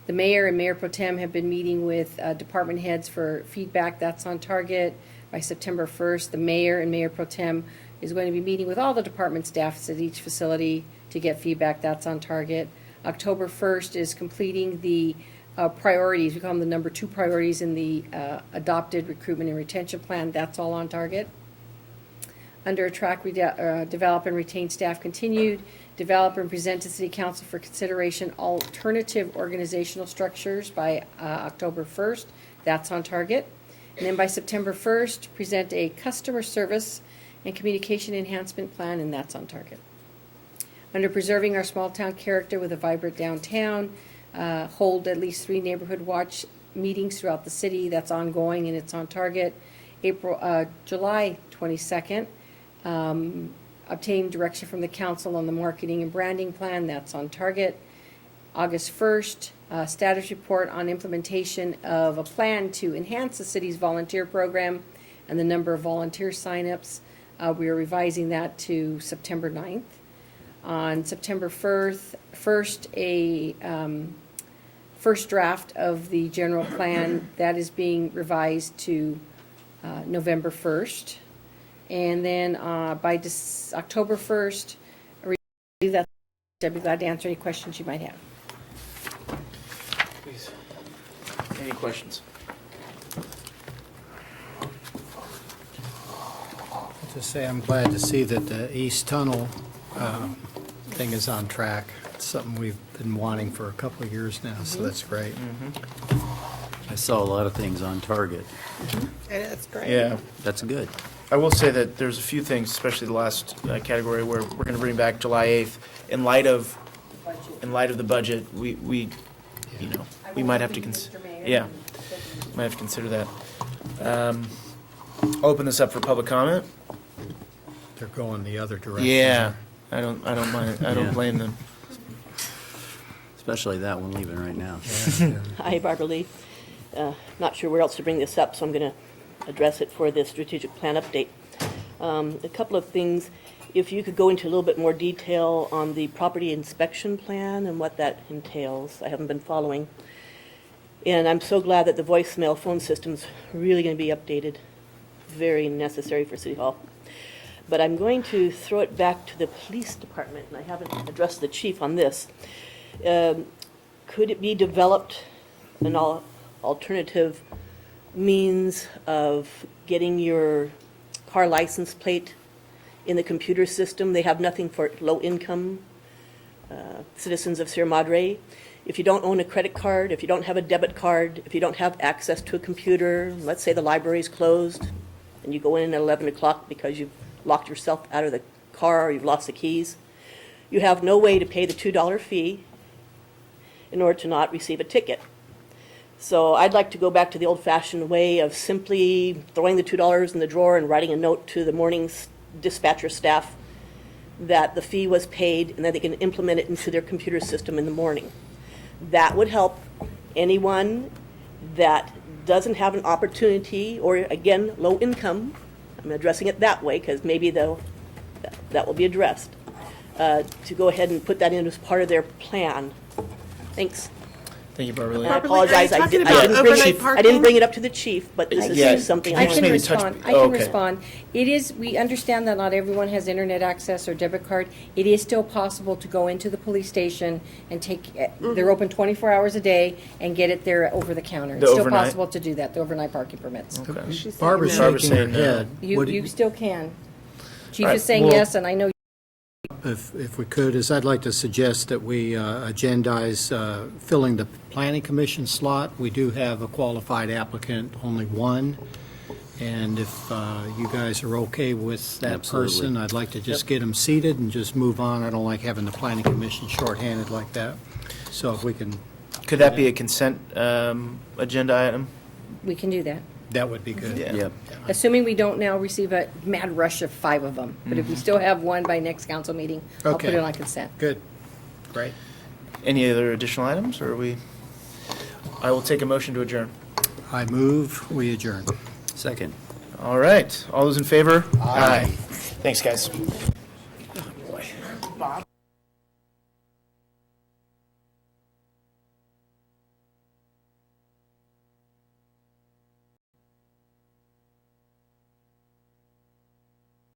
the mayor and mayor pro tem have been meeting with department heads for feedback. That's on target. By September 1st, the mayor and mayor pro tem is going to be meeting with all the department staffs at each facility to get feedback. That's on target. October 1st is completing the priorities. We call them the number 2 priorities in the adopted recruitment and retention plan. That's all on target. Under attract, develop, and retain staff continued. Develop and present to City Council for consideration alternative organizational structures by October 1st. That's on target. And then by September 1st, present a customer service and communication enhancement plan, and that's on target. Under preserving our small town character with a vibrant downtown, hold at least 3 neighborhood watch meetings throughout the city. That's ongoing and it's on target. July 22nd, obtain direction from the council on the marketing and branding plan. That's on target. August 1st, status report on implementation of a plan to enhance the city's volunteer program and the number of volunteer signups. We are revising that to September 9th. On September 1st, a first draft of the general plan that is being revised to November 1st. And then by October 1st, I'd be glad to answer any questions you might have. Please. Any questions? To say I'm glad to see that the East Tunnel thing is on track. It's something we've been wanting for a couple of years now, so that's great. I saw a lot of things on target. And it's great. Yeah. That's good. I will say that there's a few things, especially the last category, where we're going to bring back July 8th. In light of the budget, we might have to consider. Yeah, might have to consider that. I'll open this up for public comment. They're going the other direction. Yeah, I don't mind. I don't Yeah. blame them. Especially that one leaving right now. Hi, Barbara Lee. Not sure where else to bring this up, so I'm going to address it for the strategic plan update. A couple of things. If you could go into a little bit more detail on the property inspection plan and what that entails. I haven't been following. And I'm so glad that the voicemail phone system's really going to be updated. Very necessary for City Hall. But I'm going to throw it back to the police department, and I haven't addressed the chief on this. Could it be developed an alternative means of getting your car license plate in the computer system? They have nothing for low-income citizens of Sierra Madre. If you don't own a credit card, if you don't have a debit card, if you don't have access to a computer, let's say the library's closed, and you go in at 11 o'clock because you've locked yourself out of the car or you've lost the keys, you have no way to pay the $2 fee in order to not receive a ticket. So I'd like to go back to the old-fashioned way of simply throwing the $2 in the drawer and writing a note to the morning's dispatcher staff that the fee was paid, and then they can implement it into their computer system in the morning. That would help anyone that doesn't have an opportunity, or again, low income. I'm addressing it that way because maybe that will be addressed. to go ahead and put that in as part of their plan. Thanks. Thank you, Barbara Lee. I Barbara Lee, are you apologize, I talking didn't about bring overnight I didn't parking? bring it up to the chief, but this Yeah. is something Can I you just wanted maybe to. touch- I oh, can okay. respond. It is, we understand that not everyone has internet access or debit card. It is still possible to go into the police station and take, they're open 24 hours a day, and get it there over the counter. The It's still overnight? possible to do that, the overnight parking permits. Okay. Barbara's Barbara's shaking her saying no. head. You still can. Chief All right, is saying well- yes, and I know. If we could, I'd like to suggest that we agendize filling the planning commission slot. We do have a qualified applicant, only one. And if you guys are okay with that Absolutely. person, I'd like to just get them seated and just move on. I don't like having the planning commission shorthanded like that. So if we can, Could that be a consent agenda item? We can do that. that would be good. Yeah. Yep. Assuming we don't now receive a mad rush of 5 of them. But if we still have one by next council meeting, I'll put Okay. it on consent. Good. Great. Any other additional items, or are we? I will take a motion to adjourn. I move, we adjourn. Second. All right. All those in favor? Aye. Thanks, guys.